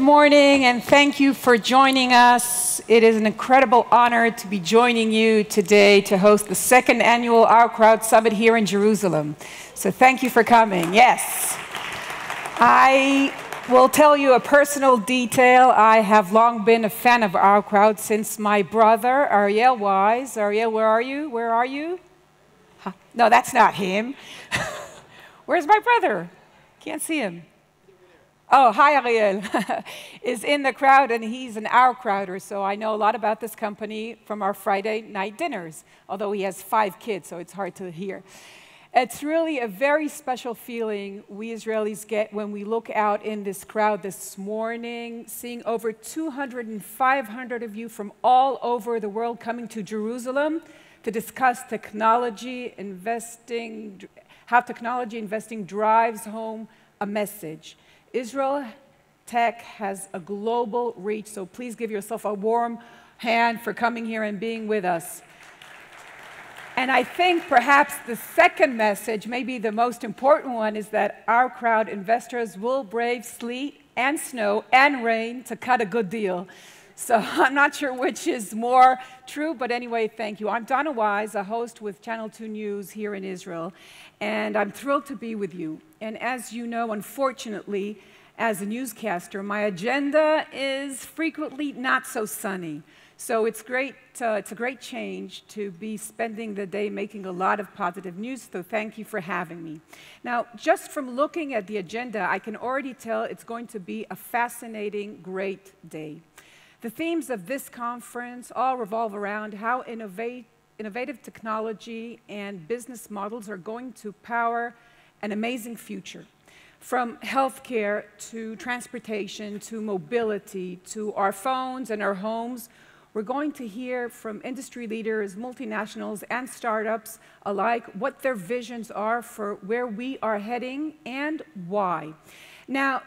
morning, and thank you for joining us. It is an incredible honor to be joining you today to host the second annual OurCrowd Summit here in Jerusalem. So thank you for coming. Yes. I will tell you a personal detail. I have long been a fan of OurCrowd since my brother, Ariel Wise. Ariel, where are you? Where are you? Huh? No, that's not him. Where's my brother? Can't see him. Oh, hi, Ariel, is in the crowd, and he's an OurCrowder, so I know a lot about this company from our Friday night dinners, although he has 5 kids, so it's hard to hear. It's really a very special feeling we Israelis get when we look out in this crowd this morning, seeing over 200 and 500 of you from all over the world coming to Jerusalem to discuss technology investing, how technology investing drives home a message. Israel Tech has a global reach, so please give yourself a warm hand for coming here and being with us. And I think perhaps the second message, maybe the most important one, is that OurCrowd investors will brave sleet and snow and rain to cut a good deal. So I'm not sure which is more true, but anyway, thank you. I'm Donna Wise, a host with Channel 2 News here in Israel, and I'm thrilled to be with you. And as you know, unfortunately, as a newscaster, my agenda is frequently not so sunny. So it's great, it's a great change to be spending the day making a lot of positive news, so thank you for having me. Now, just from looking at the agenda, I can already tell it's going to be a fascinating, great day. The themes of this conference all revolve around how innovative technology and business models are going to power an amazing future. From healthcare to transportation to mobility to our phones and our homes, we're going to hear from industry leaders, multinationals, and startups alike what their visions are for where we are heading and why. Now,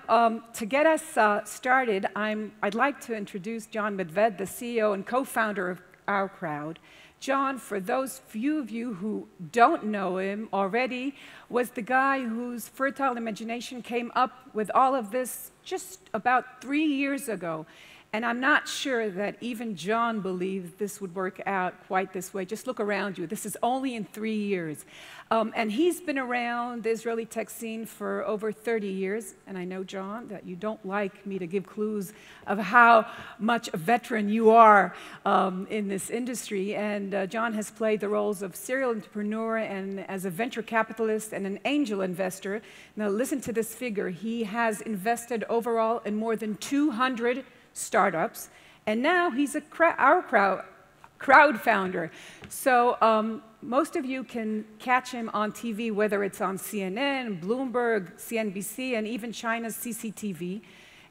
to get us started, I'd like to introduce John Medved, the CEO and co-founder of OurCrowd. John, for those few of you who don't know him already, was the guy whose fertile imagination came up with all of this just about 3 years ago. And I'm not sure that even John believed this would work out quite this way. Just look around you. This is only in 3 years. And he's been around the Israeli tech scene for over 30 years. And I know, John, that you don't like me to give clues of how much a veteran you are in this industry. And John has played the roles of serial entrepreneur and as a venture capitalist and an angel investor. Now, listen to this figure. He has invested overall in more than 200 startups, and now he's a OurCrowd founder. So most of you can catch him on TV, whether it's on CNN, Bloomberg, CNBC, and even China's CCTV.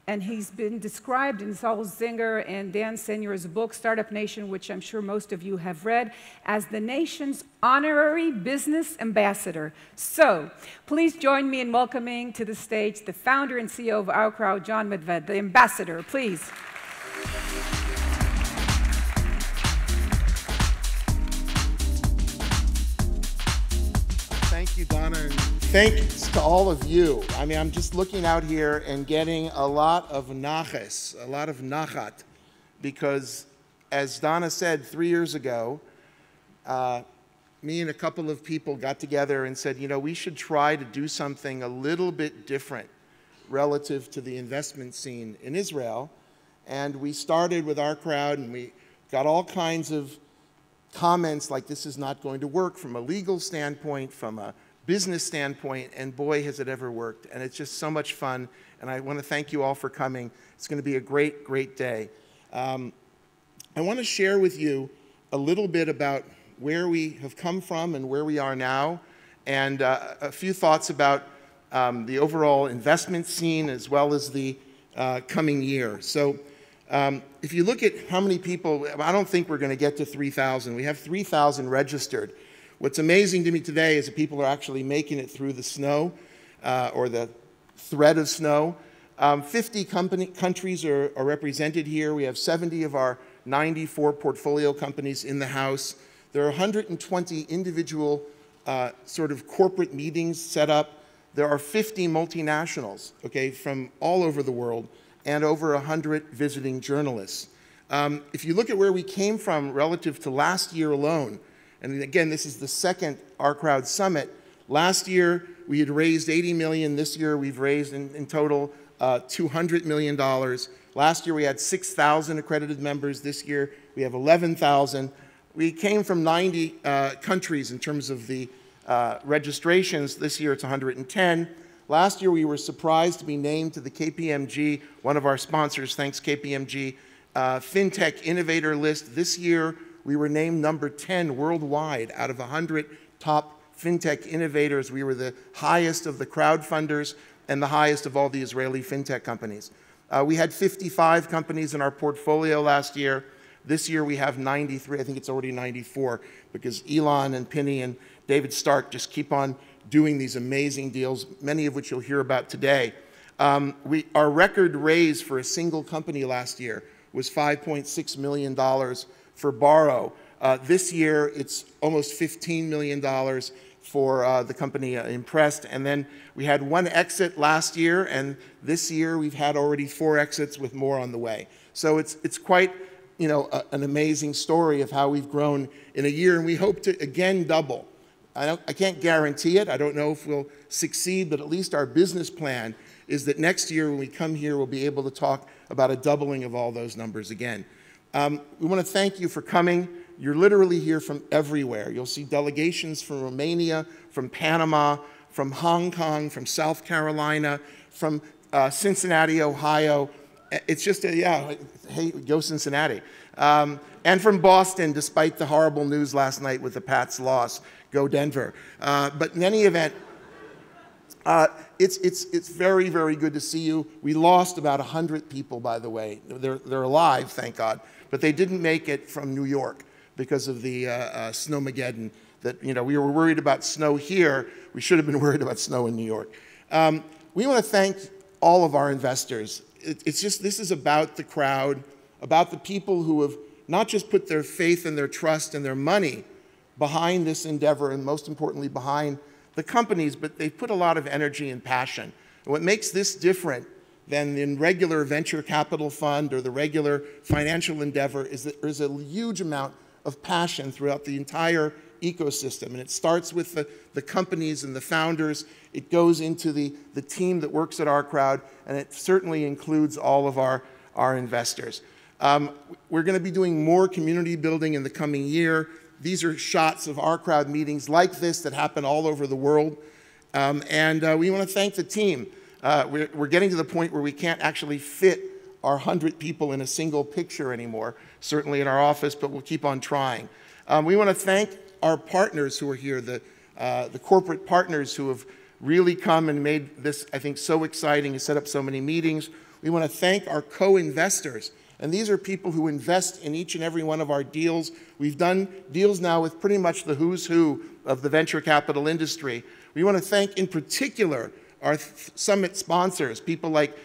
And he's been described in Saul Zinger and Dan Senior's book, Startup Nation, which I'm sure most of you have read, as the nation's honorary business ambassador. So please join me in welcoming to the stage the founder and CEO of OurCrowd, John Medved, the ambassador, please. Thank you, Donna, and thanks to all of you. I mean, I'm just looking out here and getting a lot of naches, a lot of nachat, because as Donna said 3 years ago, me and a couple of people got together and said, you know, we should try to do something a little bit different relative to the investment scene in Israel. And we started with OurCrowd, and we got all kinds of comments like this is not going to work from a legal standpoint, from a business standpoint, and boy, has it ever worked. And it's just so much fun, and I want to thank you all for coming. It's going to be a great, great day. I want to share with you a little bit about where we have come from and where we are now, and a few thoughts about the overall investment scene as well as the coming year. So if you look at how many people, I don't think we're going to get to 3,000. We have 3,000 registered. What's amazing to me today is that people are actually making it through the snow or the thread of snow. 50 countries are represented here. We have 70 of our 94 portfolio companies in the house. There are 120 individual sort of corporate meetings set up. There are 50 multinationals, okay, from all over the world. and over 100 visiting journalists. If you look at where we came from relative to last year alone, and again, this is the second OurCrowd Summit. Last year, we had raised $80 million. This year, we've raised in total $200 million. Last year, we had 6,000 accredited members. This year, we have 11,000. We came from 90 countries in terms of the registrations. This year, it's 110. Last year, we were surprised to be named to the KPMG, one of our sponsors, thanks KPMG, FinTech Innovator list. This year, we were named number 10 worldwide out of 100 top FinTech innovators. We were the highest of the crowdfunders and the highest of all the Israeli FinTech companies. We had 55 companies in our portfolio last year. This year, we have 93. I think it's already 94 because Elon and Penny and David Stark just keep on doing these amazing deals, many of which you'll hear about today. Our record raise for a single company last year was $5.6 million for Borrow. This year, it's almost $15 million for the company Impressed. And then we had one exit last year, and this year we've had already 4 exits with more on the way. So it's quite, you know, an amazing story of how we've grown in a year, and we hope to again double. I can't guarantee it. I don't know if we'll succeed, but at least our business plan is that next year when we come here, we'll be able to talk about a doubling of all those numbers again. We want to thank you for coming. You're literally here from everywhere. You'll see delegations from Romania, from Panama, from Hong Kong, from South Carolina, from Cincinnati, Ohio. It's just, yeah, hey, go Cincinnati. And from Boston, despite the horrible news last night with the Pats' loss. Go Denver. But in any event, it's very, very good to see you. We lost about 100 people, by the way. They're alive, thank God. But they didn't make it from New York because of the snowmageddon. That, you know, we were worried about snow here. We should have been worried about snow in New York. We want to thank all of our investors. It's just, this is about the crowd, about the people who have not just put their faith and their trust and their money behind this endeavor, and most importantly, behind the companies, but they've put a lot of energy and passion. And what makes this different than in regular venture capital fund or the regular financial endeavor is that there's a huge amount of passion throughout the entire ecosystem. And it starts with the companies and the founders. It goes into the team that works at OurCrowd, and it certainly includes all of our investors. We're going to be doing more community building in the coming year. These are shots of OurCrowd meetings like this that happen all over the world. We want to thank the team. We're getting to the point where we can't actually fit our 100 people in a single picture anymore, certainly in our office, but we'll keep on trying. We want to thank our partners who are here, the corporate partners who have really come and made this, I think, so exciting and set up so many meetings. We want to thank our co-investors. And these are people who invest in each and every one of our deals. We've done deals now with pretty much the who's who of the venture capital industry. We want to thank, in particular, our summit sponsors, people like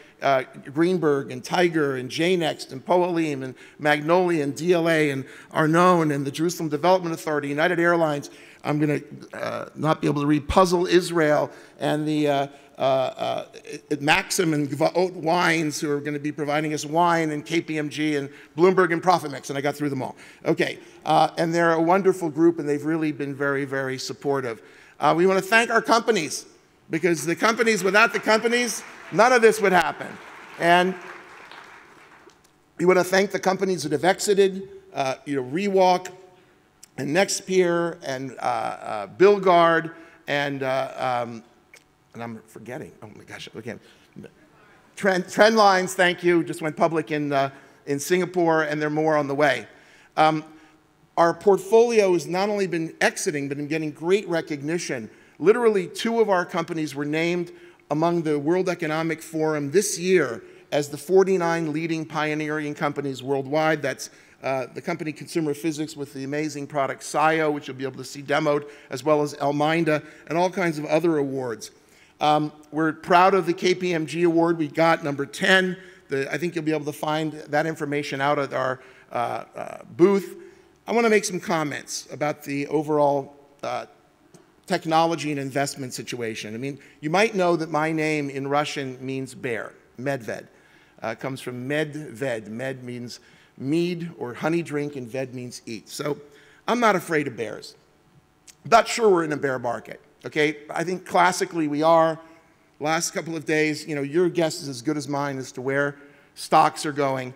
Greenberg and Tiger and JNext and Poalim and Magnolia and DLA and Arnone and the Jerusalem Development Authority, United Airlines. I'm going to not be able to read Puzzle Israel and the Maxim and Gvaot Wines, who are going to be providing us wine, and KPMG and Bloomberg and ProfitMix, and I got through them all. Okay, and they're a wonderful group, and they've really been very, very supportive. We want to thank our companies, because the companies, without the companies, none of this would happen. And we want to thank the companies that have exited, Rewalk and Nextpeer and Billguard and I'm forgetting. Oh my gosh, okay. Trendlines, thank you. Just went public in Singapore, and there are more on the way. Our portfolio has not only been exiting, but in getting great recognition. Literally, 2 of our companies were named among the World Economic Forum this year as the 49 leading pioneering companies worldwide. That's the company Consumer Physics with the amazing product SIO, which you'll be able to see demoed, as well as Elminda, and all kinds of other awards. We're proud of the KPMG award. We got number 10. I think you'll be able to find that information out at our booth. I want to make some comments about the overall technology and investment situation. I mean, you might know that my name in Russian means bear, Medved. Comes from med-ved. Med means mead or honey drink, and ved means eat. So I'm not afraid of bears. I'm not sure we're in a bear market, okay? I think classically we are. Last couple of days, you know, your guess is as good as mine as to where stocks are going.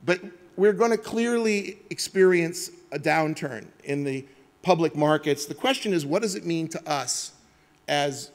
But we're going to clearly experience a downturn in the public markets. The question is, what does it mean to us as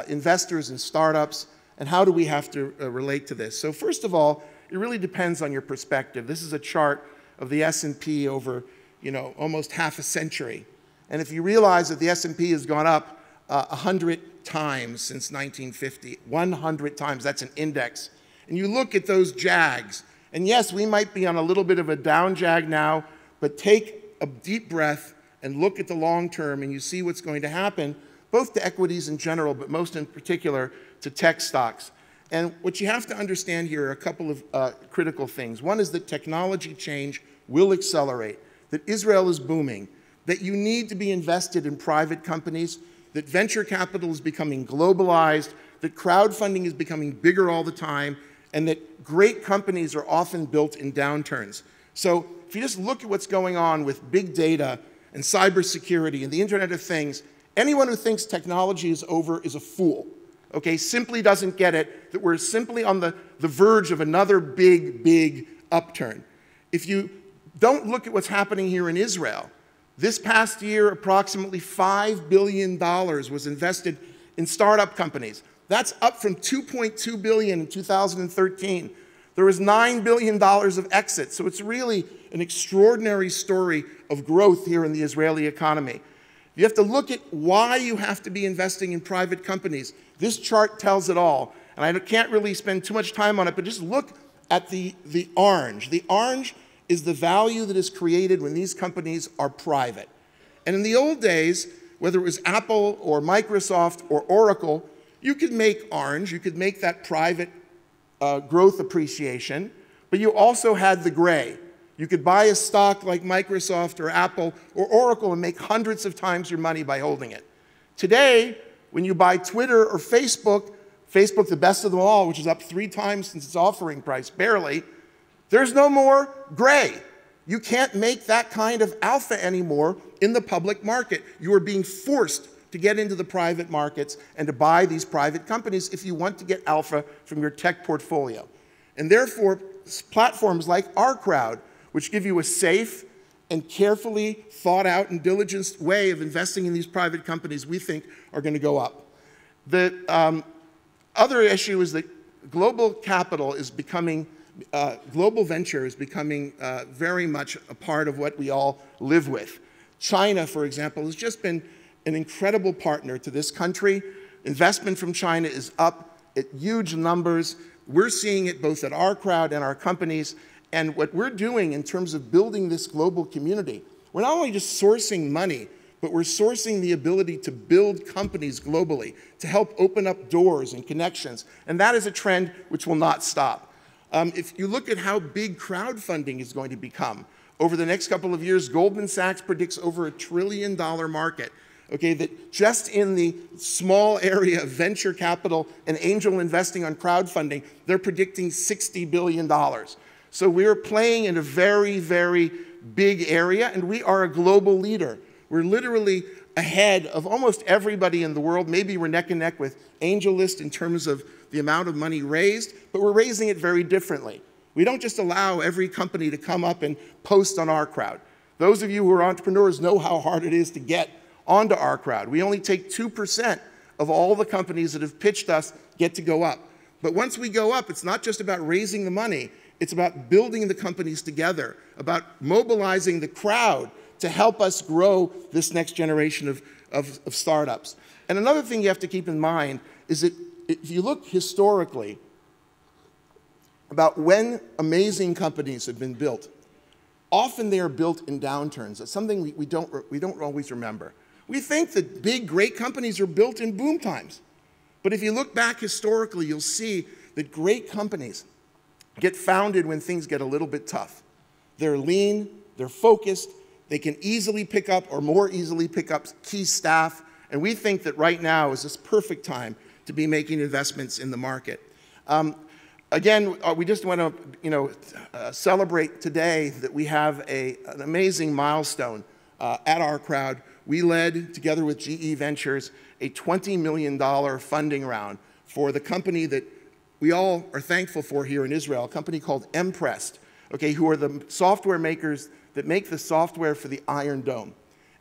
investors in startups, and how do we have to relate to this? So first of all, it really depends on your perspective. This is a chart of the S&P over, you know, almost half a century. And if you realize that the S&P has gone up 100 times since 1950, 100 times, that's an index. And you look at those jags, and yes, we might be on a little bit of a down jag now, but take a deep breath and look at the long term, and you see what's going to happen, both to equities in general, but most in particular to tech stocks. And what you have to understand here are a couple of critical things. One is that technology change will accelerate, that Israel is booming, that you need to be invested in private companies, that venture capital is becoming globalized, that crowdfunding is becoming bigger all the time, and that great companies are often built in downturns. So if you just look at what's going on with big data and cybersecurity and the Internet of Things, anyone who thinks technology is over is a fool, okay? Simply doesn't get it, that we're simply on the verge of another big upturn. If you don't look at what's happening here in Israel, this past year, approximately $5 billion was invested in startup companies. That's up from $2.2 billion in 2013. There was $9 billion of exits. So it's really an extraordinary story of growth here in the Israeli economy. You have to look at why you have to be investing in private companies. This chart tells it all. And I can't really spend too much time on it, but just look at the orange. The orange is the value that is created when these companies are private. And in the old days, whether it was Apple or Microsoft or Oracle, you could make orange, you could make that private growth appreciation, but you also had the gray. You could buy a stock like Microsoft or Apple or Oracle and make hundreds of times your money by holding it. Today, when you buy Twitter or Facebook, Facebook the best of them all, which is up 3 times since its offering price, barely, there's no more gray. You can't make that kind of alpha anymore in the public market. You are being forced to get into the private markets and to buy these private companies if you want to get alpha from your tech portfolio. And therefore, platforms like OurCrowd, which give you a safe and carefully thought out and diligenced way of investing in these private companies, we think are going to go up. The other issue is that global capital is becoming global venture is becoming very much a part of what we all live with. China, for example, has just been an incredible partner to this country. Investment from China is up at huge numbers. We're seeing it both at OurCrowd and our companies. And what we're doing in terms of building this global community, we're not only just sourcing money, but we're sourcing the ability to build companies globally, to help open up doors and connections. And that is a trend which will not stop. If you look at how big crowdfunding is going to become, over the next couple of years, Goldman Sachs predicts over $1 trillion market, okay, that just in the small area of venture capital and angel investing on crowdfunding, they're predicting $60 billion. So we're playing in a very big area, and we are a global leader. We're literally ahead of almost everybody in the world. Maybe we're neck and neck with AngelList in terms of the amount of money raised, but we're raising it very differently. We don't just allow every company to come up and post on OurCrowd. Those of you who are entrepreneurs know how hard it is to get onto OurCrowd. We only take 2% of all the companies that have pitched us get to go up. But once we go up, it's not just about raising the money, it's about building the companies together, about mobilizing the crowd to help us grow this next generation of startups. And another thing you have to keep in mind is that if you look historically about when amazing companies have been built, often they are built in downturns. That's something we don't always remember. We think that big, great companies are built in boom times. But if you look back historically, you'll see that great companies get founded when things get a little bit tough. They're lean, they're focused, they can easily pick up or more easily pick up key staff, and we think that right now is this perfect time to be making investments in the market. Again, we just want to, celebrate today that we have an amazing milestone at OurCrowd. We led, together with GE Ventures, a $20 million funding round for the company that we all are thankful for here in Israel, a company called Emprest, okay, who are the software makers that make the software for the Iron Dome.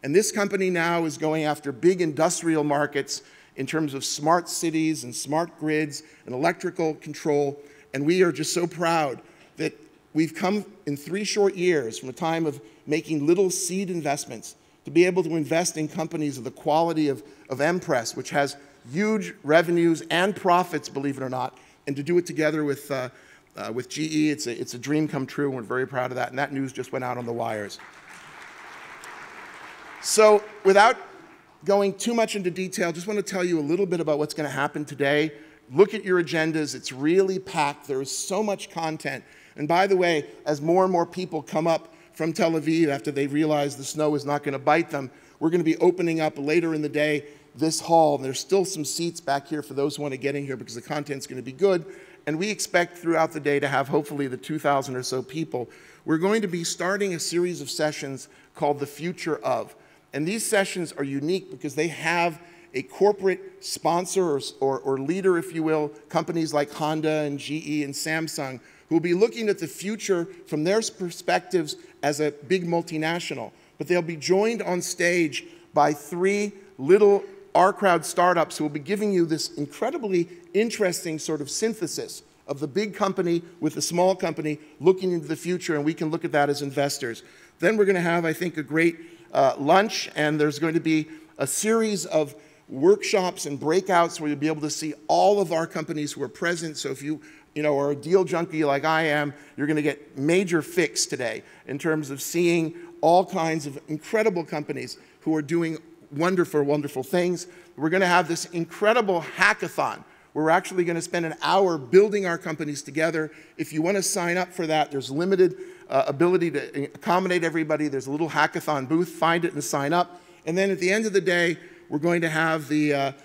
And this company now is going after big industrial markets in terms of smart cities and smart grids and electrical control. And we are just so proud that we've come in 3 short years from a time of making little seed investments to be able to invest in companies of the quality of Emprest, which has huge revenues and profits, believe it or not, and to do it together with GE. It's a dream come true, and we're very proud of that. And that news just went out on the wires. So without going too much into detail, just want to tell you a little bit about what's going to happen today. Look at your agendas. It's really packed. There is so much content. And by the way, as more and more people come up from Tel Aviv after they realize the snow is not going to bite them, we're going to be opening up later in the day this hall. And there's still some seats back here for those who want to get in here because the content's going to be good. And we expect throughout the day to have hopefully the 2,000 or so people. We're going to be starting a series of sessions called The Future Of. And these sessions are unique because they have a corporate sponsor or leader, if you will, companies like Honda and GE and Samsung, who will be looking at the future from their perspectives as a big multinational. But they'll be joined on stage by 3 little OurCrowd startups who will be giving you this incredibly interesting sort of synthesis of the big company with the small company looking into the future, and we can look at that as investors. Then we're going to have, I think, a great lunch, and there's going to be a series of workshops and breakouts where you'll be able to see all of our companies who are present. So if you are a deal junkie like I am, you're going to get major fix today in terms of seeing all kinds of incredible companies who are doing wonderful, wonderful things. We're going to have this incredible hackathon where we're actually going to spend an hour building our companies together. If you want to sign up for that, there's limited ability to accommodate everybody. There's a little hackathon booth. Find it and sign up. And then at the end of the day, we're going to have the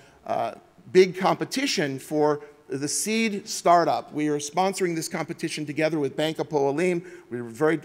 big competition for the seed startup. We are sponsoring this competition together with Bank Hapoalim. We're very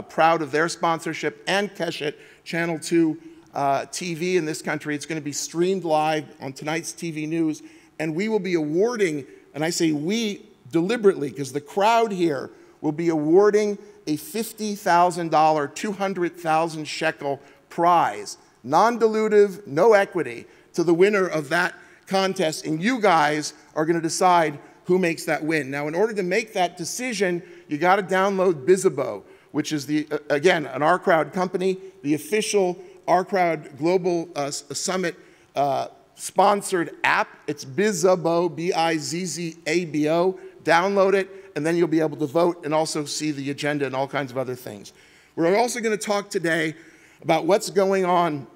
proud of their sponsorship, and Keshet, Channel 2 TV in this country. It's going to be streamed live on tonight's TV news. And we will be awarding, and I say we deliberately because the crowd here will be awarding a $50,000, 200,000 shekel prize, non-dilutive, no equity, to the winner of that contest. And you guys are going to decide who makes that win. Now, in order to make that decision, you got to download Bizabo, which is, again, an OurCrowd company, the official OurCrowd Global Summit sponsored app. It's Bizabo, B-I-Z-Z-A-B-O. Download it, and then you'll be able to vote and also see the agenda and all kinds of other things. We're also going to talk today about what's going on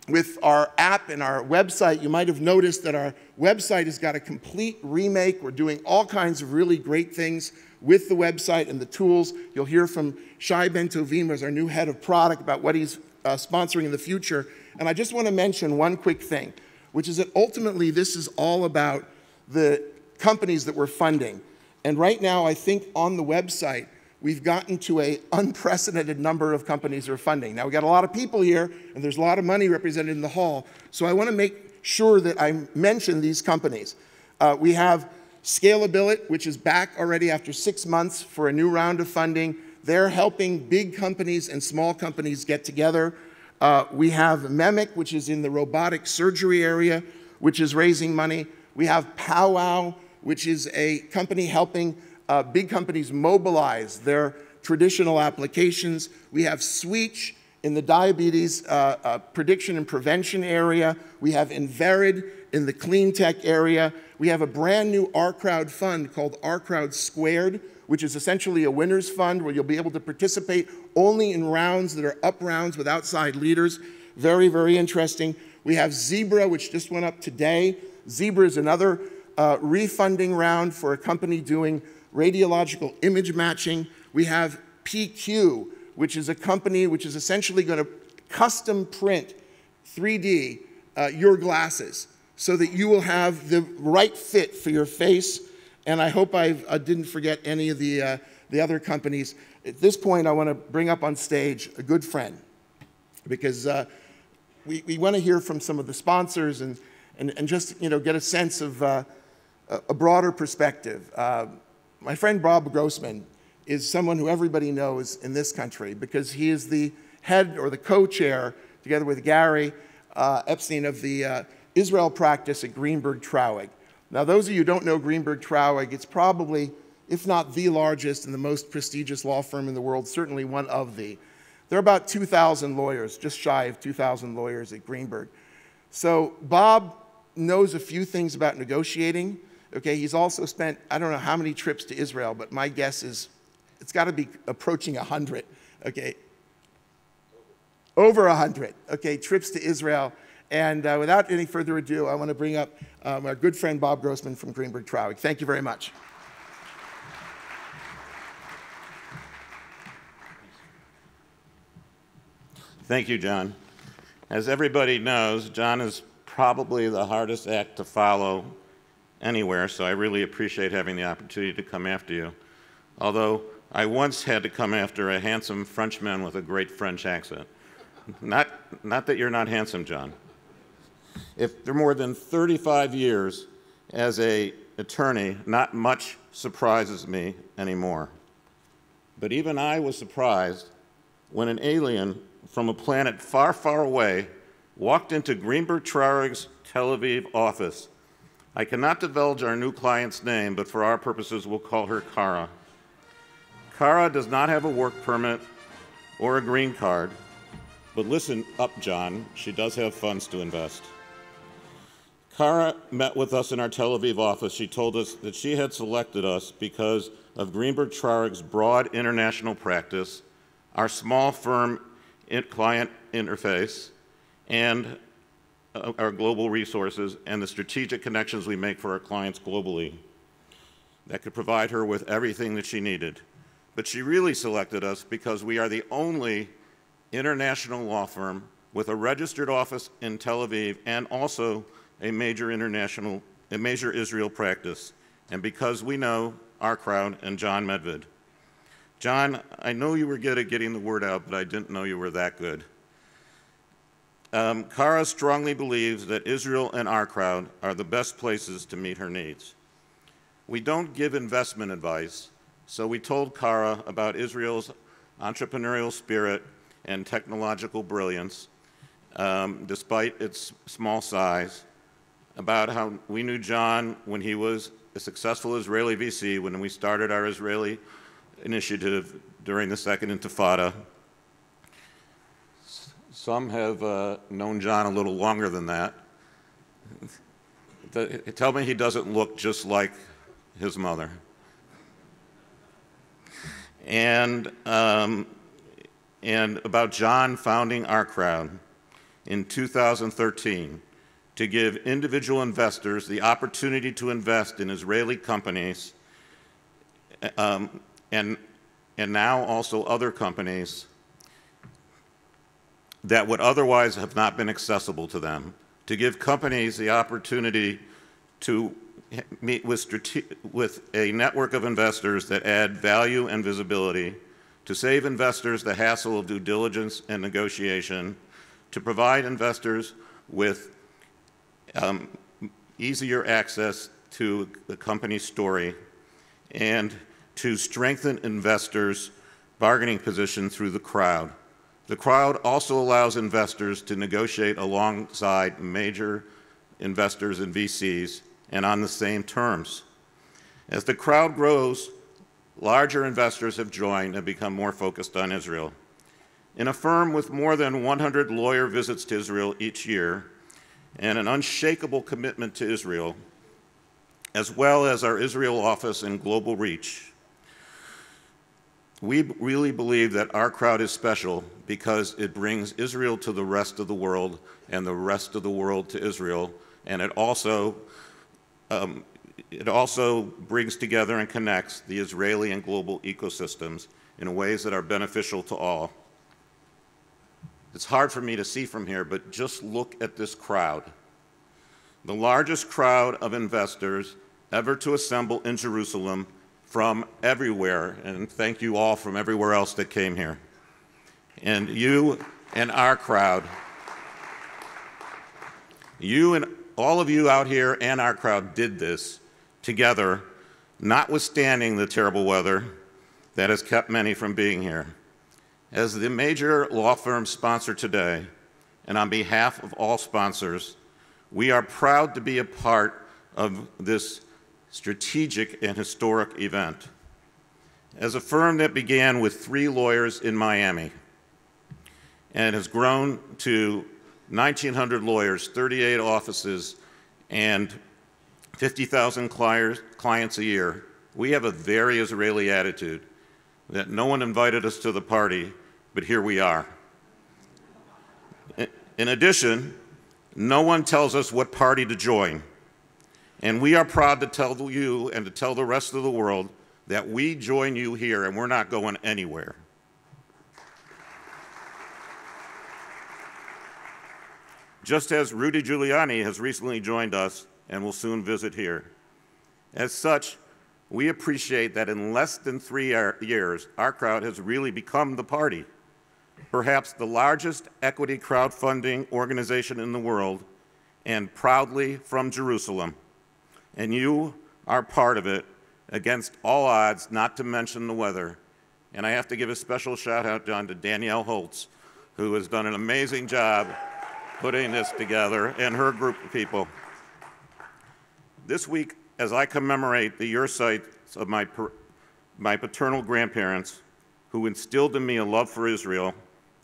with our app and our website. You might have noticed that our website has got a complete remake. We're doing all kinds of really great things with the website and the tools. You'll hear from Shai Ben Tovim as our new head of product about what he's sponsoring in the future. And I just want to mention one quick thing, which is that ultimately this is all about the companies that we're funding. And right now, I think on the website, we've gotten to an unprecedented number of companies who are funding. Now, we've got a lot of people here, and there's a lot of money represented in the hall. So I want to make sure that I mention these companies. We have Scalability, which is back already after 6 months for a new round of funding. They're helping big companies and small companies get together. We have Memic, which is in the robotic surgery area, which is raising money. We have Powwow, which is a company helping big companies mobilize their traditional applications. We have Sweech in the diabetes prediction and prevention area. We have Inverid in the clean tech area. We have a brand new OurCrowd fund called OurCrowd Squared, which is essentially a winner's fund where you'll be able to participate only in rounds that are up rounds with outside leaders. Very, very interesting. We have Zebra, which just went up today. Zebra is another refunding round for a company doing radiological image matching. We have PQ, which is a company which is essentially going to custom print 3D your glasses so that you will have the right fit for your face And I hope I didn't forget any of the other companies. At this point, I want to bring up on stage a good friend, because we want to hear from some of the sponsors and just get a sense of a broader perspective. My friend Bob Grossman is someone who everybody knows in this country because he is the head or the co-chair, together with Gary Epstein, of the Israel practice at Greenberg Traurig. Now, those of you who don't know Greenberg Traurig, it's probably, if not the largest and the most prestigious law firm in the world, certainly one of the. There are about 2,000 lawyers, just shy of 2,000 lawyers at Greenberg. So Bob knows a few things about negotiating. Okay, he's also spent, I don't know how many trips to Israel, but my guess is it's got to be approaching 100. Okay, over 100. Okay, trips to Israel. And without any further ado, I want to bring up our good friend Bob Grossman from Greenberg Traurig. Thank you very much. Thank you, John. As everybody knows, John is probably the hardest act to follow anywhere, so I really appreciate having the opportunity to come after you. Although I once had to come after a handsome Frenchman with a great French accent. Not that you're not handsome, John. After more than 35 years as an attorney, not much surprises me anymore. But even I was surprised when an alien from a planet far, far away walked into Greenberg Traurig's Tel Aviv office. I cannot divulge our new client's name, but for our purposes, we'll call her Kara. Kara does not have a work permit or a green card, but listen up, John, she does have funds to invest. Kara met with us in our Tel Aviv office. She told us that she had selected us because of Greenberg Traurig's broad international practice, our small firm client interface, and our global resources, and the strategic connections we make for our clients globally that could provide her with everything that she needed. But she really selected us because we are the only international law firm with a registered office in Tel Aviv and also a major Israel practice, and because we know OurCrowd and John Medved. John, I know you were good at getting the word out, but I didn't know you were that good. Kara strongly believes that Israel and OurCrowd are the best places to meet her needs. We don't give investment advice, so we told Kara about Israel's entrepreneurial spirit and technological brilliance, despite its small size, about how we knew John when he was a successful Israeli VC, when we started our Israeli initiative during the Second Intifada. Some have known John a little longer than that. Tell me he doesn't look just like his mother. And about John founding OurCrowd in 2013 to give individual investors the opportunity to invest in Israeli companies and now also other companies that would otherwise have not been accessible to them, to give companies the opportunity to meet with a network of investors that add value and visibility, to save investors the hassle of due diligence and negotiation, to provide investors with easier access to the company's story, and to strengthen investors' bargaining position through the crowd. The crowd also allows investors to negotiate alongside major investors and VCs and on the same terms. As the crowd grows, larger investors have joined and become more focused on Israel. In a firm with more than 100 lawyer visits to Israel each year and an unshakable commitment to Israel, as well as our Israel office and global reach, we really believe that OurCrowd is special because it brings Israel to the rest of the world and the rest of the world to Israel, and it also brings together and connects the Israeli and global ecosystems in ways that are beneficial to all. It's hard for me to see from here, but just look at this crowd. The largest crowd of investors ever to assemble in Jerusalem from everywhere. And thank you all from everywhere else that came here. And you and OurCrowd, you and all of you out here and OurCrowd did this together, notwithstanding the terrible weather that has kept many from being here. As the major law firm sponsor today, and on behalf of all sponsors, we are proud to be a part of this strategic and historic event. As a firm that began with 3 lawyers in Miami and has grown to 1,900 lawyers, 38 offices, and 50,000 clients a year, we have a very Israeli attitude that no one invited us to the party, but here we are. In addition, no one tells us what party to join. And we are proud to tell you and to tell the rest of the world that we join you here and we're not going anywhere. Just as Rudy Giuliani has recently joined us and will soon visit here. As such, we appreciate that in less than 3 years, OurCrowd has really become the party, perhaps the largest equity crowdfunding organization in the world, and proudly from Jerusalem. And you are part of it against all odds, not to mention the weather. And I have to give a special shout out, John, to Danielle Holtz, who has done an amazing job putting this together, and her group of people. This week, as I commemorate the yahrzeit of my paternal grandparents, who instilled in me a love for Israel,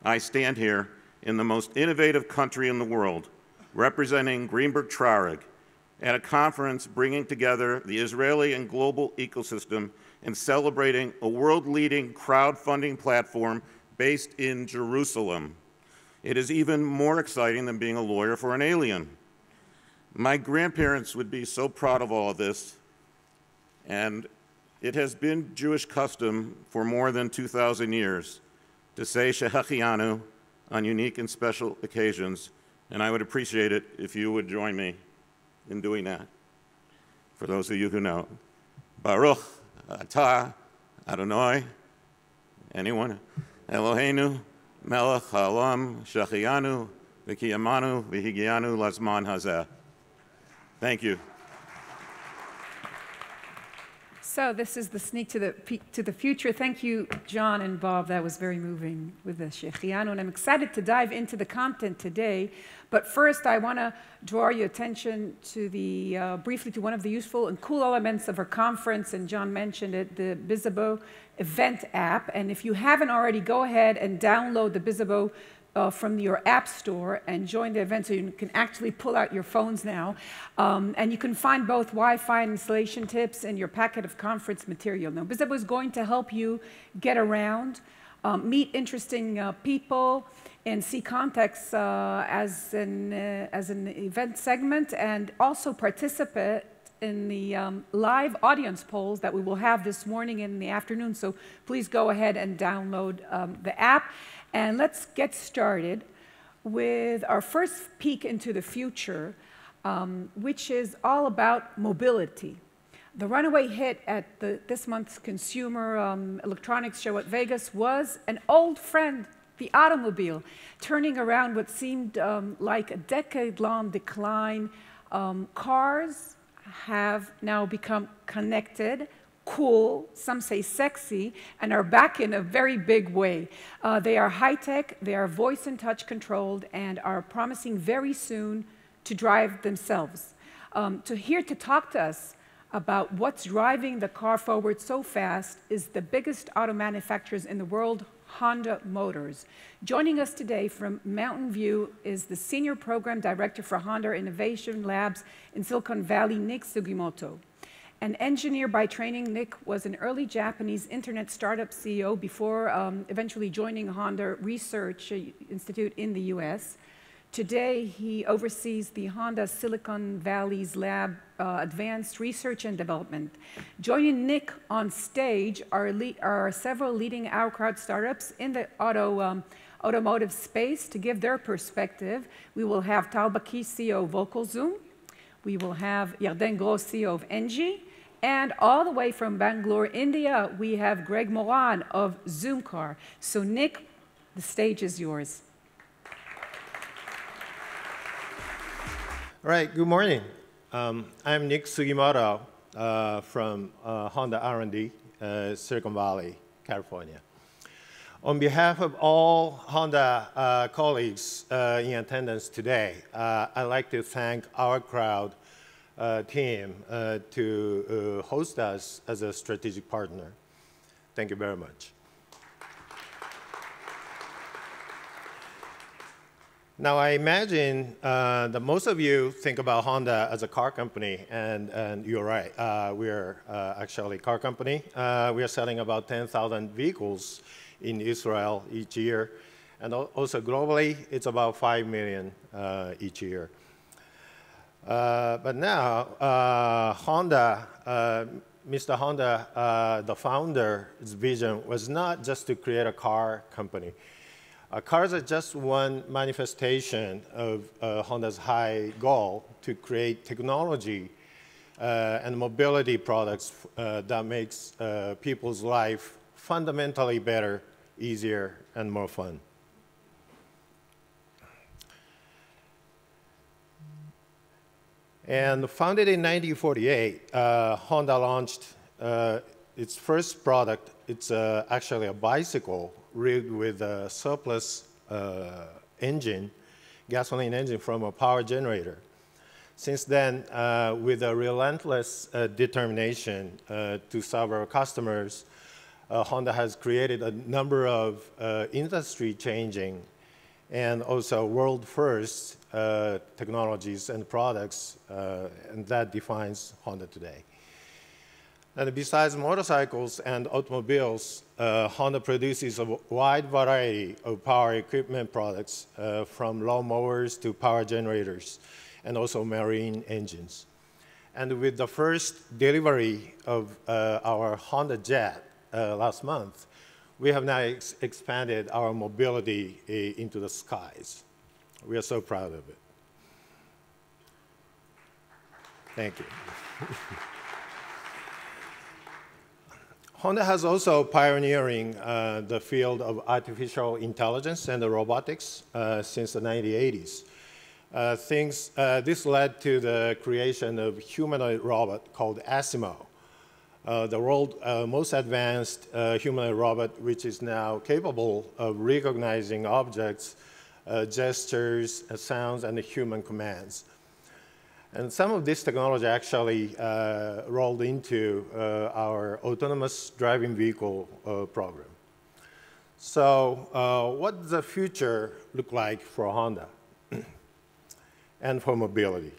I stand here in the most innovative country in the world, representing Greenberg Traurig, at a conference bringing together the Israeli and global ecosystem and celebrating a world-leading crowdfunding platform based in Jerusalem. It is even more exciting than being a lawyer for an alien. My grandparents would be so proud of all of this, and it has been Jewish custom for more than 2,000 years to say Shehecheyanu on unique and special occasions, and I would appreciate it if you would join me in doing that. For those of you who know, Baruch Atah Adonai, anyone? Eloheinu Melech haolam Shehecheyanu v'kiyamanu v'higianu lazman hazeh. Thank you. So this is the sneak to the future. Thank you, John and Bob. That was very moving with the Shehecheyanu, and I'm excited to dive into the content today. But first, I want to draw your attention to briefly to one of the useful and cool elements of our conference, and John mentioned it, the Bizabo event app. And if you haven't already, go ahead and download the Bizabo from your app store and join the event, so you can actually pull out your phones now. And you can find both Wi-Fi and installation tips in your packet of conference material. Now, Bizabo is going to help you get around, meet interesting people, and see context as an event segment, and also participate in the live audience polls that we will have this morning and in the afternoon. So please go ahead and download the app. And let's get started with our first peek into the future, which is all about mobility. The runaway hit at this month's Consumer Electronics Show at Vegas was an old friend, the automobile, turning around what seemed like a decade-long decline. Cars have now become connected, cool, some say sexy, and are back in a very big way. They are high-tech, they are voice and touch controlled, and are promising very soon to drive themselves. Here to talk to us about what's driving the car forward so fast is the biggest auto manufacturers in the world, Honda Motors. Joining us today from Mountain View is the Senior Program Director for Honda Innovation Labs in Silicon Valley, Nick Sugimoto. An engineer by training, Nick was an early Japanese internet startup CEO before eventually joining Honda Research Institute in the US. Today, he oversees the Honda Silicon Valley's lab advanced research and development. Joining Nick on stage are several leading OurCrowd startups in the automotive space to give their perspective. We will have Tal Baki, CEO of VocalZoom. We will have Yarden Gross, CEO of Engie. And all the way from Bangalore, India, we have Greg Moran of Zoomcar. So Nick, the stage is yours. All right, good morning. I'm Nick Sugimoto from Honda R&D, Silicon Valley, California. On behalf of all Honda colleagues in attendance today, I'd like to thank OurCrowd team to host us as a strategic partner. Thank you very much. Now, I imagine that most of you think about Honda as a car company, and you're right. We're actually a car company. We are selling about 10,000 vehicles in Israel each year, and also globally, it's about 5 million each year. But now, Honda, Mr. Honda, the founder's vision was not just to create a car company. Cars are just one manifestation of Honda's high goal to create technology and mobility products that makes people's life fundamentally better, easier, and more fun. And founded in 1948, Honda launched its first product. It's actually a bicycle rigged with a surplus engine, gasoline engine from a power generator. Since then, with a relentless determination to serve our customers, Honda has created a number of industry-changing and also world-first technologies and products, and that defines Honda today. And besides motorcycles and automobiles, Honda produces a wide variety of power equipment products, from lawnmowers to power generators, and also marine engines. And with the first delivery of our Honda Jet last month, we have now expanded our mobility into the skies. We are so proud of it. Thank you. Honda has also pioneering the field of artificial intelligence and robotics since the 1980s. This led to the creation of humanoid robot called Asimo, the world's most advanced humanoid robot, which is now capable of recognizing objects, gestures, sounds, and human commands. And some of this technology actually rolled into our autonomous driving vehicle program. So what does the future look like for Honda and for mobility?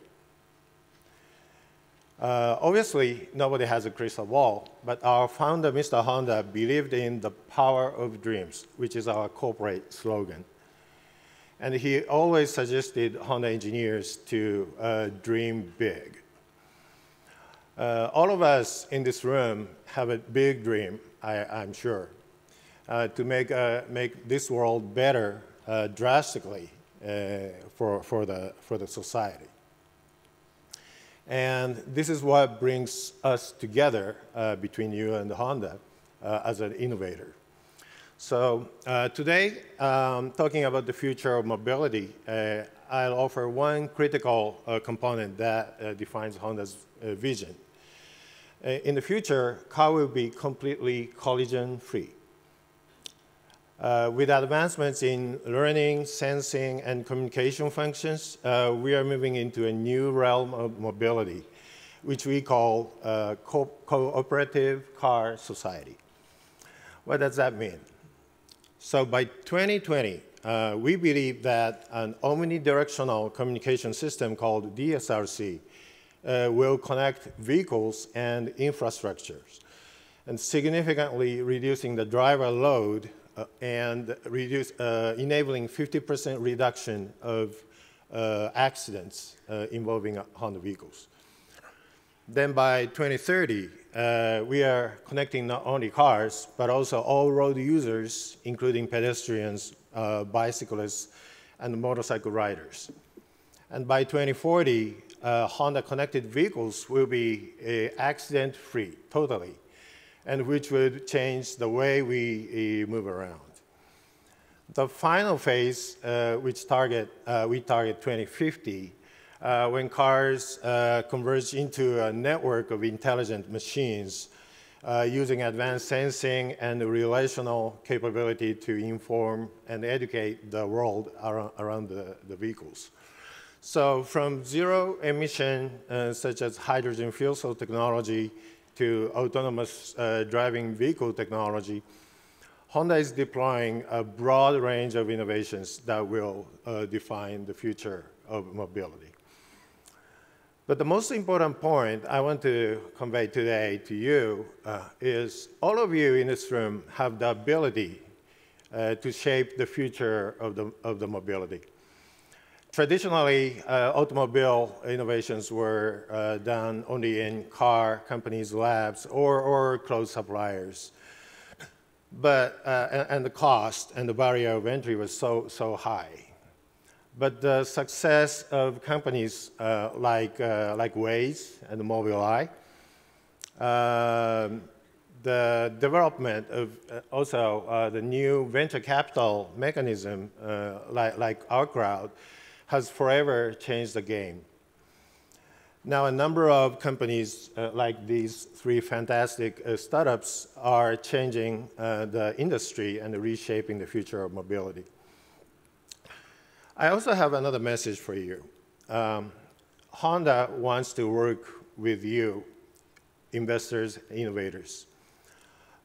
Obviously, nobody has a crystal ball, but our founder, Mr. Honda, believed in the power of dreams, which is our corporate slogan. And he always suggested Honda engineers to dream big. All of us in this room have a big dream, I'm sure, to make this world better drastically for the society. And this is what brings us together between you and Honda as an innovator. So today, talking about the future of mobility, I'll offer one critical component that defines Honda's vision. In the future, car will be completely collision-free. With advancements in learning, sensing, and communication functions, we are moving into a new realm of mobility, which we call cooperative car society. What does that mean? So by 2020, we believe that an omnidirectional communication system called DSRC will connect vehicles and infrastructures, and significantly reducing the driver load and enabling 50% reduction of accidents involving Honda vehicles. Then by 2030, we are connecting not only cars, but also all road users, including pedestrians, bicyclists, and motorcycle riders. And by 2040, Honda connected vehicles will be accident-free, totally, and which would change the way we move around. The final phase, which we target 2050, when cars converge into a network of intelligent machines using advanced sensing and relational capability to inform and educate the world around the vehicles. So from zero emission, such as hydrogen fuel cell technology, to autonomous driving vehicle technology, Honda is deploying a broad range of innovations that will define the future of mobility. But the most important point I want to convey today to you is all of you in this room have the ability to shape the future of the mobility. Traditionally, automobile innovations were done only in car companies' labs or closed suppliers. But, and the cost and the barrier of entry was so high. But the success of companies like Waze and Mobileye, the development of also the new venture capital mechanism like OurCrowd has forever changed the game. Now, a number of companies like these three fantastic startups are changing the industry and reshaping the future of mobility. I also have another message for you. Honda wants to work with you, investors, innovators.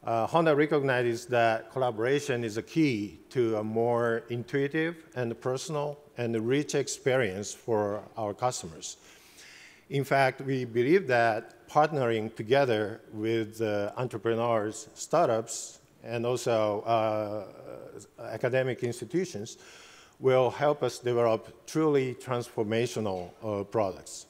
Honda recognizes that collaboration is a key to a more intuitive and personal and rich experience for our customers. In fact, we believe that partnering together with entrepreneurs, startups, and also academic institutions will help us develop truly transformational products.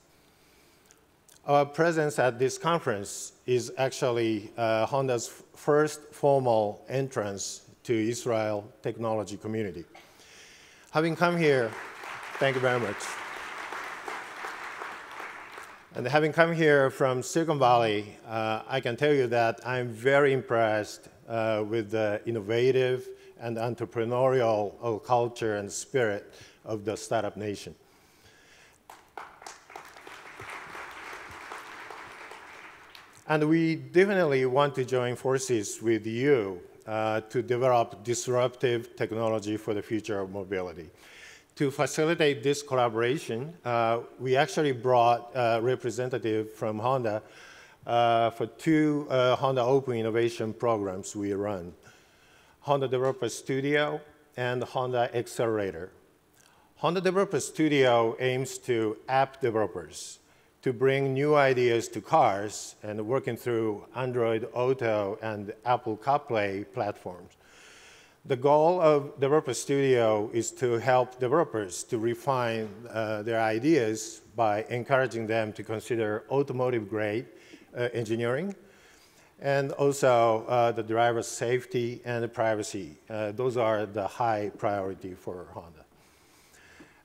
Our presence at this conference is actually Honda's first formal entrance to Israel technology community. Having come here, thank you very much. And having come here from Silicon Valley, I can tell you that I'm very impressed with the innovative and entrepreneurial culture and spirit of the startup nation. And we definitely want to join forces with you to develop disruptive technology for the future of mobility. To facilitate this collaboration, we actually brought a representative from Honda for two Honda Open Innovation programs we run, Honda Developer Studio and Honda Accelerator. Honda Developer Studio aims to app developers to bring new ideas to cars and working through Android Auto and Apple CarPlay platforms. The goal of Developer Studio is to help developers to refine their ideas by encouraging them to consider automotive-grade engineering and also the driver's safety and privacy. Those are the high priority for Honda.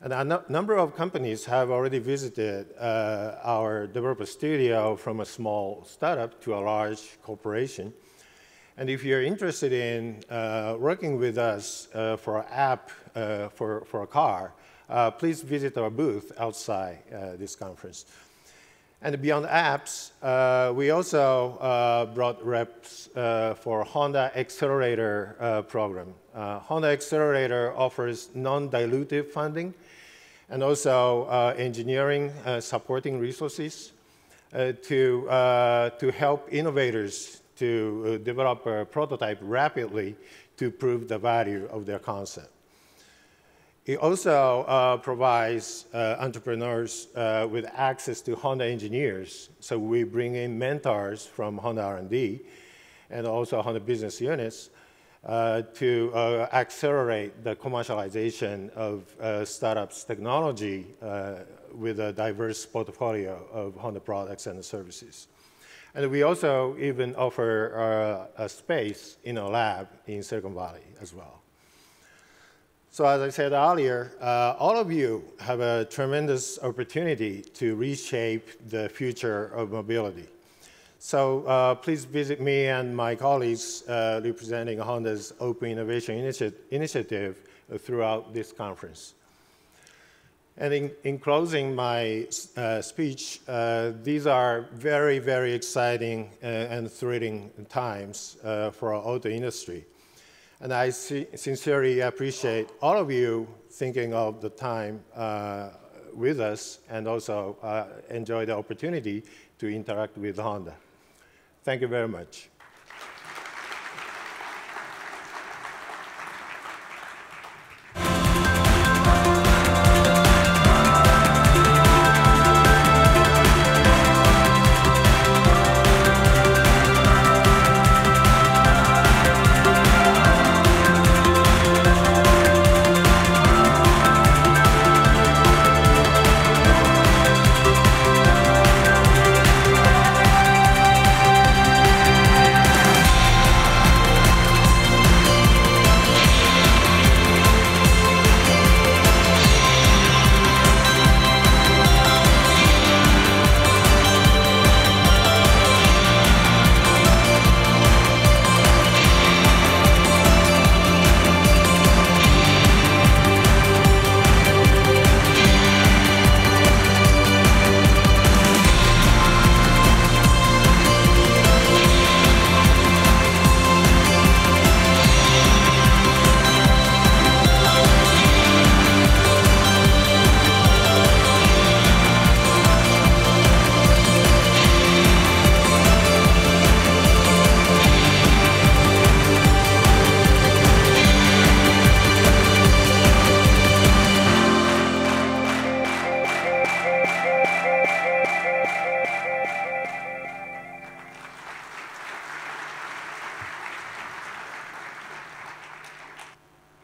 And a number of companies have already visited our Developer Studio, from a small startup to a large corporation. And if you're interested in working with us for an app for a car, please visit our booth outside this conference. And beyond apps, we also brought reps for Honda Accelerator program. Honda Accelerator offers non-dilutive funding and also engineering supporting resources to help innovators to develop a prototype rapidly to prove the value of their concept. It also provides entrepreneurs with access to Honda engineers. So we bring in mentors from Honda R&D and also Honda business units to accelerate the commercialization of startups' technology with a diverse portfolio of Honda products and services. And we also even offer a space in a lab in Silicon Valley as well. So as I said earlier, all of you have a tremendous opportunity to reshape the future of mobility. So please visit me and my colleagues representing Honda's Open Innovation Initiative throughout this conference. And in closing my speech, these are very, very exciting and thrilling times for our auto industry. And I sincerely appreciate all of you thinking of the time with us and also enjoy the opportunity to interact with Honda. Thank you very much.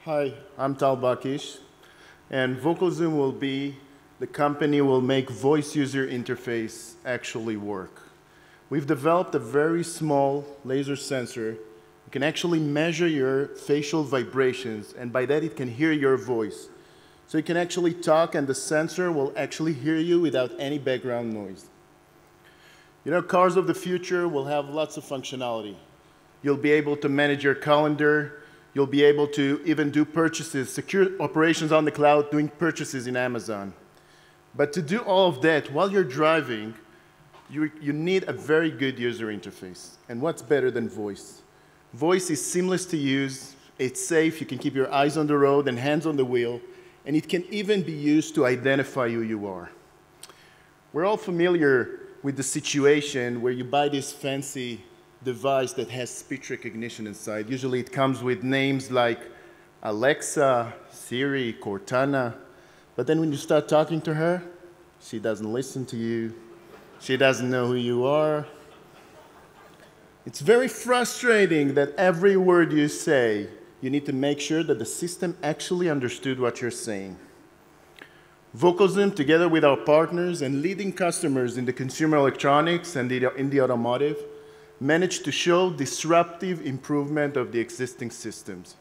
Hi, I'm Tal Bakish, and VocalZoom will be the company will make voice user interface actually work. We've developed a very small laser sensor. It can actually measure your facial vibrations, and by that it can hear your voice. So you can actually talk, and the sensor will actually hear you without any background noise. You know, cars of the future will have lots of functionality. You'll be able to manage your calendar. You'll be able to even do purchases, secure operations on the cloud, doing purchases in Amazon. But to do all of that while you're driving, you need a very good user interface. And what's better than voice? Voice is seamless to use. It's safe. You can keep your eyes on the road and hands on the wheel. And it can even be used to identify who you are. We're all familiar with the situation where you buy this fancy device that has speech recognition inside. Usually it comes with names like Alexa, Siri, Cortana. But then when you start talking to her, she doesn't listen to you. She doesn't know who you are. It's very frustrating that every word you say, you need to make sure that the system actually understood what you're saying. VocalZoom, together with our partners and leading customers in the consumer electronics and in the automotive, managed to show disruptive improvement of the existing systems.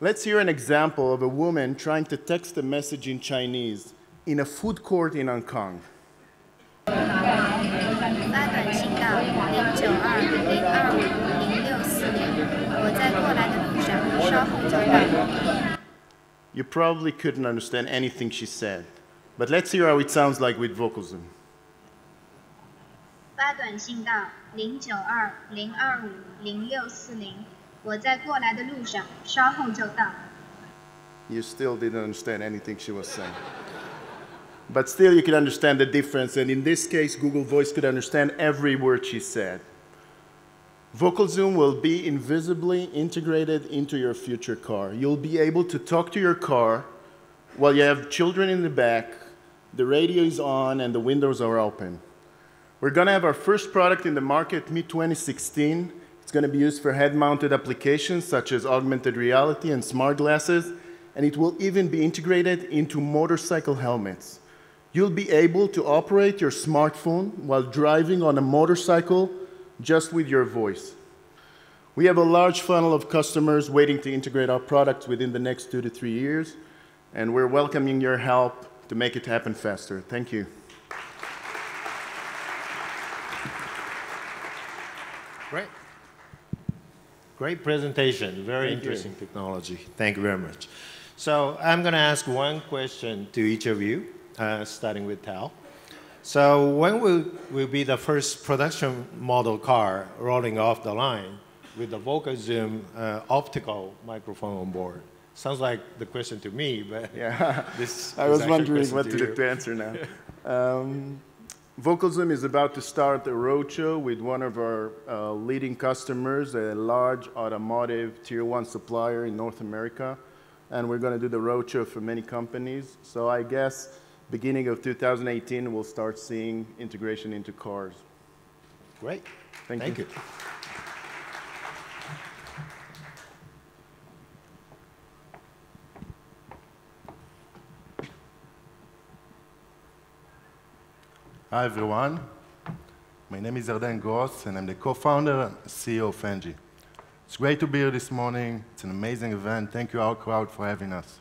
Let's hear an example of a woman trying to text a message in Chinese in a food court in Hong Kong. You probably couldn't understand anything she said, but let's hear how it sounds like with VocalZoom. 发短信到092-025-0640，我在过来的路上，稍后就到。 You still didn't understand anything she was saying. But still you could understand the difference, and in this case, Google Voice could understand every word she said. VocalZoom will be invisibly integrated into your future car. You'll be able to talk to your car while you have children in the back, the radio is on, and the windows are open. We're going to have our first product in the market mid-2016. It's going to be used for head-mounted applications such as augmented reality and smart glasses, and it will even be integrated into motorcycle helmets. You'll be able to operate your smartphone while driving on a motorcycle just with your voice. We have a large funnel of customers waiting to integrate our products within the next 2 to 3 years, and we're welcoming your help to make it happen faster. Thank you. Great. Great presentation. Very interesting technology. Thank you very much. So I'm going to ask one question to each of you, starting with Tal. So when will be the first production model car rolling off the line with the Vocal Zoom optical microphone on board? Sounds like the question to me, but yeah, this I was wondering what to answer now. Vocal Zoom is about to start a roadshow with one of our leading customers, a large automotive tier 1 supplier in North America. And we're going to do the roadshow for many companies. So I guess beginning of 2018, we'll start seeing integration into cars. Great. Thank you. Hi, everyone. My name is Erden Gross, and I'm the co-founder and CEO of Engie. It's great to be here this morning. It's an amazing event. Thank you, OurCrowd, for having us.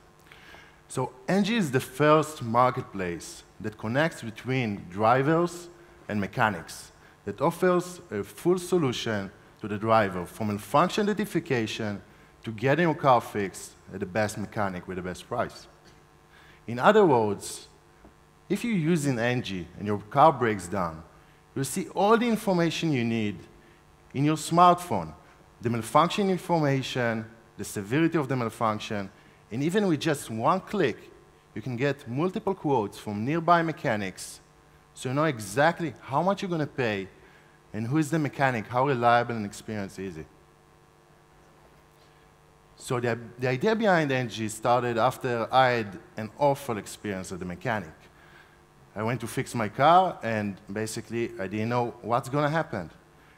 So Engie is the first marketplace that connects between drivers and mechanics, that offers a full solution to the driver, from malfunction identification to getting your car fixed at the best mechanic with the best price. In other words, if you're using Engie and your car breaks down, you'll see all the information you need in your smartphone, the malfunction information, the severity of the malfunction, and even with just one click, you can get multiple quotes from nearby mechanics, so you know exactly how much you're going to pay and who is the mechanic, how reliable and experienced is he. So the idea behind Engie started after I had an awful experience at the mechanic. I went to fix my car, and basically I didn't know what's going to happen.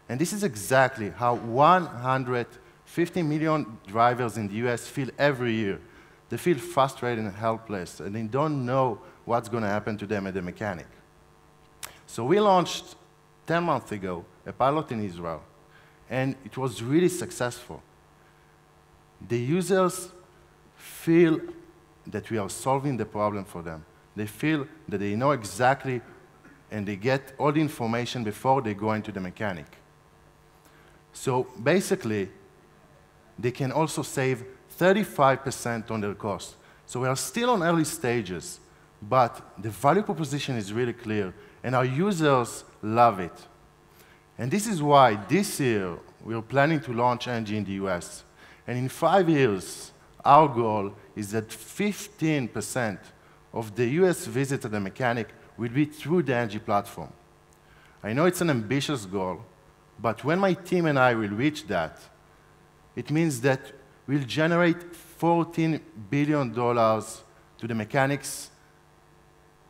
And this is exactly how 150 million drivers in the US feel every year. They feel frustrated and helpless, and they don't know what's going to happen to them at the mechanic. So we launched 10 months ago a pilot in Israel, and it was really successful. The users feel that we are solving the problem for them. They feel that they know exactly, and they get all the information before they go into the mechanic. So basically, they can also save 35% on their cost. So we are still on early stages, but the value proposition is really clear, and our users love it. And this is why this year we are planning to launch Engie in the US. And in 5 years, our goal is that 15% of the US visits to the mechanic will be through the Engie platform. I know it's an ambitious goal, but when my team and I will reach that, it means that we'll generate $14 billion to the mechanics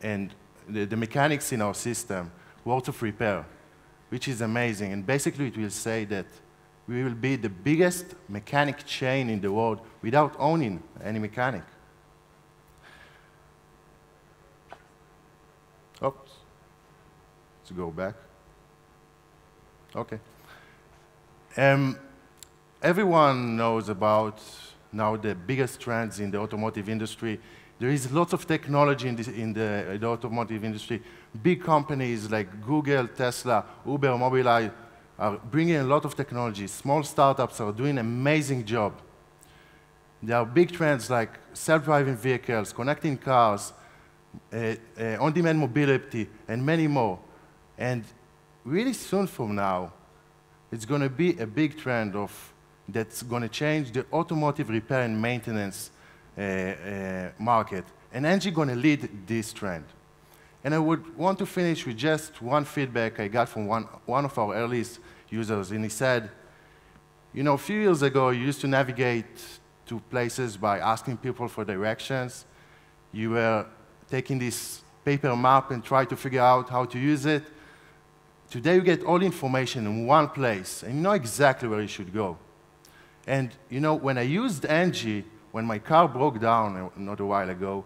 and the mechanics in our system worth of repair, which is amazing. And basically, it will say that we will be the biggest mechanic chain in the world without owning any mechanic. Oops. Let's go back. Okay. Everyone knows about now the biggest trends in the automotive industry. There is lots of technology in the automotive industry. Big companies like Google, Tesla, Uber, Mobileye are bringing a lot of technology. Small startups are doing an amazing job. There are big trends like self-driving vehicles, connecting cars, on-demand mobility, and many more. And really soon from now, it's going to be a big trend that's going to change the automotive repair and maintenance market. And Engie is going to lead this trend. And I would want to finish with just one feedback I got from one of our earliest users. And he said, you know, a few years ago, you used to navigate to places by asking people for directions. You were taking this paper map and try to figure out how to use it. Today, you get all the information in one place, and you know exactly where you should go. And you know, when I used Engie, when my car broke down not a while ago,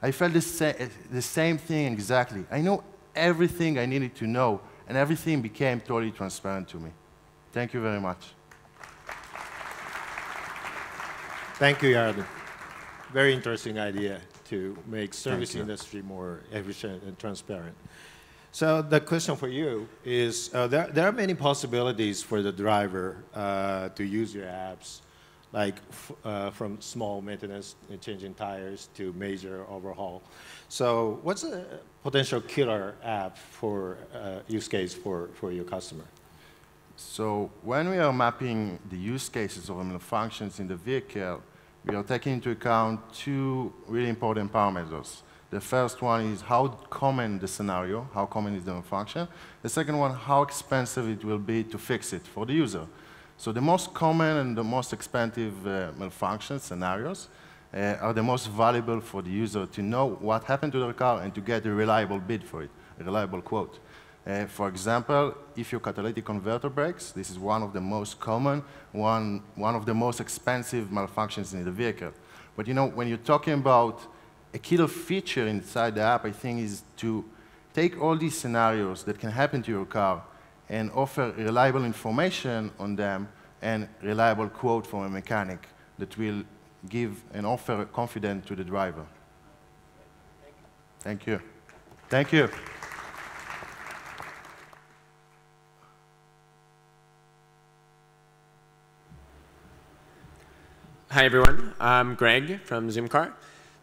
I felt the same thing exactly. I know everything I needed to know, and everything became totally transparent to me. Thank you very much. Thank you, Yared. Very interesting idea to make service industry more efficient and transparent. So the question for you is, there are many possibilities for the driver to use your apps, like from small maintenance, changing tires, to major overhaul. So what's a potential killer app for use case for your customer? So when we are mapping the use cases of malfunctions in the vehicle, we are taking into account two really important parameters. The first one is how common the scenario, how common is the malfunction. The second one, how expensive it will be to fix it for the user. So the most common and the most expensive malfunction scenarios are the most valuable for the user to know what happened to their car and to get a reliable bid for it, a reliable quote. For example, if your catalytic converter breaks, this is one of the most common, one of the most expensive malfunctions in the vehicle. But you know, when you're talking about a killer feature inside the app, I think, is to take all these scenarios that can happen to your car and offer reliable information on them and reliable quote from a mechanic that will give and offer confidence to the driver. Thank you. Thank you. Hi, everyone. I'm Greg from Zoomcar.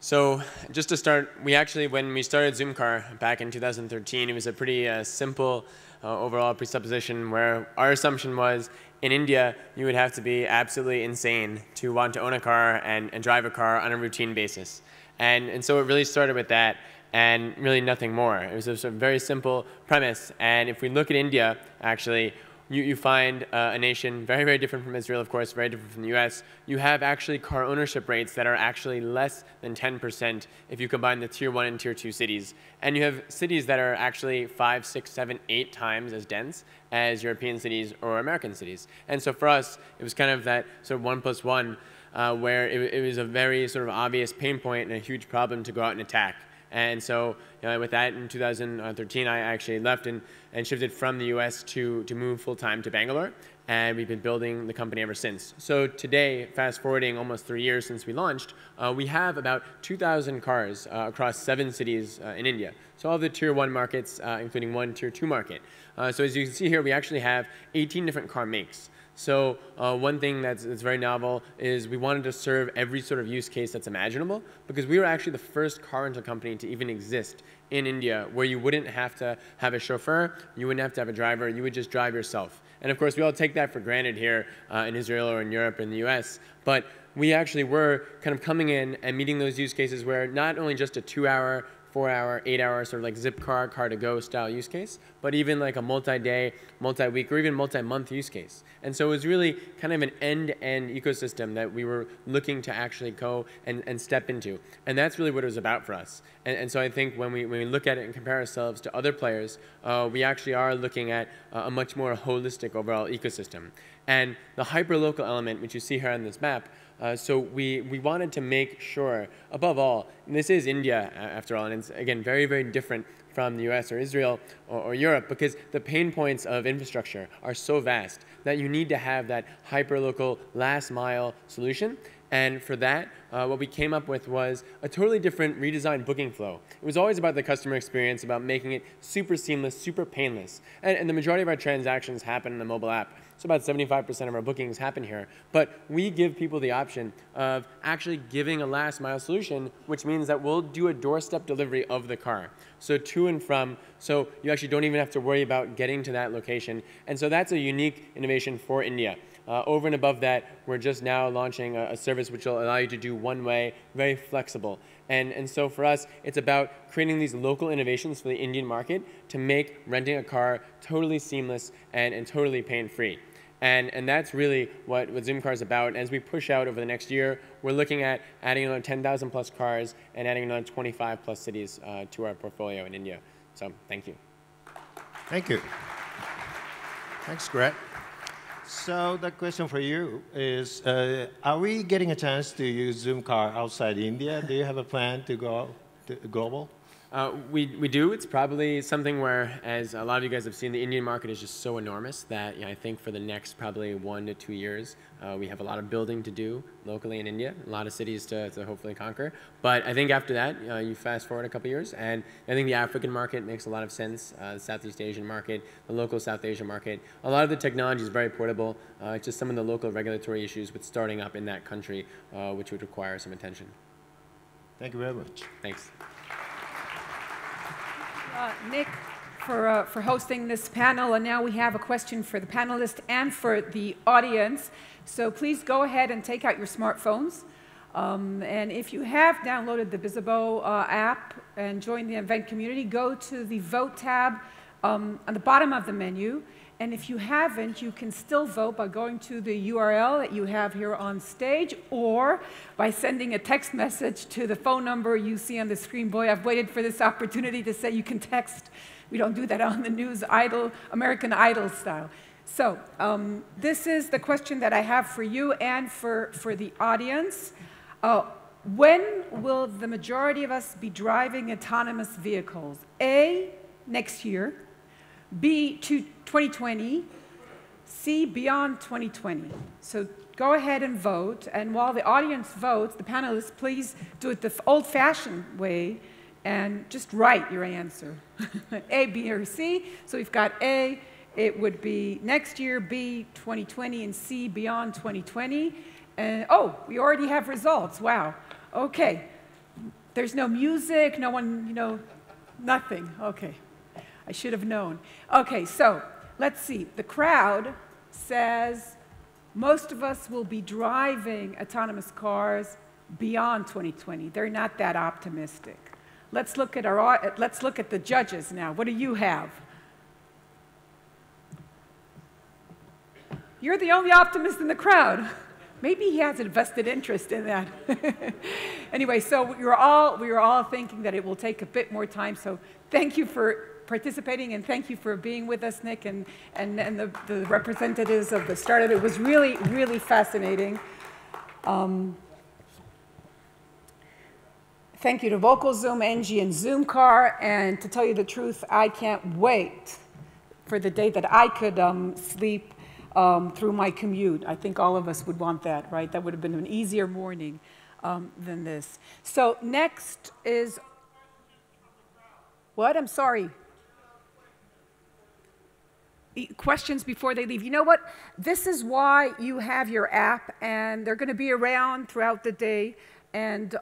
So just to start, when we started Zoomcar back in 2013, it was a pretty simple overall presupposition where our assumption was in India, you would have to be absolutely insane to want to own a car and drive a car on a routine basis. And so it really started with that and really nothing more. It was a very simple premise. And if we look at India, actually, you find a nation very, very different from Israel, of course, very different from the US. You have actually car ownership rates that are actually less than 10% if you combine the tier 1 and tier 2 cities. And you have cities that are actually 5, 6, 7, 8 times as dense as European cities or American cities. And so for us, it was kind of that sort of 1 plus 1 where it was a very sort of obvious pain point and a huge problem to go out and attack. And so with that, in 2013, I actually left and shifted from the US to move full-time to Bangalore. And we've been building the company ever since. So today, fast forwarding almost 3 years since we launched, we have about 2,000 cars across 7 cities in India. So all the tier 1 markets, including 1 tier 2 market. So as you can see here, we actually have 18 different car makes. So one thing that's very novel is we wanted to serve every sort of use case that's imaginable, because we were actually the first car rental company to even exist in India, where you wouldn't have to have a chauffeur, you wouldn't have to have a driver, you would just drive yourself. And of course, we all take that for granted here in Israel or in Europe or in the US, but we actually were kind of coming in and meeting those use cases where not only just a 2-hour, 4-hour, 8-hour sort of like zip car to go style use case, but even like a multi-day, multi-week, or even multi-month use case. And so it was really kind of an end-to-end ecosystem that we were looking to actually go and step into. And that's really what it was about for us. And so I think when we look at it and compare ourselves to other players, we actually are looking at a much more holistic overall ecosystem. And the hyperlocal element, which you see here on this map, so we wanted to make sure, above all, and this is India after all, and it's again very, very different from the US or Israel or Europe, because the pain points of infrastructure are so vast that you need to have that hyperlocal last mile solution. And for that, what we came up with was a totally different redesigned booking flow. It was always about the customer experience, about making it super seamless, super painless. And the majority of our transactions happen in the mobile app. So about 75% of our bookings happen here. But we give people the option of actually giving a last mile solution, which means that we'll do a doorstep delivery of the car. So to and from, so you actually don't even have to worry about getting to that location. And so that's a unique innovation for India. Over and above that, we're just now launching a service which will allow you to do one-way, very flexible. And so for us, it's about creating these local innovations for the Indian market to make renting a car totally seamless and totally pain-free. And that's really what Zoomcar is about. As we push out over the next year, we're looking at adding another 10,000 plus cars and adding another 25 plus cities to our portfolio in India. So thank you. Thank you. Thanks, Greg. So the question for you is, are we getting a chance to use Zoomcar outside India? Do you have a plan to go global? We do. It's probably something where, as a lot of you guys have seen, the Indian market is just so enormous that I think for the next probably 1 to 2 years, we have a lot of building to do locally in India, a lot of cities to hopefully conquer. But I think after that, you fast forward a couple years, and I think the African market makes a lot of sense, the Southeast Asian market, the local South Asian market. A lot of the technology is very portable, just some of the local regulatory issues with starting up in that country, which would require some attention. Thank you very much. Thanks. Nick, for hosting this panel, and now we have a question for the panelists and for the audience. So please go ahead and take out your smartphones. And if you have downloaded the Visibo app and joined the event community, go to the Vote tab on the bottom of the menu. And if you haven't, you can still vote by going to the URL that you have here on stage, or by sending a text message to the phone number you see on the screen. Boy, I've waited for this opportunity to say you can text. We don't do that on the news, American Idol style. So this is the question that I have for you and for the audience. When will the majority of us be driving autonomous vehicles? A, next year. B, 2020, C, beyond 2020. So go ahead and vote, and while the audience votes, the panelists, please do it the old-fashioned way and just write your answer. A, B, or C. So we've got A, it would be next year, B, 2020, and C, beyond 2020. And oh, we already have results, wow. Okay, there's no music, no one, nothing, okay. I should have known. Okay, so let's see. The crowd says most of us will be driving autonomous cars beyond 2020. They're not that optimistic. Let's look at the judges now. What do you have? You're the only optimist in the crowd. Maybe he has a vested interest in that. Anyway, so we were all thinking that it will take a bit more time. So thank you for participating, and thank you for being with us, Nick, and the representatives of the startup. It was really, really fascinating. Thank you to VocalZoom, NG, and ZoomCar, and to tell you the truth, I can't wait for the day that I could sleep through my commute. I think all of us would want that, right? That would have been an easier morning than this. So next is, what? I'm sorry. Questions before they leave. You know what? This is why you have your app, and they're going to be around throughout the day, and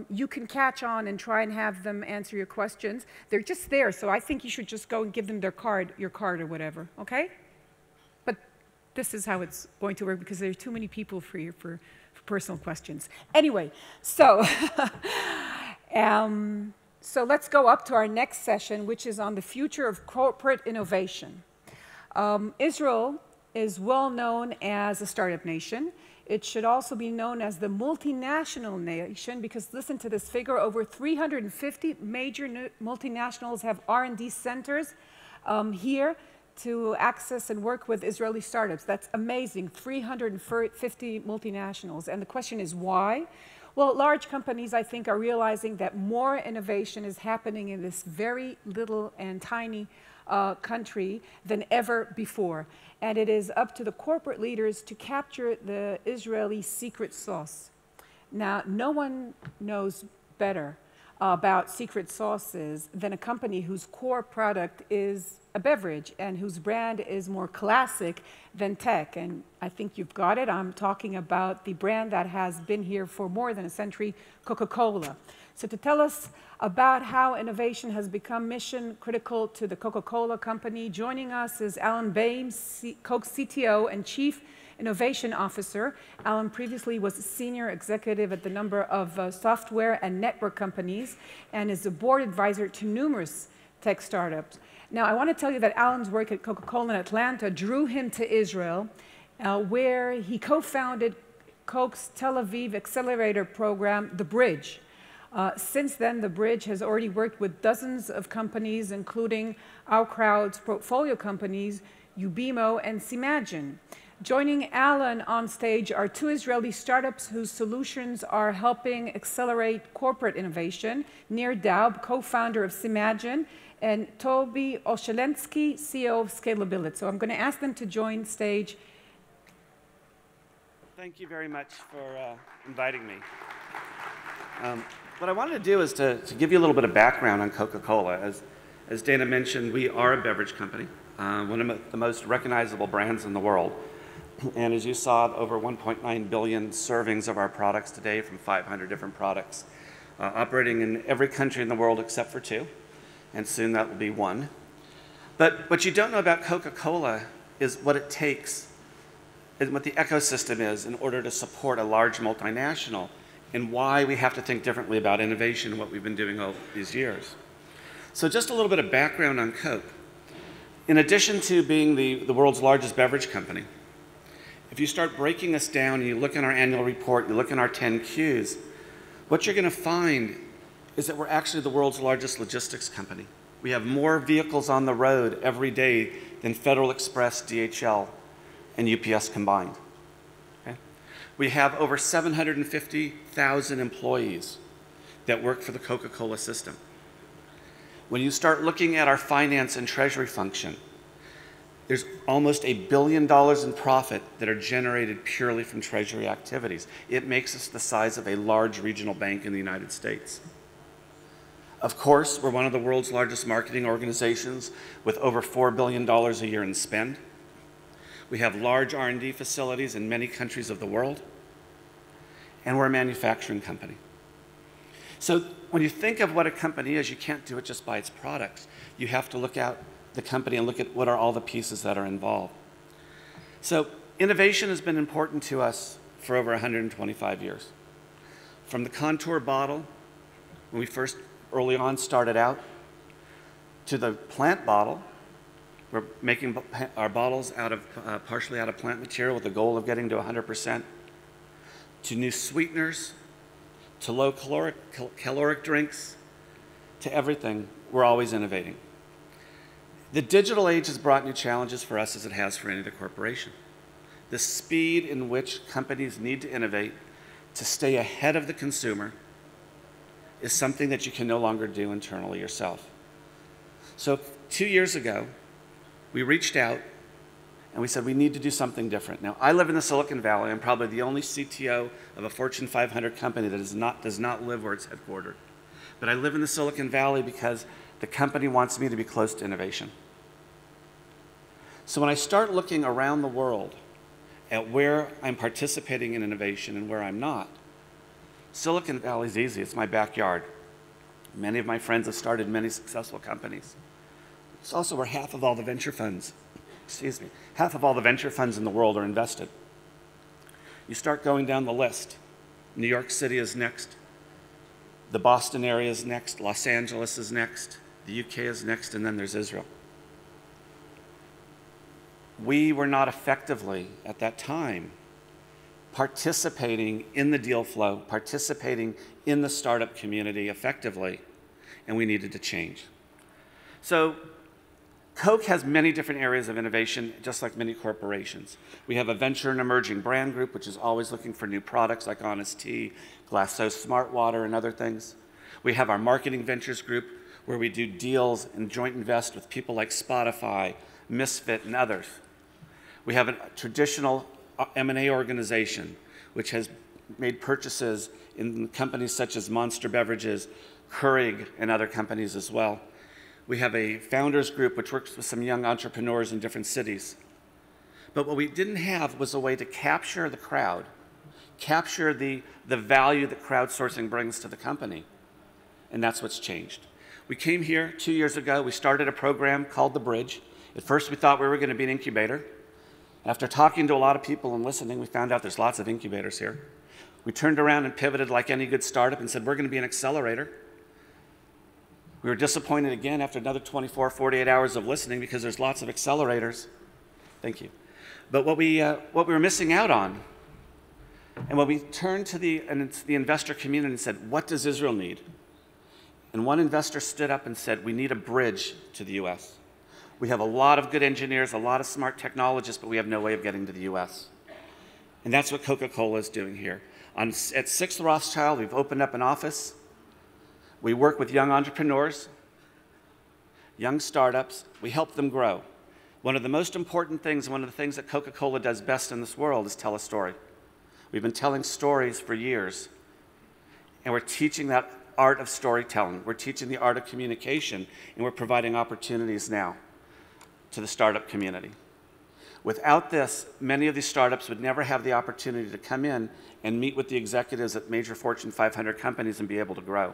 you can catch on and try and have them answer your questions. They're just there, so I think you should just go and give them your card or whatever, okay? But this is how it's going to work, because there are too many people for personal questions. Anyway, so so let's go up to our next session, which is on the future of corporate innovation. Israel is well known as a startup nation. It should also be known as the multinational nation, because listen to this figure, over 350 major multinationals have R&D centers here to access and work with Israeli startups. That's amazing, 350 multinationals. And the question is why? Well, large companies, I think, are realizing that more innovation is happening in this very little and tiny country than ever before. And it is up to the corporate leaders to capture the Israeli secret sauce. Now, no one knows better about secret sauces than a company whose core product is a beverage and whose brand is more classic than tech. And I think you've got it. I'm talking about the brand that has been here for more than a century, Coca-Cola. So to tell us about how innovation has become mission critical to the Coca-Cola company, joining us is Alan Bain, Coke's CTO and Chief Innovation Officer. Alan previously was a senior executive at the number of software and network companies and is a board advisor to numerous tech startups. Now, I want to tell you that Alan's work at Coca-Cola in Atlanta drew him to Israel, where he co-founded Coke's Tel Aviv accelerator program, The Bridge. Since then, The Bridge has already worked with dozens of companies, including OurCrowd's portfolio companies, Ubimo and Simagine. Joining Alan on stage are two Israeli startups whose solutions are helping accelerate corporate innovation. Nir Daub, co-founder of Simagine, and Toby Oshelensky, CEO of Scalability. So I'm going to ask them to join stage. Thank you very much for inviting me. What I wanted to do is to give you a little bit of background on Coca-Cola. As Dana mentioned, we are a beverage company, one of the most recognizable brands in the world. And as you saw, over 1.9 billion servings of our products today from 500 different products, operating in every country in the world except for 2, and soon that will be 1. But what you don't know about Coca-Cola is what it takes, and what the ecosystem is in order to support a large multinational, and why we have to think differently about innovation and what we've been doing over these years. So just a little bit of background on Coke. In addition to being the world's largest beverage company, if you start breaking us down and you look in our annual report, you look in our 10Qs, what you're going to find is that we're actually the world's largest logistics company. We have more vehicles on the road every day than Federal Express, DHL, and UPS combined. Okay? We have over 750,000 employees that work for the Coca-Cola system. When you start looking at our finance and treasury function, there's almost $1 billion in profit that are generated purely from treasury activities. It makes us the size of a large regional bank in the United States. Of course, we're one of the world's largest marketing organizations with over $4 billion a year in spend. We have large R&D facilities in many countries of the world. And we're a manufacturing company. So when you think of what a company is, you can't do it just by its products. You have to look at the company and look at what are all the pieces that are involved. So innovation has been important to us for over 125 years. From the contour bottle, when we first early on started out, to the plant bottle. We're making our bottles out of partially out of plant material with the goal of getting to 100%, to new sweeteners, to low caloric drinks, to everything. We're always innovating. The digital age has brought new challenges for us as it has for any other corporation. The speed in which companies need to innovate to stay ahead of the consumer is something that you can no longer do internally yourself. So 2 years ago, we reached out and we said we need to do something different. Now, I live in the Silicon Valley. I'm probably the only CTO of a Fortune 500 company that does not live where it's headquartered. But I live in the Silicon Valley because the company wants me to be close to innovation. So when I start looking around the world at where I'm participating in innovation and where I'm not, Silicon Valley's easy. It's my backyard. Many of my friends have started many successful companies. It's also where half of all the venture funds, half of all the venture funds in the world are invested. You start going down the list. New York City is next. The Boston area is next. Los Angeles is next. The UK is next, and then there's Israel. We were not effectively, at that time, participating in the deal flow, participating in the startup community effectively, and we needed to change. So Coke has many different areas of innovation, just like many corporations. We have a venture and emerging brand group, which is always looking for new products like Honest Tea, Glasso Smart Water, and other things. We have our marketing ventures group, where we do deals and joint invest with people like Spotify, Misfit, and others. We have a traditional M&A organization, which has made purchases in companies such as Monster Beverages, Keurig, and other companies as well. We have a founders group which works with some young entrepreneurs in different cities. But what we didn't have was a way to capture the crowd, capture the value that crowdsourcing brings to the company. And that's what's changed. We came here 2 years ago. We started a program called The Bridge. At first, we thought we were going to be an incubator. After talking to a lot of people and listening, we found out there's lots of incubators here. We turned around and pivoted like any good startup and said, we're going to be an accelerator. We were disappointed again after another 24, 48 hours of listening because there's lots of accelerators. Thank you. But what we were missing out on, and when we turned to the investor community and said, what does Israel need? And one investor stood up and said, we need a bridge to the US. We have a lot of good engineers, a lot of smart technologists, but we have no way of getting to the US. And that's what Coca-Cola is doing here. At 6th Rothschild, we've opened up an office. We work with young entrepreneurs, young startups. We help them grow. One of the most important things, one of the things that Coca-Cola does best in this world is tell a story. We've been telling stories for years, and we're teaching that art of storytelling. We're teaching the art of communication, and we're providing opportunities now to the startup community. Without this, many of these startups would never have the opportunity to come in and meet with the executives at major Fortune 500 companies and be able to grow.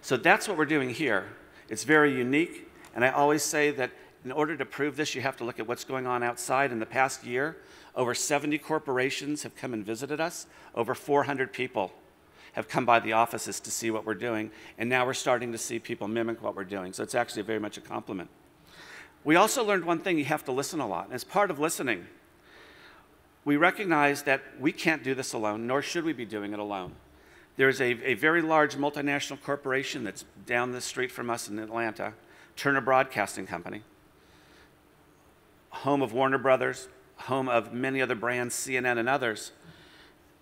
So that's what we're doing here. It's very unique, and I always say that in order to prove this, you have to look at what's going on outside. In the past year, over 70 corporations have come and visited us. Over 400 people have come by the offices to see what we're doing, and now we're starting to see people mimic what we're doing. So it's actually very much a compliment. We also learned one thing: you have to listen a lot. And as part of listening, we recognize that we can't do this alone, nor should we be doing it alone. There's a very large multinational corporation that's down the street from us in Atlanta, Turner Broadcasting Company, home of Warner Brothers, home of many other brands, CNN and others.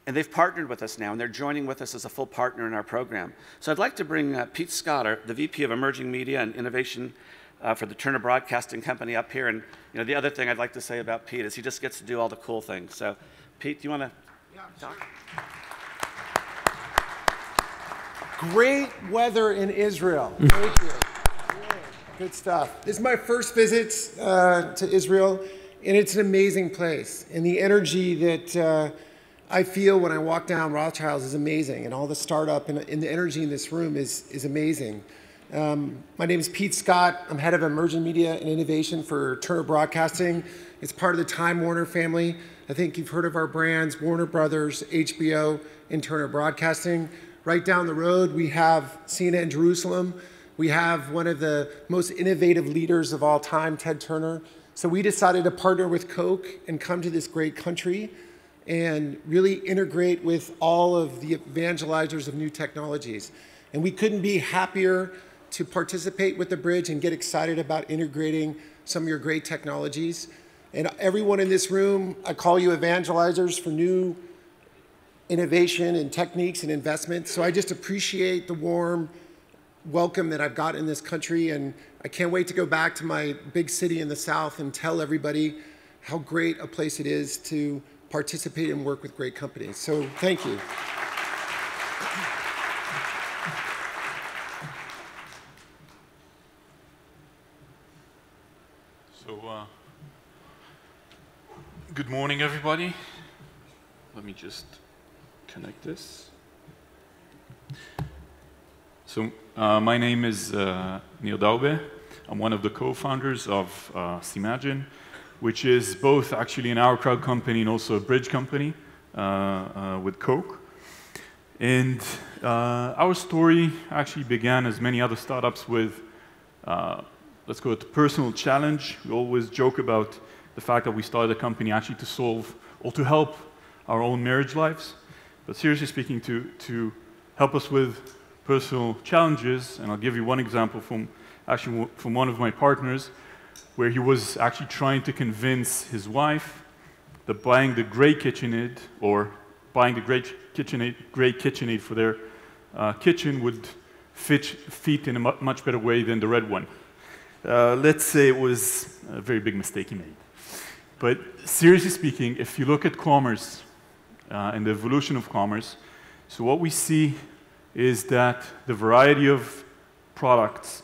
And they've partnered with us now, and they're joining with us as a full partner in our program. So I'd like to bring Pete Scott, the VP of Emerging Media and Innovation for the Turner Broadcasting Company, up here. And the other thing I'd like to say about Pete is he just gets to do all the cool things. So Pete, do you want to talk? Great weather in Israel. Thank you. Good stuff. This is my first visit to Israel, and it's an amazing place. And the energy that I feel when I walk down Rothschild's is amazing, and all the startup and the energy in this room is amazing. My name is Pete Scott. I'm head of Emerging Media and Innovation for Turner Broadcasting. It's part of the Time Warner family. I think you've heard of our brands, Warner Brothers, HBO, and Turner Broadcasting. Right down the road, we have CNN Jerusalem. We have one of the most innovative leaders of all time, Ted Turner. So we decided to partner with Coke and come to this great country and really integrate with all of the evangelizers of new technologies. And we couldn't be happier to participate with the bridge and get excited about integrating some of your great technologies. And everyone in this room, I call you evangelizers for new innovation and techniques and investments. So I just appreciate the warm welcome that I've got in this country, and I can't wait to go back to my big city in the South and tell everybody how great a place it is to participate and work with great companies. So thank you. So good morning, everybody. Let me just connect this. So my name is Neil Daube. I'm one of the co-founders of Simagine, which is both actually an OurCrowd company and also a bridge company with Coke. And our story actually began, as many other startups, with, let's go with the personal challenge. We always joke about the fact that we started a company actually to solve or to help our own marriage lives. But seriously speaking, to help us with personal challenges, and I'll give you one example from one of my partners, where he was actually trying to convince his wife that buying the gray KitchenAid, or buying the gray KitchenAid for their kitchen would fit in a much better way than the red one. Let's say it was a very big mistake he made. But seriously speaking, if you look at commerce, and the evolution of commerce, so what we see is that the variety of products,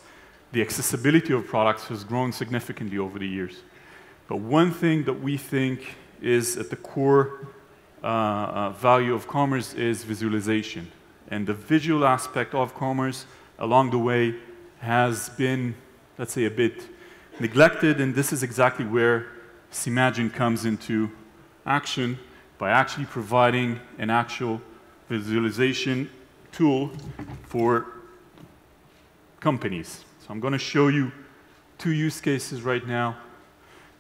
the accessibility of products has grown significantly over the years. But one thing that we think is at the core value of commerce is visualization. And the visual aspect of commerce along the way has been, let's say, a bit neglected, and this is exactly where Simagine comes into action, by actually providing an actual visualization tool for companies. So I'm going to show you 2 use cases right now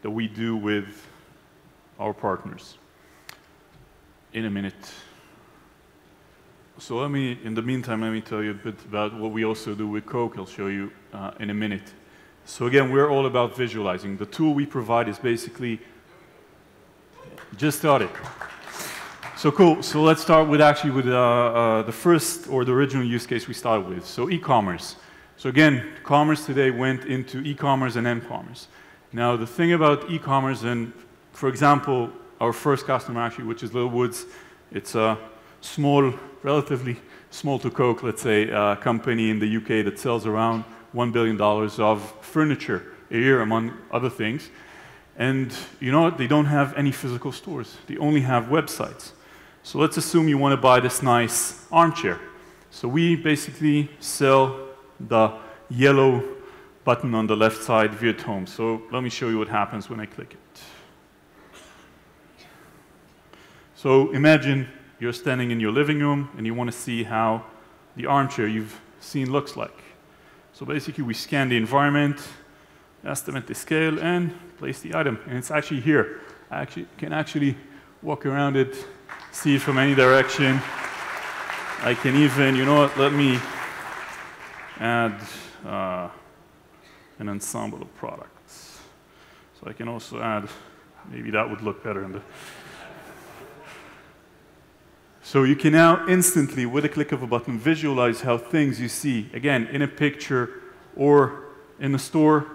that we do with our partners in a minute. So in the meantime, let me tell you a bit about what we also do with Coke. I'll show you in a minute. So again, we're all about visualizing. The tool we provide is basically, just started. So cool, so let's start with the first or the original use case we started with. So e-commerce. So again, commerce today went into e-commerce and m-commerce. Now the thing about e-commerce, and for example, our first customer actually, which is Little Woods, it's a small, relatively small to Coke, let's say, company in the UK that sells around $1 billion of furniture a year, among other things. And you know what? They don't have any physical stores. They only have websites. So let's assume you want to buy this nice armchair. So we basically sell the yellow button on the left side, view at home. So let me show you what happens when I click it. So imagine you're standing in your living room and you want to see how the armchair you've seen looks like. So basically we scan the environment, estimate the scale, and place the item. And it's actually here. I can actually walk around it, see it from any direction. I can even, you know what, let me add an ensemble of products. So I can also add, maybe that would look better in the... So you can now instantly, with a click of a button, visualize how things you see, again, in a picture or in a store,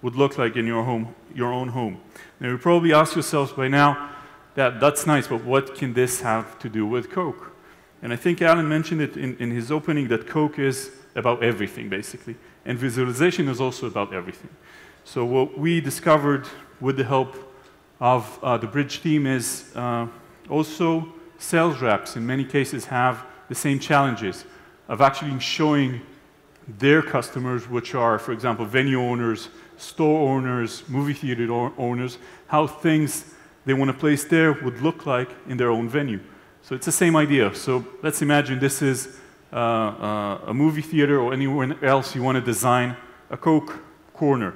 would look like in your home, your own home. Now you probably ask yourselves by now, that's nice, but what can this have to do with Coke? And I think Alan mentioned it in his opening that Coke is about everything, basically. And visualization is also about everything. So what we discovered with the help of the Bridge team is also sales reps in many cases have the same challenges of actually showing their customers, which are, for example, venue owners, store owners, movie theater owners, how things they want to place there would look like in their own venue. So it's the same idea. So let's imagine this is a movie theater or anywhere else you want to design a Coke corner.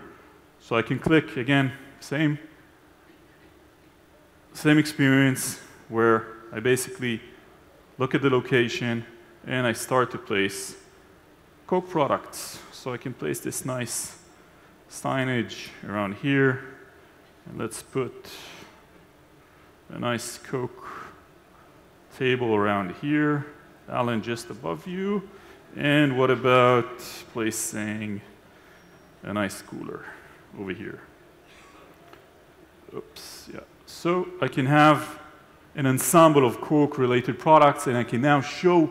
So I can click, again, same experience where I basically look at the location and I start to place Coke products. So I can place this nice signage around here. And let's put a nice Coke table around here. Alan just above you. And what about placing a nice cooler over here? Oops, yeah. So I can have an ensemble of Coke-related products, and I can now show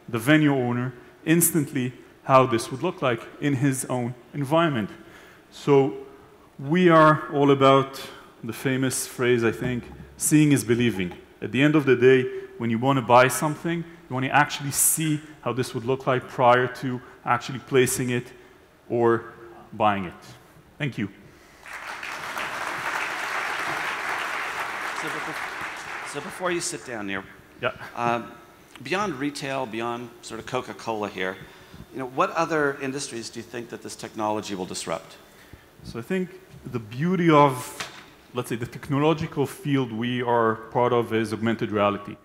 the venue owner instantly how this would look like in his own environment. So we are all about the famous phrase, I think, seeing is believing. At the end of the day, when you want to buy something, you want to actually see how this would look like prior to actually placing it or buying it. Thank you. So before you sit down, Nehru, beyond retail, beyond sort of Coca-Cola here, what other industries do you think that this technology will disrupt? So I think the beauty of, let's say, the technological field we are part of is augmented reality.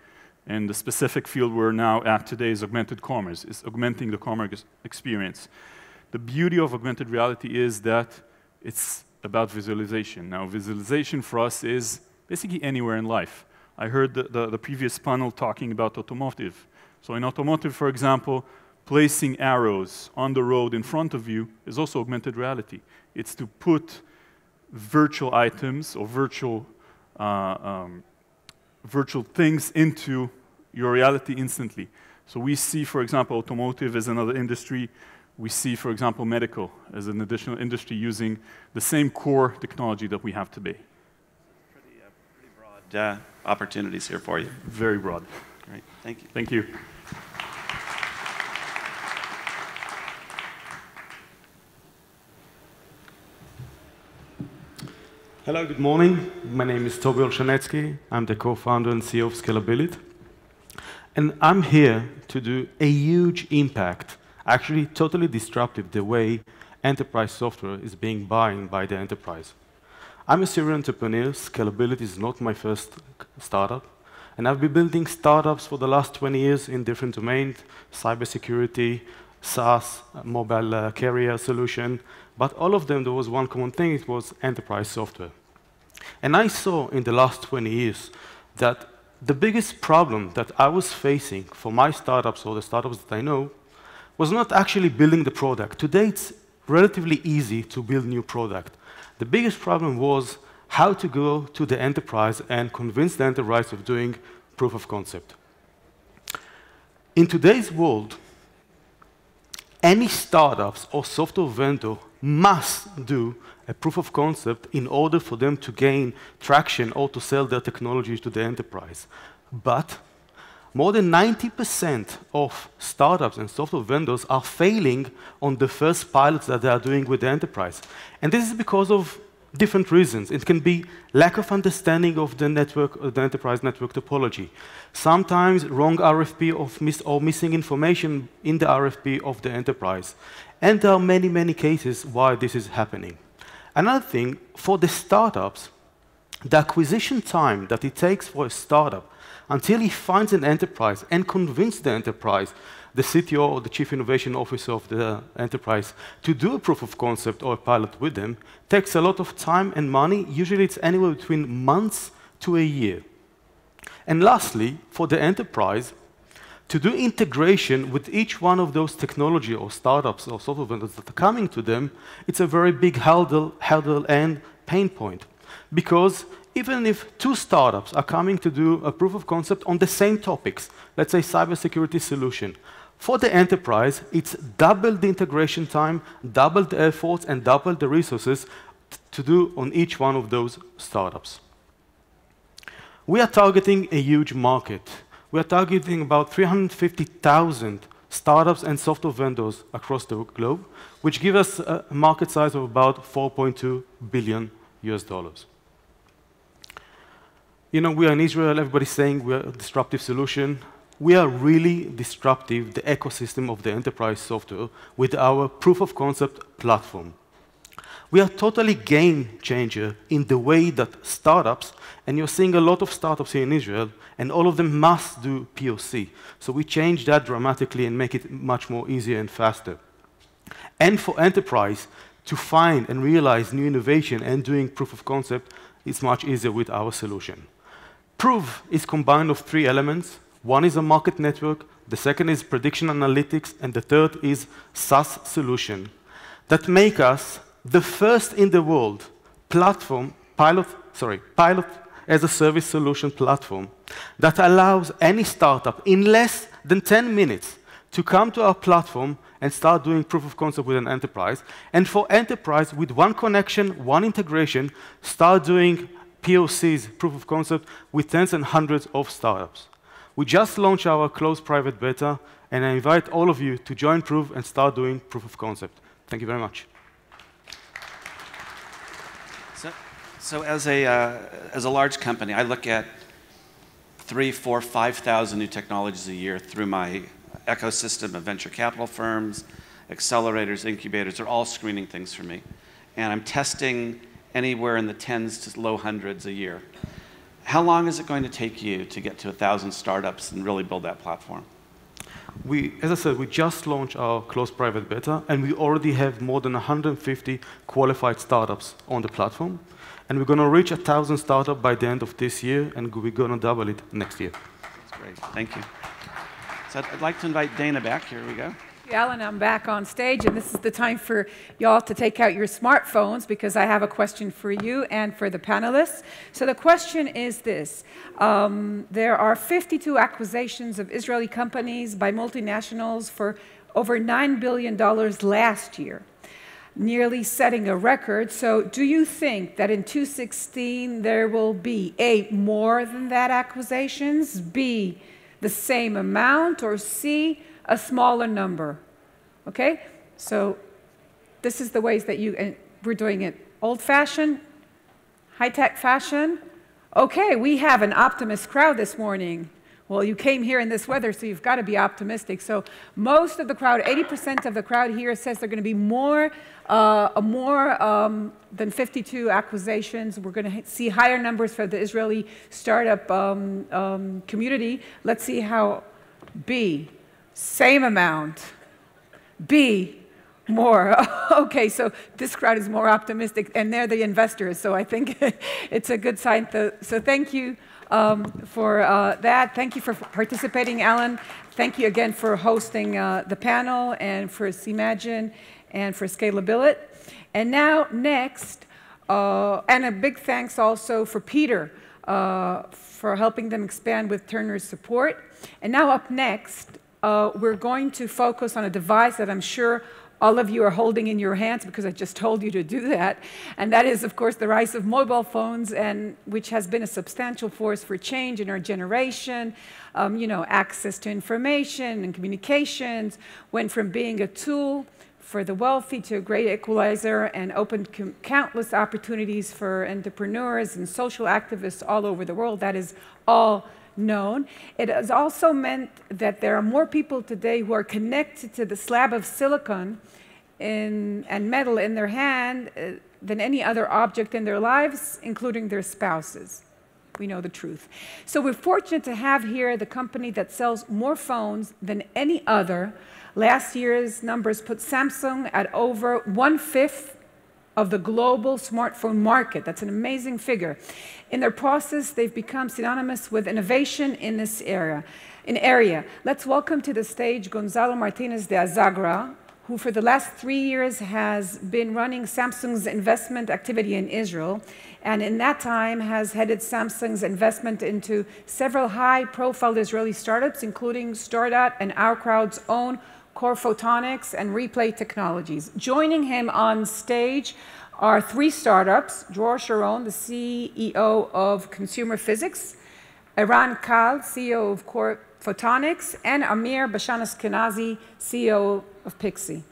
And the specific field we're now at today is augmented commerce, is augmenting the commerce experience. The beauty of augmented reality is that it's about visualization. Now, visualization for us is basically anywhere in life. I heard the previous panel talking about automotive. So in automotive, for example, placing arrows on the road in front of you is also augmented reality. It's to put virtual items or virtual things into your reality instantly. So we see, for example, automotive as another industry. We see, for example, medical as an additional industry using the same core technology that we have today. Pretty broad opportunities here for you. Very broad. Great, thank you. Thank you. Hello, good morning. My name is Toby Olshanetsky. I'm the co-founder and CEO of Scalability. And I'm here to do a huge impact, actually totally disruptive the way enterprise software is being bought by the enterprise. I'm a serial entrepreneur. Scalability is not my first startup. And I've been building startups for the last 20 years in different domains, cybersecurity, SaaS, mobile carrier solution, but all of them, there was one common thing, it was enterprise software. And I saw in the last 20 years that the biggest problem that I was facing for my startups or the startups that I know was not actually building the product. Today, it's relatively easy to build new product. The biggest problem was how to go to the enterprise and convince the enterprise of doing proof of concept. In today's world, any startups or software vendor must do a proof of concept in order for them to gain traction or to sell their technologies to the enterprise. But more than 90% of startups and software vendors are failing on the first pilots that they are doing with the enterprise. And this is because of different reasons. It can be lack of understanding of the network, the enterprise network topology. Sometimes wrong RFP or missing information in the RFP of the enterprise. And there are many, many cases why this is happening. Another thing, for the startups, the acquisition time that it takes for a startup until he finds an enterprise and convinces the enterprise, the CTO or the Chief Innovation Officer of the enterprise, to do a proof of concept or a pilot with them, takes a lot of time and money. Usually it's anywhere between months to a year. And lastly, for the enterprise, to do integration with each one of those technology or startups or software vendors that are coming to them, it's a very big hurdle and pain point. Because even if two startups are coming to do a proof of concept on the same topics, let's say cybersecurity solution, for the enterprise, it's double the integration time, double the efforts, and double the resources to do on each one of those startups. We are targeting a huge market. We are targeting about 350,000 startups and software vendors across the globe, which give us a market size of about $4.2 billion. You know, we are in Israel, everybody's saying we are a disruptive solution. We are really disruptive, the ecosystem of the enterprise software, with our proof of concept platform. We are totally game changer in the way that startups, and you're seeing a lot of startups here in Israel, and all of them must do POC. So we change that dramatically and make it much more easier and faster. And for enterprise to find and realize new innovation and doing proof of concept, it's much easier with our solution. Proof is combined of three elements. One is a market network, the second is prediction analytics, and the third is SaaS solution that make us the first in the world pilot as a service solution platform that allows any startup in less than 10 minutes to come to our platform and start doing proof of concept with an enterprise. And for enterprise, with one connection, one integration, start doing POCs, proof of concept, with tens and hundreds of startups. We just launched our closed private beta, and I invite all of you to join Proof and start doing proof of concept. Thank you very much. So as a large company, I look at 3,000, 4,000, 5,000 new technologies a year through my ecosystem of venture capital firms, accelerators, incubators. They're all screening things for me. And I'm testing anywhere in the tens to low hundreds a year. How long is it going to take you to get to 1,000 startups and really build that platform? As I said, we just launched our closed private beta, and we already have more than 150 qualified startups on the platform. And we're going to reach 1,000 startups by the end of this year, and we're going to double it next year. That's great. Thank you. So I'd like to invite Dana back. Here we go. Alan, I'm back on stage, and this is the time for y'all to take out your smartphones because I have a question for you and for the panelists. So the question is this. There are 52 acquisitions of Israeli companies by multinationals for over $9 billion last year, nearly setting a record. So do you think that in 2016 there will be A, more than that acquisitions, B, the same amount, or C, a smaller number? Okay, so this is the ways that we're doing it. Old-fashioned, high-tech fashion. Okay, we have an optimist crowd this morning. Well, you came here in this weather, so you've got to be optimistic. So most of the crowd, 80% of the crowd here says they're going to be more than 52 acquisitions. We're going to see higher numbers for the Israeli startup community. Let's see how B, same amount. be more. Okay, so this crowd is more optimistic, and they're the investors, so I think it's a good sign. So thank you for that. Thank you for participating, Alan. Thank you again for hosting the panel, and for S'imagine, and for Scalability. And now, next, and a big thanks also for Peter for helping them expand with Turner's support. And now up next, we're going to focus on a device that I'm sure all of you are holding in your hands, because I just told you to do that. And that is, of course, the rise of mobile phones, and which has been a substantial force for change in our generation. You know, access to information and communications went from being a tool for the wealthy to a great equalizer, and opened countless opportunities for entrepreneurs and social activists all over the world. That is all known. It has also meant that there are more people today who are connected to the slab of silicon and metal in their hand than any other object in their lives, including their spouses. We know the truth. So we're fortunate to have here the company that sells more phones than any other. Last year's numbers put Samsung at over 1/5 of the global smartphone market. That's an amazing figure. In their process, they've become synonymous with innovation in this area. Let's welcome to the stage Gonzalo Martinez de Azagra, who for the last 3 years has been running Samsung's investment activity in Israel, and in that time has headed Samsung's investment into several high-profile Israeli startups, including Startup and OurCrowd's own Core Photonics and Replay Technologies. Joining him on stage are 3 startups: Dror Sharon, the CEO of Consumer Physics, Eran Kal, CEO of Core Photonics, and Amir Bashan Ashkenazi, CEO of Pixie.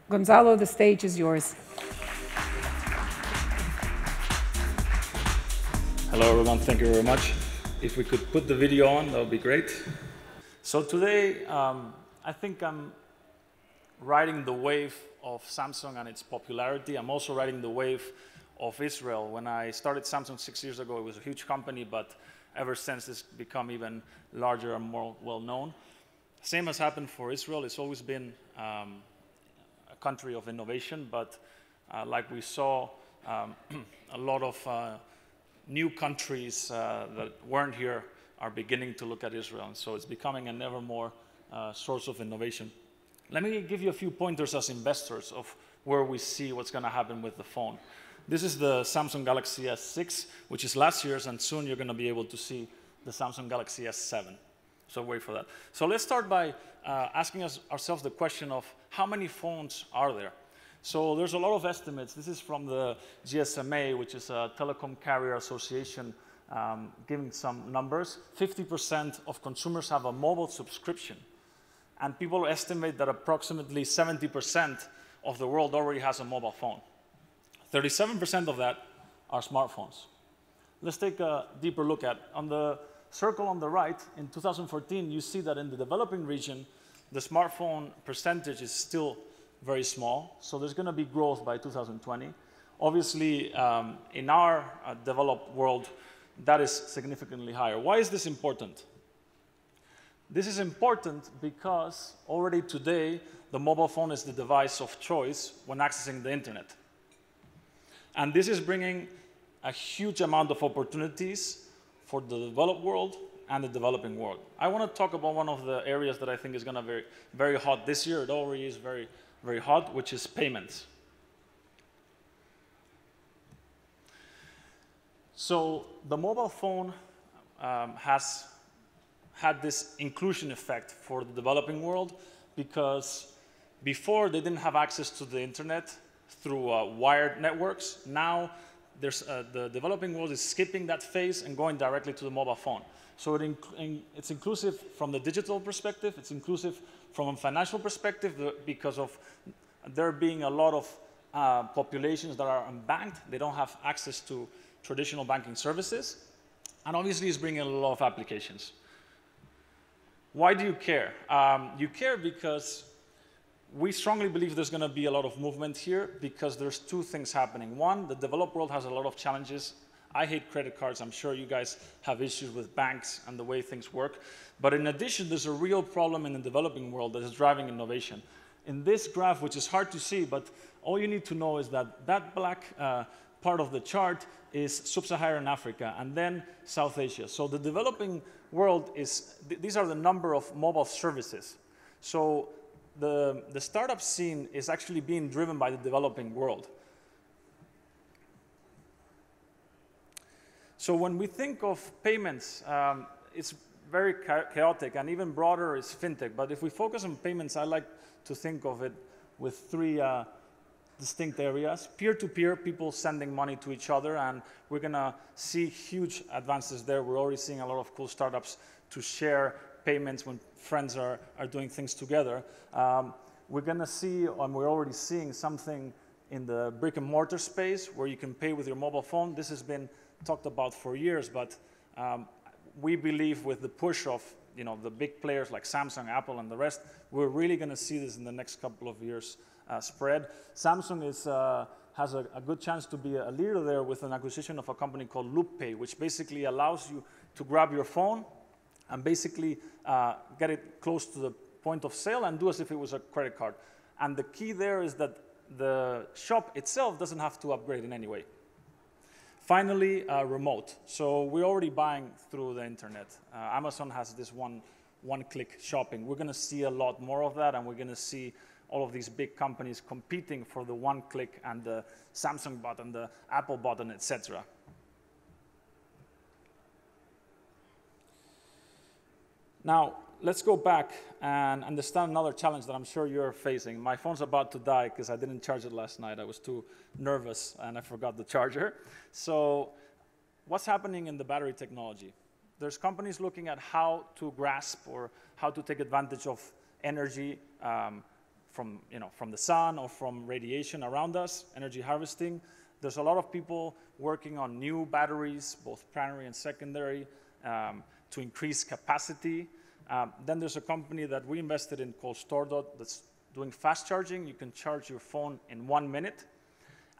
Gonzalo, the stage is yours. Hello, everyone. Thank you very much. If we could put the video on, that would be great. So today, I think I'm riding the wave of Samsung and its popularity. I'm also riding the wave of Israel. When I started Samsung 6 years ago, it was a huge company, but ever since it's become even larger and more well-known. Same has happened for Israel. It's always been a country of innovation, but like we saw, a lot of new countries that weren't here are beginning to look at Israel, and so it's becoming an ever more source of innovation. Let me give you a few pointers as investors of where we see what's going to happen with the phone. This is the Samsung Galaxy S6, which is last year's, and soon you're going to be able to see the Samsung Galaxy S7. So wait for that. So let's start by asking ourselves the question of how many phones are there? So there's a lot of estimates. This is from the GSMA, which is a Telecom Carrier Association, giving some numbers. 50% of consumers have a mobile subscription. And people estimate that approximately 70% of the world already has a mobile phone. 37% of that are smartphones. Let's take a deeper look at. On the circle on the right, in 2014, you see that in the developing region, the smartphone percentage is still very small. So there's going to be growth by 2020. Obviously, in our developed world, that is significantly higher. Why is this important? This is important because already today, the mobile phone is the device of choice when accessing the internet. And this is bringing a huge amount of opportunities for the developed world and the developing world. I want to talk about one of the areas that I think is going to be very hot this year. It already is very, very hot, which is payments. So the mobile phone has had this inclusion effect for the developing world because before they didn't have access to the internet through wired networks. Now the developing world is skipping that phase and going directly to the mobile phone. So it's inclusive from the digital perspective, it's inclusive from a financial perspective because of there being a lot of populations that are unbanked. They don't have access to traditional banking services. And obviously it's bringing a lot of applications. Why do you care? You care because we strongly believe there's going to be a lot of movement here because there's 2 things happening. One, the developed world has a lot of challenges I hate credit cards. I'm sure you guys have issues with banks and the way things work. But in addition, there's a real problem in the developing world that is driving innovation. In this graph, which is hard to see, but all you need to know is that that black part of the chart is sub-Saharan Africa, and then South Asia. So the developing world is, these are the number of mobile services. So the startup scene is actually being driven by the developing world. So when we think of payments, it's very chaotic, and even broader is fintech. But if we focus on payments, I like to think of it with three distinct areas. Peer-to-peer, people sending money to each other, and we're going to see huge advances there. We're already seeing a lot of cool startups to share payments when friends are doing things together. We're going to see, and we're already seeing something in the brick-and-mortar space where you can pay with your mobile phone. This has been talked about for years, but we believe with the push of the big players like Samsung, Apple, and the rest, we're really going to see this in the next couple of years spread. Samsung has a good chance to be a leader there with an acquisition of a company called LoopPay, which basically allows you to grab your phone and basically get it close to the point of sale and do as if it was a credit card. And the key there is that the shop itself doesn't have to upgrade in any way. Finally, remote. So we're already buying through the internet. Amazon has this one-click shopping. We're going to see a lot more of that, and we're going to see all of these big companies competing for the one-click and the Samsung button, the Apple button, etc. Now, let's go back and understand another challenge that I'm sure you're facing. My phone's about to die because I didn't charge it last night. I was too nervous and I forgot the charger. So what's happening in the battery technology? There's companies looking at how to grasp or how to take advantage of energy from the sun or from radiation around us, energy harvesting. There's a lot of people working on new batteries, both primary and secondary, to increase capacity. Then there's a company that we invested in called Stordo that's doing fast charging. You can charge your phone in 1 minute.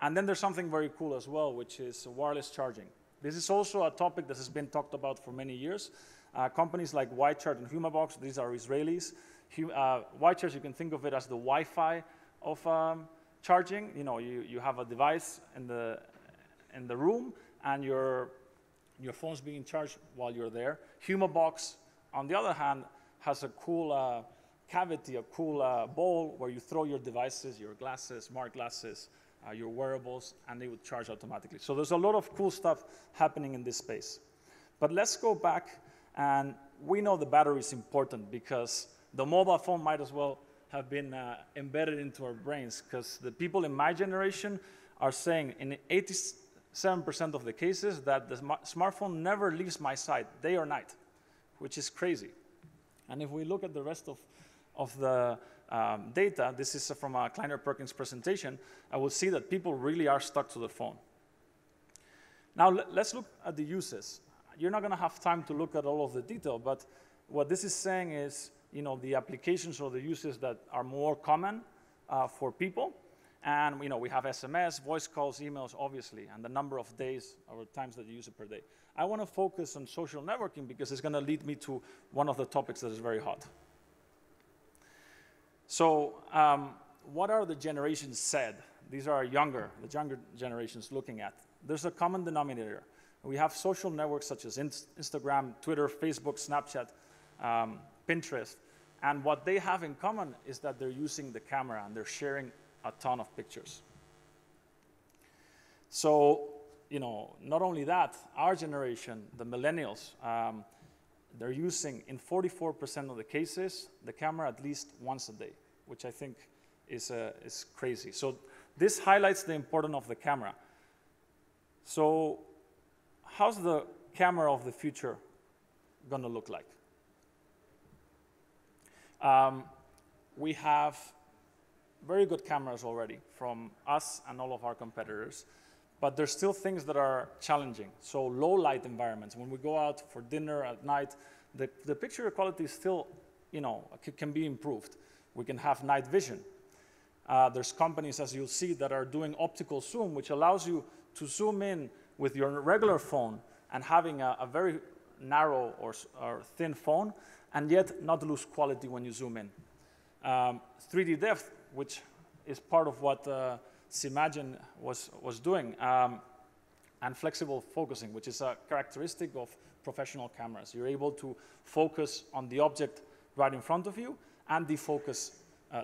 And then there's something very cool as well, which is wireless charging. This is also a topic that has been talked about for many years. Companies like Whitecharge and Humabox, these are Israelis. Whitecharge, you can think of it as the Wi-Fi of charging. You have a device in the room, and your phone's being charged while you're there. Humabox, on the other hand, has a cool cavity, a cool bowl where you throw your devices, your glasses, smart glasses, your wearables, and they would charge automatically. So there's a lot of cool stuff happening in this space. But let's go back, and we know the battery is important because the mobile phone might as well have been embedded into our brains, because the people in my generation are saying in 87% of the cases that the smartphone never leaves my side, day or night, which is crazy. And if we look at the rest of the data, this is from a Kleiner-Perkins presentation, I will see that people really are stuck to the phone. Now, let's look at the uses. You're not going to have time to look at all of the detail, but what this is saying is, the applications or the uses that are more common for people. And we have SMS, voice calls, emails, obviously, and the number of days or times that you use it per day. I want to focus on social networking because it's going to lead me to one of the topics that is very hot. So what are the generations said? These are the younger generations looking at. There's a common denominator. We have social networks such as Instagram, Twitter, Facebook, Snapchat, Pinterest. And what they have in common is that they're using the camera and they're sharing a ton of pictures. So, not only that, our generation, the millennials, they're using, in 44% of the cases, the camera at least once a day, which I think is crazy. So this highlights the importance of the camera. So how's the camera of the future going to look like? We have very good cameras already from us and all of our competitors, but there's still things that are challenging. So low light environments, when we go out for dinner at night, the picture quality is still, can be improved. We can have night vision. There's companies, as you'll see, that are doing optical zoom, which allows you to zoom in with your regular phone and having a very narrow or thin phone, and yet not lose quality when you zoom in. 3D depth, which is part of what S'Imagine was doing, and flexible focusing, which is a characteristic of professional cameras. You're able to focus on the object right in front of you and defocus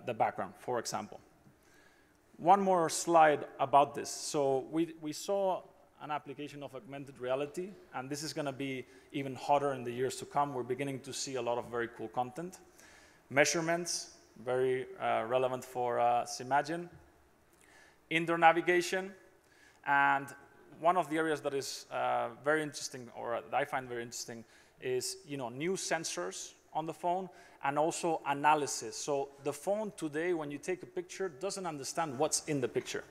the background, for example. One more slide about this. So we saw an application of augmented reality, and this is going to be even hotter in the years to come. We're beginning to see a lot of very cool content. Measurements, very relevant for S'Imagine. Indoor navigation, and one of the areas that is very interesting, or that I find very interesting, is new sensors on the phone, and also analysis. So the phone today, when you take a picture, doesn't understand what's in the picture.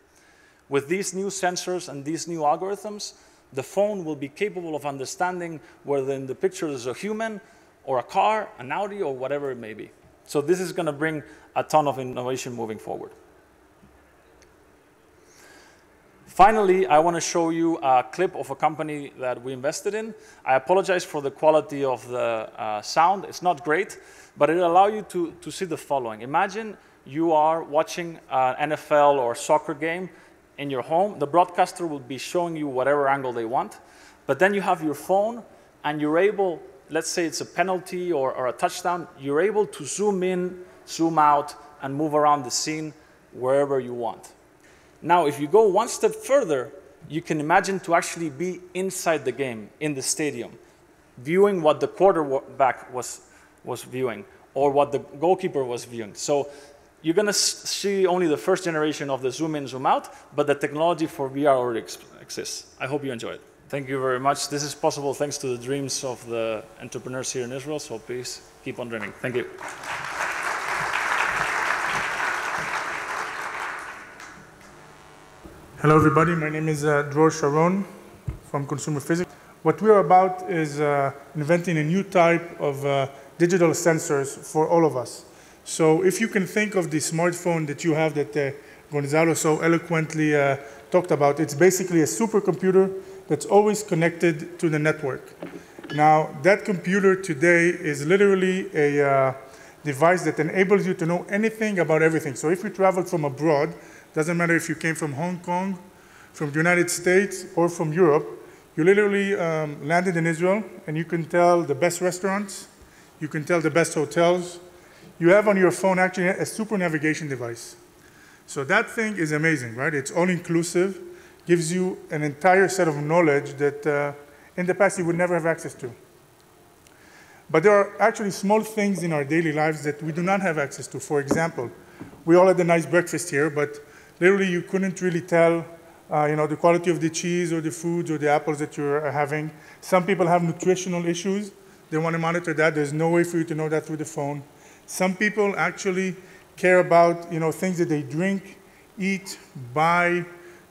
With these new sensors and these new algorithms, the phone will be capable of understanding whether in the picture there's a human, or a car, an Audi, or whatever it may be. So this is going to bring a ton of innovation moving forward. Finally, I want to show you a clip of a company that we invested in. I apologize for the quality of the sound. It's not great, but it allows you to see the following. Imagine you are watching an NFL or soccer game in your home. The broadcaster will be showing you whatever angle they want, but then you have your phone, and you're able, let's say it's a penalty or a touchdown, you're able to zoom in, zoom out, and move around the scene wherever you want. Now, if you go one step further, you can imagine to actually be inside the game, in the stadium, viewing what the quarterback was viewing, or what the goalkeeper was viewing. So you're going to see only the first generation of the zoom in, zoom out, but the technology for VR already exists. I hope you enjoy it. Thank you very much. This is possible thanks to the dreams of the entrepreneurs here in Israel, so please keep on dreaming. Thank you. Hello everybody, my name is Dror Sharon from Consumer Physics. What we're about is inventing a new type of digital sensors for all of us. So if you can think of the smartphone that you have that Gonzalo so eloquently talked about, it's basically a supercomputer that's always connected to the network. Now that computer today is literally a device that enables you to know anything about everything. So if you travel from abroad, doesn't matter if you came from Hong Kong, from the United States, or from Europe, you literally landed in Israel, and you can tell the best restaurants, you can tell the best hotels. You have on your phone actually a super navigation device. So that thing is amazing, right? It's all-inclusive, gives you an entire set of knowledge that in the past you would never have access to. But there are actually small things in our daily lives that we do not have access to. For example, we all had a nice breakfast here, but literally you couldn't really tell the quality of the cheese or the foods or the apples that you're having. Some people have nutritional issues. They want to monitor that. There's no way for you to know that through the phone. Some people actually care about things that they drink, eat, buy,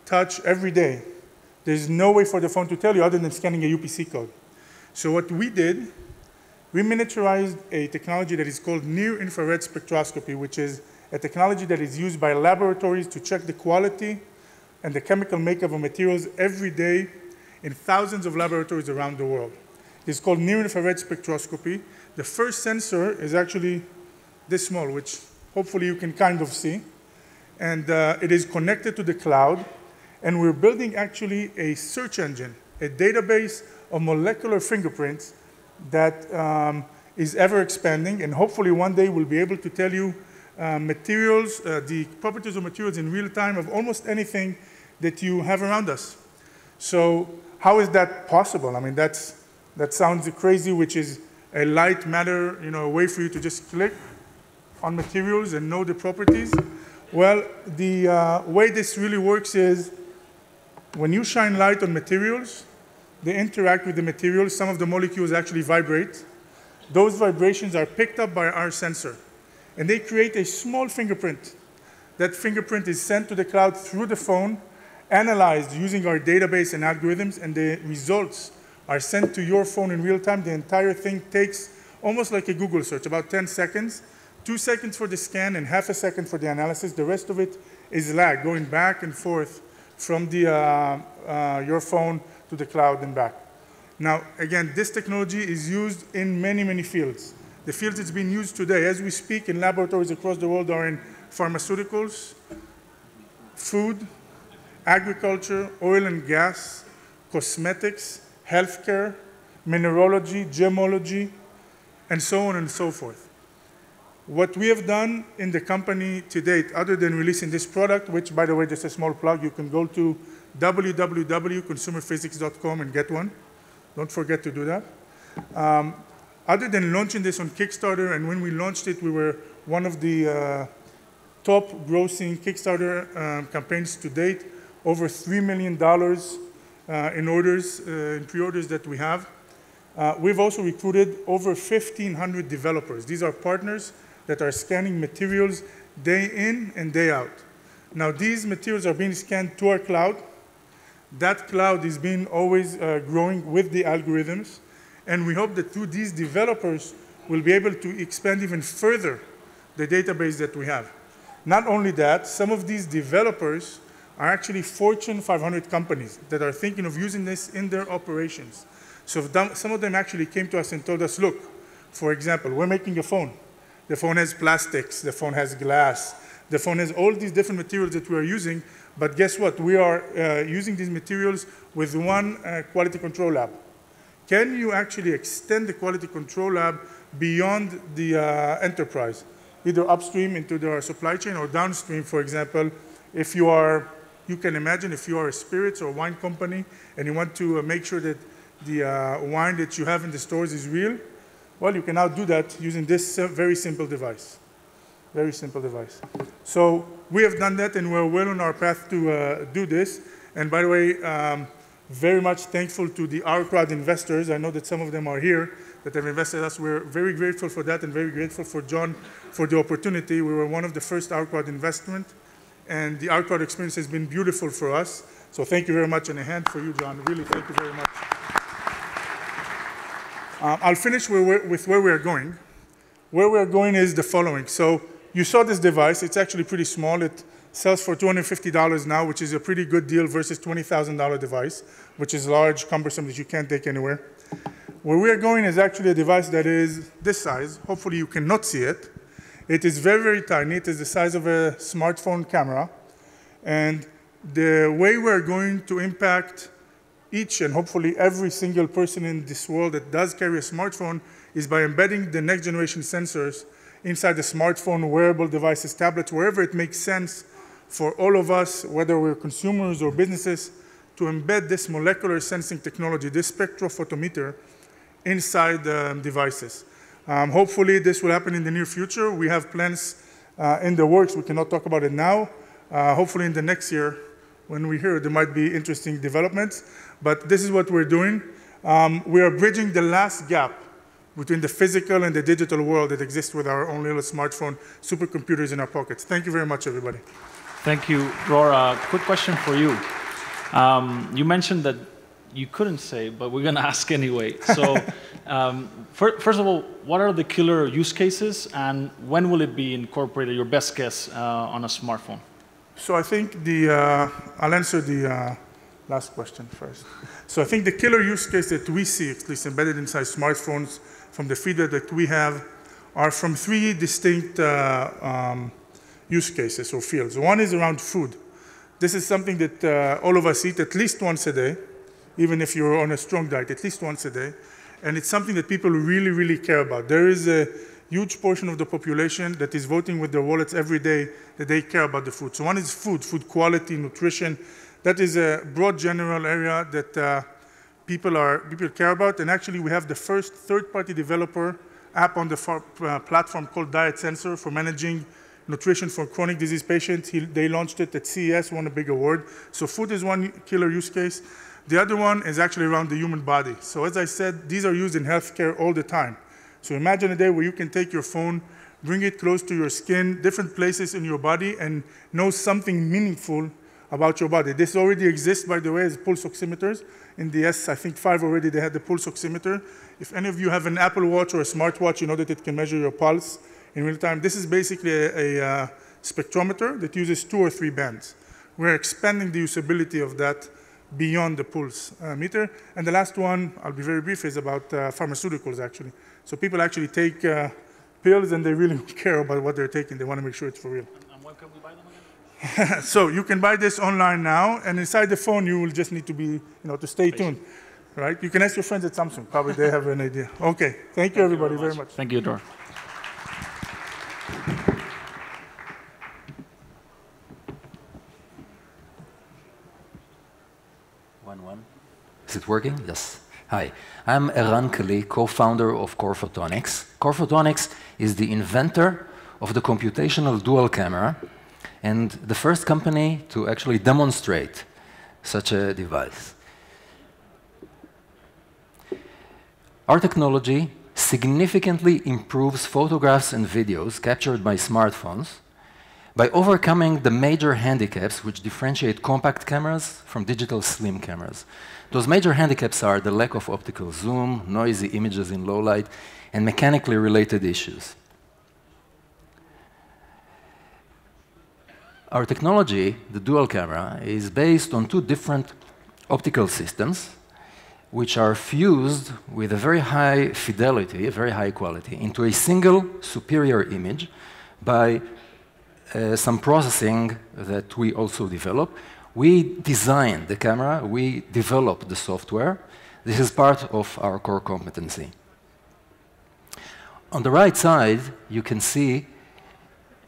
touch every day. There's no way for the phone to tell you other than scanning a UPC code. So what we did, we miniaturized a technology that is called near-infrared spectroscopy, which is a technology that is used by laboratories to check the quality and the chemical makeup of materials every day in thousands of laboratories around the world. It's called near-infrared spectroscopy. The first sensor is actually this small, which hopefully you can kind of see. And it is connected to the cloud. And we're building actually a search engine, a database of molecular fingerprints that is ever expanding. And hopefully one day we'll be able to tell you materials, the properties of materials in real time of almost anything that you have around us. So how is that possible? I mean, that sounds crazy, which is a light matter, a way for you to just click on materials and know the properties. Well, the way this really works is when you shine light on materials, they interact with the materials. Some of the molecules actually vibrate. Those vibrations are picked up by our sensor. And they create a small fingerprint. That fingerprint is sent to the cloud through the phone, analyzed using our database and algorithms, and the results are sent to your phone in real time. The entire thing takes almost like a Google search, about 10 seconds, 2 seconds for the scan and half a second for the analysis. The rest of it is lag, going back and forth from your phone to the cloud and back. Now, again, this technology is used in many, many fields. The fields it's being used today, as we speak, in laboratories across the world are in pharmaceuticals, food, agriculture, oil and gas, cosmetics, healthcare, mineralogy, gemology, and so on and so forth. What we have done in the company to date, other than releasing this product, which, by the way, just a small plug, you can go to www.consumerphysics.com and get one. Don't forget to do that. Other than launching this on Kickstarter, and when we launched it, we were one of the top grossing Kickstarter campaigns to date, over $3 million in orders, in pre-orders that we have. We've also recruited over 1,500 developers. These are partners that are scanning materials day in and day out. Now, these materials are being scanned to our cloud. That cloud is being always growing with the algorithms. And we hope that through these developers, we'll be able to expand even further the database that we have. Not only that, some of these developers are actually Fortune 500 companies that are thinking of using this in their operations. So some of them actually came to us and told us, look, for example, we're making a phone. The phone has plastics, the phone has glass, the phone has all these different materials that we are using, but guess what? We are using these materials with one quality control lab. Can you actually extend the quality control lab beyond the enterprise, either upstream into the supply chain or downstream, for example, if you are, you can imagine if you are a spirits or wine company and you want to make sure that the wine that you have in the stores is real, well, you can now do that using this very simple device. Very simple device. So we have done that, and we're well on our path to do this. And by the way, very much thankful to the OurCrowd investors. I know that some of them are here that have invested in us. We're very grateful for that and very grateful for John for the opportunity. We were one of the first OurCrowd investment, and the OurCrowd experience has been beautiful for us. So thank you very much, and a hand for you, John. Really, thank you very much. I'll finish with where we are going. Where we are going is the following. So you saw this device. It's actually pretty small. It sells for $250 now, which is a pretty good deal versus $20,000 device, which is large, cumbersome, that you can't take anywhere. Where we are going is actually a device that is this size. Hopefully you cannot see it. It is very, very tiny. It is the size of a smartphone camera. And the way we're going to impact each and hopefully every single person in this world that does carry a smartphone is by embedding the next generation sensors inside the smartphone, wearable devices, tablets, wherever it makes sense for all of us, whether we're consumers or businesses, to embed this molecular sensing technology, this spectrophotometer, inside devices. Hopefully this will happen in the near future. We have plans in the works. We cannot talk about it now. Hopefully in the next year, when we hear there might be interesting developments. But this is what we're doing. We are bridging the last gap between the physical and the digital world that exists with our own little smartphone supercomputers in our pockets. Thank you very much, everybody. Thank you, Dror. Quick question for you. You mentioned that you couldn't say, but we're going to ask anyway. So first of all, what are the killer use cases, and when will it be incorporated, your best guess, on a smartphone? So I think I'll answer the last question first. So I think the killer use case that we see, at least embedded inside smartphones, from the feedback that we have, are from three distinct use cases or fields. One is around food. This is something that all of us eat at least once a day, even if you're on a strong diet, at least once a day. And it's something that people really, really care about. There is a huge portion of the population that is voting with their wallets every day that they care about the food. So one is food, food quality, nutrition. That is a broad general area that people care about. And actually, we have the first third-party developer app on the platform called Diet Sensor for managing nutrition for chronic disease patients. They launched it at CES, won a big award. So food is one killer use case. The other one is actually around the human body. So as I said, these are used in healthcare all the time. So imagine a day where you can take your phone, bring it close to your skin, different places in your body, and know something meaningful about your body. This already exists, by the way, as pulse oximeters. In the I think 5 already, they had the pulse oximeter. If any of you have an Apple Watch or a smartwatch, you know that it can measure your pulse in real time. This is basically a spectrometer that uses 2 or 3 bands. We're expanding the usability of that beyond the pulse meter. And the last one, I'll be very brief, is about pharmaceuticals, actually. So people actually take pills, and they really care about what they're taking. They want to make sure it's for real. And when can we buy them again? So you can buy this online now, and inside the phone, you will just need to be, to stay tuned, right? You can ask your friends at Samsung. Probably they have an idea. Okay, thank you, everybody, very much. Thank you, Dor. Is it working? Yes. Hi, I'm Eran Kali, co-founder of Core Photonics. Core Photonics is the inventor of the computational dual camera and the first company to actually demonstrate such a device. Our technology significantly improves photographs and videos captured by smartphones by overcoming the major handicaps which differentiate compact cameras from digital slim cameras. Those major handicaps are the lack of optical zoom, noisy images in low light, and mechanically related issues. Our technology, the dual camera, is based on two different optical systems which are fused with a very high fidelity, a very high quality, into a single superior image by some processing that we also develop. We designed the camera, we developed the software. This is part of our core competency. On the right side, you can see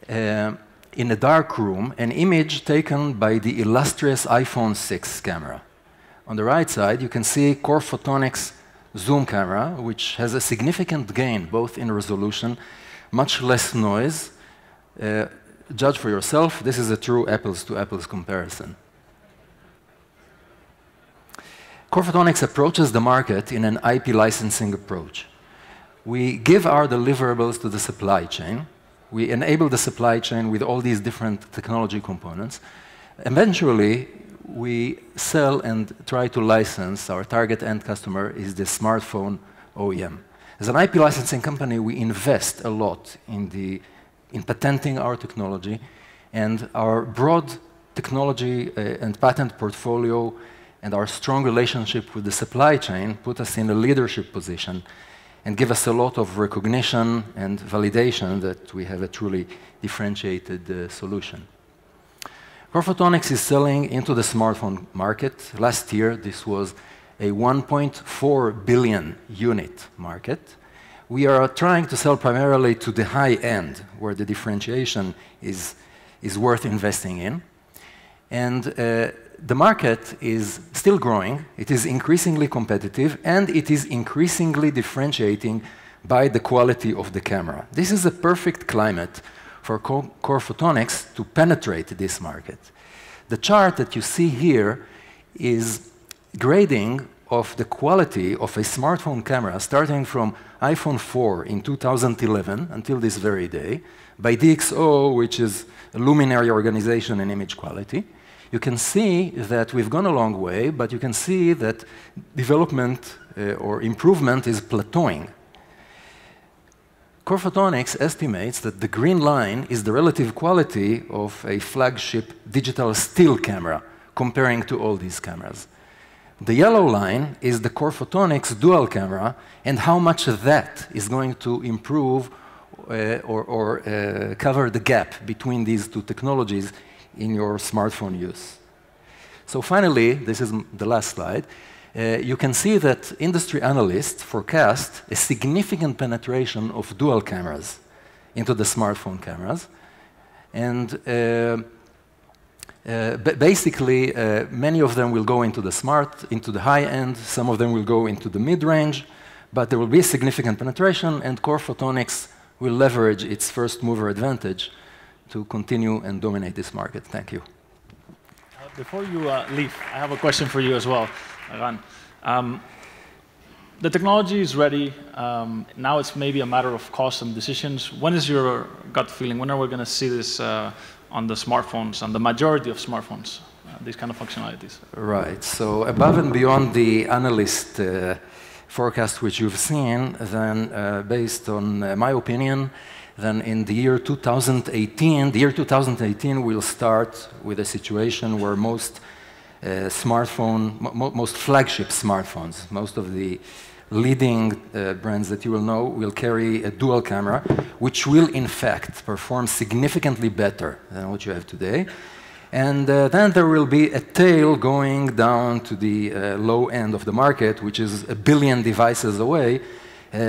in a dark room an image taken by the illustrious iPhone 6 camera. On the right side, you can see Core Photonics zoom camera, which has a significant gain both in resolution, much less noise. Judge for yourself, this is a true apples-to-apples comparison. Core Photonics approaches the market in an IP licensing approach. We give our deliverables to the supply chain. We enable the supply chain with all these different technology components. Eventually, we sell and try to license. Our target end customer is the smartphone OEM. As an IP licensing company, we invest a lot in patenting our technology, and our broad technology and patent portfolio and our strong relationship with the supply chain put us in a leadership position and give us a lot of recognition and validation that we have a truly differentiated solution. Core Photonics is selling into the smartphone market. Last year, this was a 1.4 billion unit market. We are trying to sell primarily to the high end, where the differentiation is worth investing in. And the market is still growing. It is increasingly competitive, and it is increasingly differentiating by the quality of the camera. This is a perfect climate for Core Photonics to penetrate this market. The chart that you see here is grading of the quality of a smartphone camera starting from iPhone 4 in 2011 until this very day by DxO, which is a luminary organization in image quality. You can see that we've gone a long way, but you can see that development or improvement is plateauing. Core Photonics estimates that the green line is the relative quality of a flagship digital still camera comparing to all these cameras. The yellow line is the Core Photonics dual camera and how much of that is going to improve or cover the gap between these two technologies in your smartphone use. So finally, this is the last slide, you can see that industry analysts forecast a significant penetration of dual cameras into the smartphone cameras. And basically, many of them will go into the high end, some of them will go into the mid-range, but there will be a significant penetration, and Core Photonics will leverage its first mover advantage to continue and dominate this market. Thank you. Before you leave, I have a question for you as well, Eran. The technology is ready. Now it's maybe a matter of cost and decisions. When is your gut feeling? When are we going to see this on the smartphones, on the majority of smartphones, these kind of functionalities? Right. So above and beyond the analyst forecast which you've seen, then based on my opinion, then in the year 2018, will start with a situation where most most flagship smartphones, most of the leading brands that you will know will carry a dual camera, which will in fact perform significantly better than what you have today. And then there will be a tail going down to the low end of the market, which is 1 billion devices away,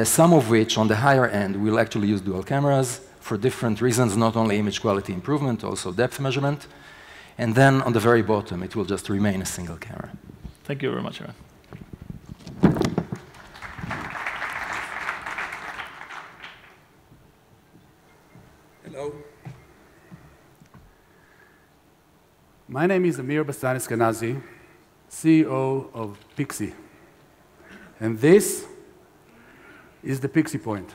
some of which on the higher end will actually use dual cameras for different reasons, not only image quality improvement, also depth measurement. And then on the very bottom, it will just remain a single camera. Thank you very much, Aaron. Hello. My name is Amir Bassani-Skanazi, CEO of Pixie. And this is the Pixie Point.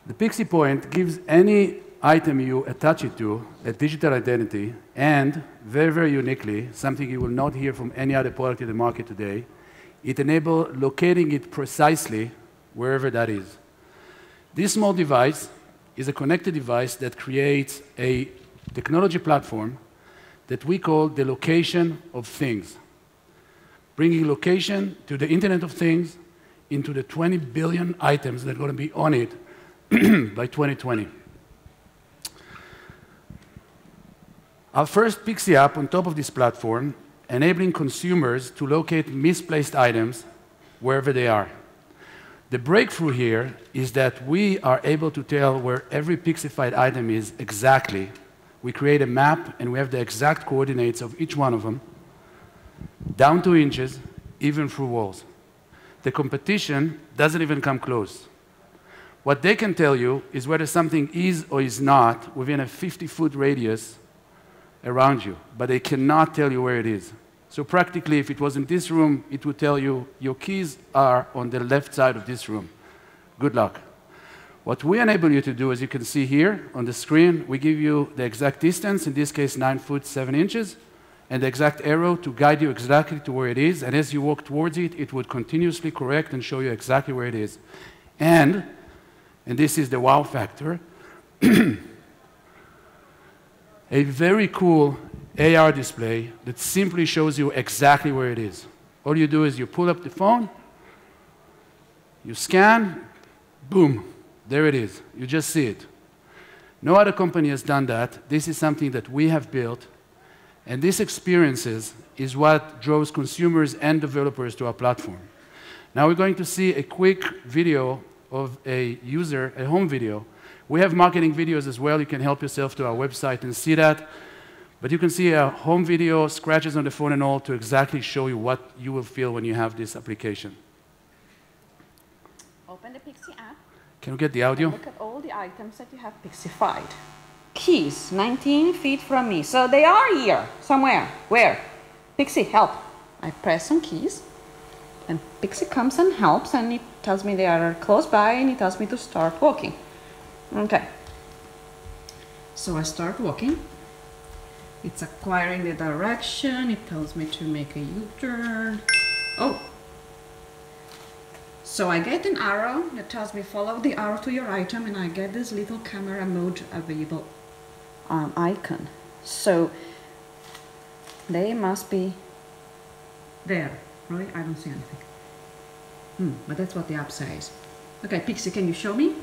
The Pixie Point gives any item you attach it to a digital identity and, very, very uniquely, something you will not hear from any other product in the market today, it enables locating it precisely wherever that is. This small device is a connected device that creates a technology platform that we call the location of things, bringing location to the Internet of Things into the 20 billion items that are going to be on it by 2020. Our first Pixie app on top of this platform, enabling consumers to locate misplaced items wherever they are. The breakthrough here is that we are able to tell where every Pixified item is exactly. We create a map, and we have the exact coordinates of each one of them, down to inches, even through walls. The competition doesn't even come close. What they can tell you is whether something is or is not within a 50-foot radius around you, but they cannot tell you where it is. So practically, if it was in this room, it would tell you your keys are on the left side of this room. Good luck. What we enable you to do, as you can see here on the screen, we give you the exact distance, in this case 9 foot 7 inches, and the exact arrow to guide you exactly to where it is. And as you walk towards it, it would continuously correct and show you exactly where it is. And this is the wow factor, a very cool AR display that simply shows you exactly where it is. All you do is you pull up the phone, you scan, boom, there it is. You just see it. No other company has done that. This is something that we have built, and these experiences is what draws consumers and developers to our platform. Now we're going to see a quick video of a user, a home video. We have marketing videos as well. You can help yourself to our website and see that. But you can see a home video, scratches on the phone and all, to exactly show you what you will feel when you have this application. Open the Pixie app. Can we get the audio? Look at all the items that you have Pixified. Keys, 19 feet from me. So they are here, somewhere. Where? Pixie, help. I press on keys, and Pixie comes and helps, and it tells me they are close by, and it tells me to start walking. Okay. So I start walking. It's acquiring the direction. It tells me to make a U-turn. Oh. So I get an arrow that tells me follow the arrow to your item, and I get this little camera mode available icon. So they must be there, right? I don't see anything. But that's what the app says. Okay, Pixie, can you show me?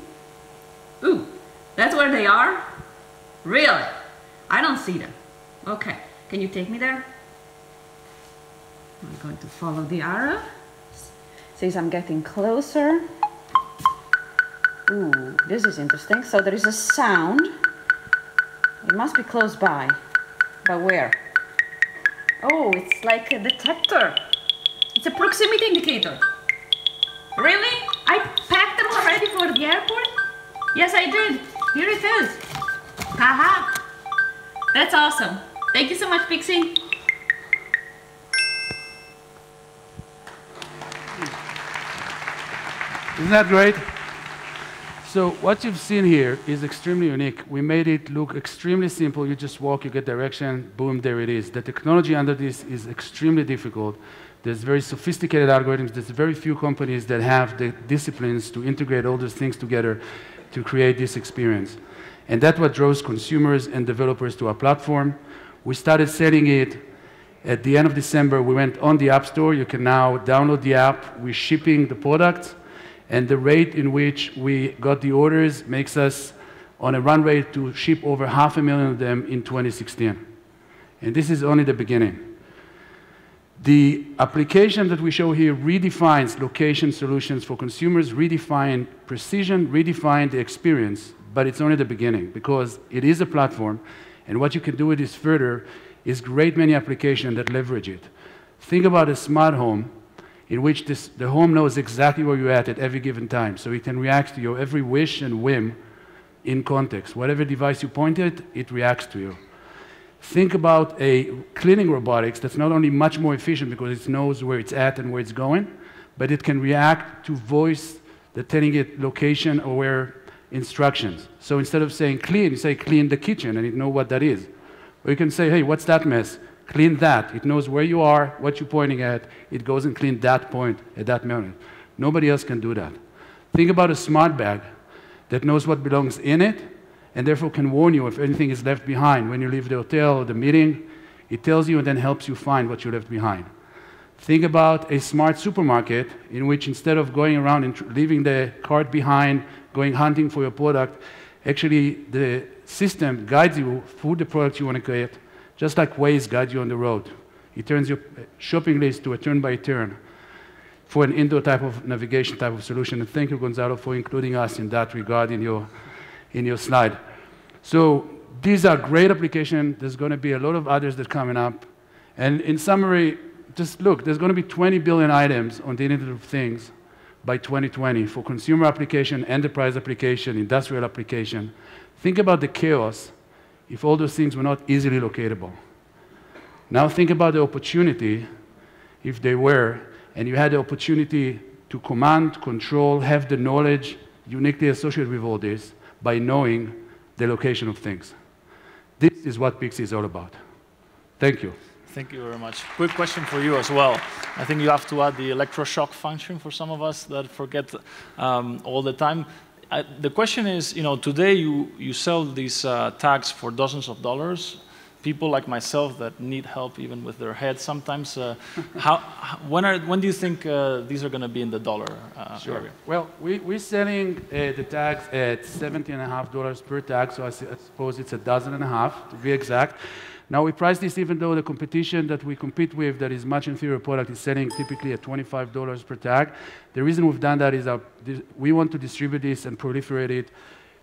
Ooh, that's where they are? Really? I don't see them. Okay, can you take me there? I'm going to follow the arrow. Says I'm getting closer. Ooh, this is interesting. So there is a sound. It must be close by. But where? Oh, it's like a detector. It's a proximity indicator. Really? I packed them already for the airport? Yes, I did. Here it is. Haha. That's awesome. Thank you so much, Pixie. Isn't that great? So what you've seen here is extremely unique. We made it look extremely simple. You just walk, you get direction, boom, there it is. The technology under this is extremely difficult. There's very sophisticated algorithms. There's very few companies that have the disciplines to integrate all those things together to create this experience. And that's what draws consumers and developers to our platform. We started selling it At the end of December, we went on the App Store. You can now download the app. We're shipping the products. And the rate in which we got the orders makes us on a run rate to ship over 500,000 of them in 2016. And this is only the beginning. The application that we show here redefines location solutions for consumers, redefine precision, redefine the experience, but it's only the beginning because it is a platform, and what you can do with this further is great many applications that leverage it. Think about a smart home in which the home knows exactly where you're at every given time, so it can react to your every wish and whim in context. Whatever device you point at, it reacts to you. Think about a cleaning robotics that's not only much more efficient because it knows where it's at and where it's going, but it can react to voice that's telling it location or where instructions. So instead of saying clean, you say clean the kitchen, and it knows what that is. Or you can say, hey, what's that mess? Clean that. It knows where you are, what you're pointing at. It goes and cleans that point at that moment. Nobody else can do that. Think about a smart bag that knows what belongs in it, and therefore can warn you if anything is left behind. When you leave the hotel or the meeting, it tells you and then helps you find what you left behind. Think about a smart supermarket in which instead of going around and leaving the cart behind, going hunting for your product, actually the system guides you through the product you want to get, just like Waze guides you on the road. It turns your shopping list to a turn-by-turn for an indoor type of navigation type of solution. And thank you, Gonzalo, for including us in that regard in your slide. So these are great applications. There's going to be a lot of others that are coming up. And in summary, just look, there's going to be 20 billion items on the Internet of Things by 2020 for consumer application, enterprise application, industrial application. Think about the chaos if all those things were not easily locatable. Now think about the opportunity if they were, and you had the opportunity to command, control, have the knowledge uniquely associated with all this by knowing the location of things. This is what Pixie is all about. Thank you. Thank you very much. Quick question for you as well. I think you have to add the electroshock function for some of us that forget all the time. The question is, today you sell these tags for dozens of dollars. People like myself that need help even with their head sometimes. When do you think these are going to be in the dollar area? Well, we're selling the tags at $17.50 per tag, so I suppose it's a dozen and a half to be exact. Now we price this even though the competition that we compete with that is much inferior product is selling typically at $25 per tag. The reason we've done that is we want to distribute this and proliferate it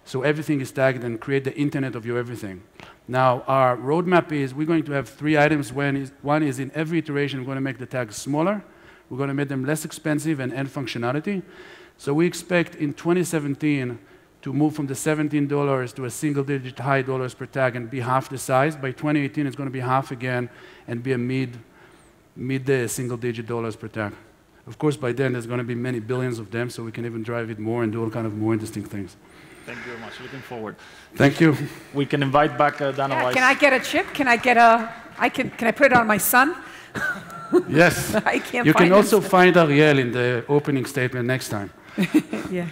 so everything is tagged and create the internet of your everything. Now our roadmap is we're going to have 3 items. One is in every iteration we're going to make the tags smaller. We're going to make them less expensive and add functionality. So we expect in 2017 to move from the $17 to a single-digit high dollars per tag and be half the size. By 2018, it's going to be half again and be a mid single-digit dollars per tag. Of course, by then, there's going to be many billions of them, so we can even drive it more and do all kind of more interesting things. Thank you very much. Looking forward. Thank you. We can invite back Dana Weiss. Can I get a chip? Can I get a? Can I put it on my son? Yes. I can't. You can also find Ariel in the opening statement next time. Yeah.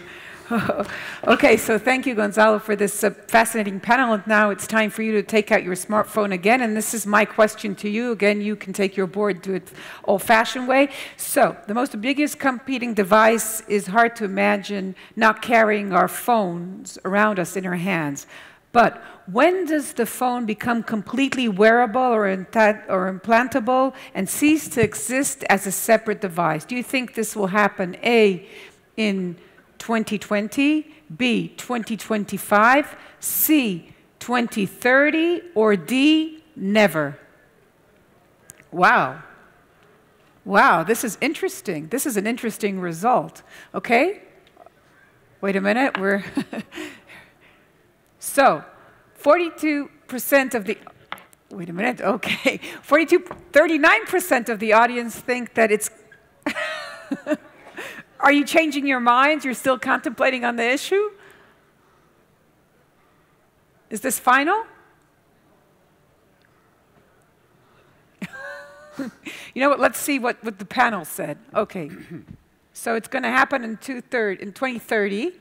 Okay, so thank you, Gonzalo, for this fascinating panel. And now it's time for you to take out your smartphone again. And this is my question to you. Again, you can take your board, do it old-fashioned way. So the most biggest competing device is hard to imagine not carrying our phones around us in our hands. But when does the phone become completely wearable or implantable and cease to exist as a separate device? Do you think this will happen, A, in 2020, B, 2025, C, 2030, or D, never? Wow. Wow, this is interesting. This is an interesting result. Okay? Wait a minute, we're... So, 42% of the... Wait a minute, okay. 39% of the audience think that it's... Are you changing your minds? You're still contemplating on the issue? Is this final? You know what? Let's see what the panel said. Okay. So it's going to happen in 2030,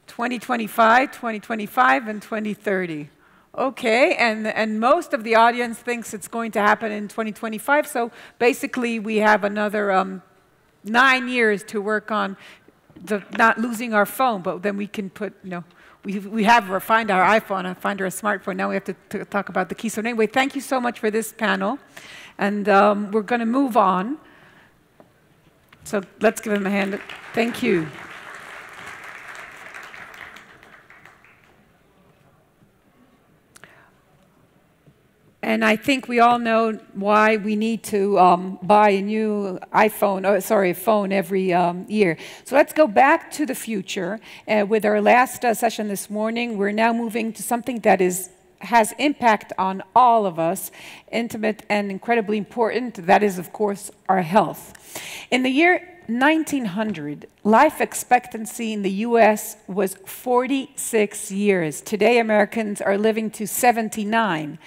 2025, 2025, and 2030. Okay, and most of the audience thinks it's going to happen in 2025, so basically we have another 9 years to work on not losing our phone, but then we can put, we have or find our iPhone and find our smartphone. Now we have to talk about the key. So anyway, thank you so much for this panel, and we're going to move on. So let's give them a hand. Thank you. And I think we all know why we need to buy a new phone every year. So let's go back to the future. With our last session this morning, we're now moving to something that has impact on all of us, intimate and incredibly important. That is, of course, our health. In the year 1900, life expectancy in the US was 46 years. Today, Americans are living to 79.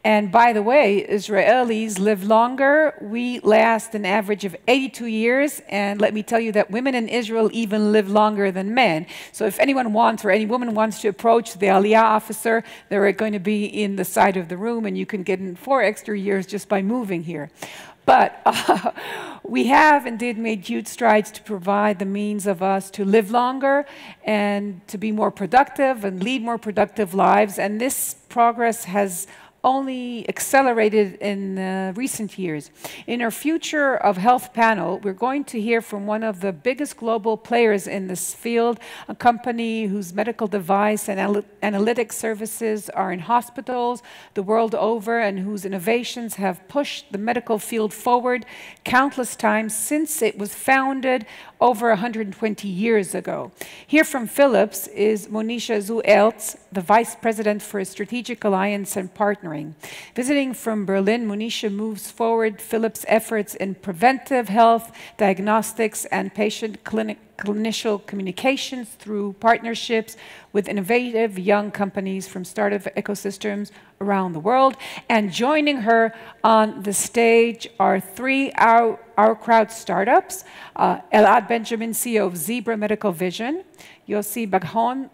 And by the way, Israelis live longer. We last an average of 82 years. And let me tell you that women in Israel even live longer than men. So if anyone wants or any woman wants to approach the Aliyah officer, they're going to be in the side of the room, and you can get in 4 extra years just by moving here. But we have indeed made huge strides to provide the means of us to live longer and to be more productive and lead more productive lives. And this progress has only accelerated in recent years. In our Future of Health panel, we're going to hear from one of the biggest global players in this field, a company whose medical device and analytic services are in hospitals the world over, and whose innovations have pushed the medical field forward countless times since it was founded over 120 years ago. Here from Philips is Monisha Zu-Eltz, the Vice President for Strategic Alliance and Partnering. Visiting from Berlin, Monisha moves forward Philips' efforts in preventive health, diagnostics, and patient clinician communications through partnerships with innovative young companies from startup ecosystems around the world. And joining her on the stage are 3 OurCrowd startups, Elad Benjamin, CEO of Zebra Medical Vision, Yossi Baghon,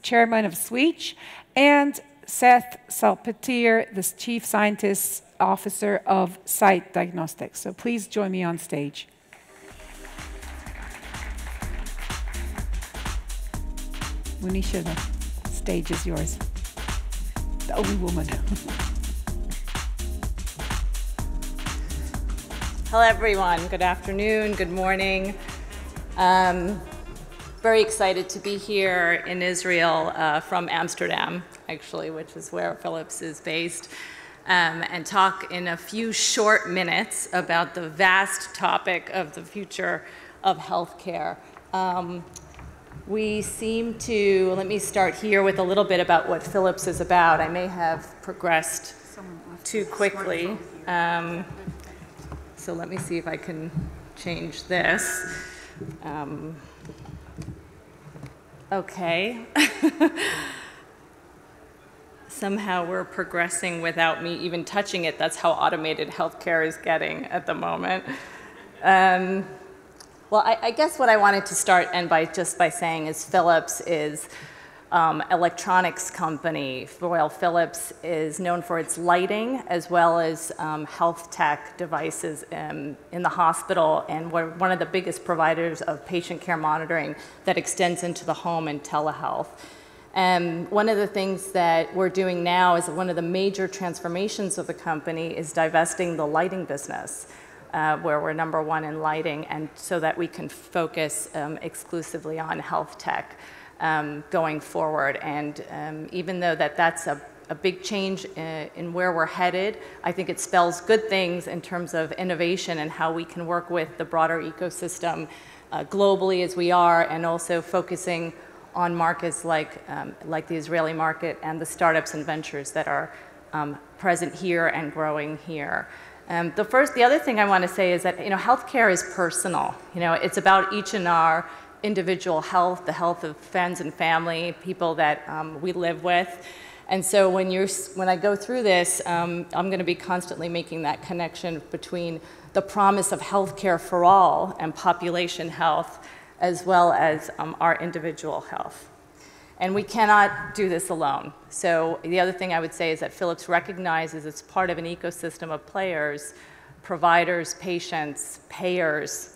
Chairman of Switch, and Seth Salpeter, the Chief Scientist Officer of Sight Diagnostics. So please join me on stage. Monisha, the stage is yours. The only woman. Hello, everyone. Good afternoon. Good morning. Very excited to be here in Israel from Amsterdam, actually, which is where Philips is based, and talk in a few short minutes about the vast topic of the future of healthcare. We seem to, let me start here with a little bit about what Philips is about. I may have progressed too quickly. So let me see if I can change this. Okay. Somehow we're progressing without me even touching it. That's how automated healthcare is getting at the moment. Well, I guess what I wanted to start just by saying is Philips is electronics company. While Philips is known for its lighting as well as health tech devices in the hospital, and we're one of the biggest providers of patient care monitoring that extends into the home and telehealth. And one of the things that we're doing now is one of the major transformations of the company is divesting the lighting business, where we're #1 in lighting, and so that we can focus exclusively on health tech going forward. And even though that's a big change in where we're headed, I think it spells good things in terms of innovation and how we can work with the broader ecosystem globally as we are, and also focusing on markets like the Israeli market and the startups and ventures that are present here and growing here. The other thing I want to say is that healthcare is personal. It's about each and our individual health, the health of friends and family, people that we live with. And so when I go through this, I'm going to be constantly making that connection between the promise of healthcare for all and population health, as well as our individual health. And we cannot do this alone. So the other thing I would say is that Philips recognizes it's part of an ecosystem of players, providers, patients, payers,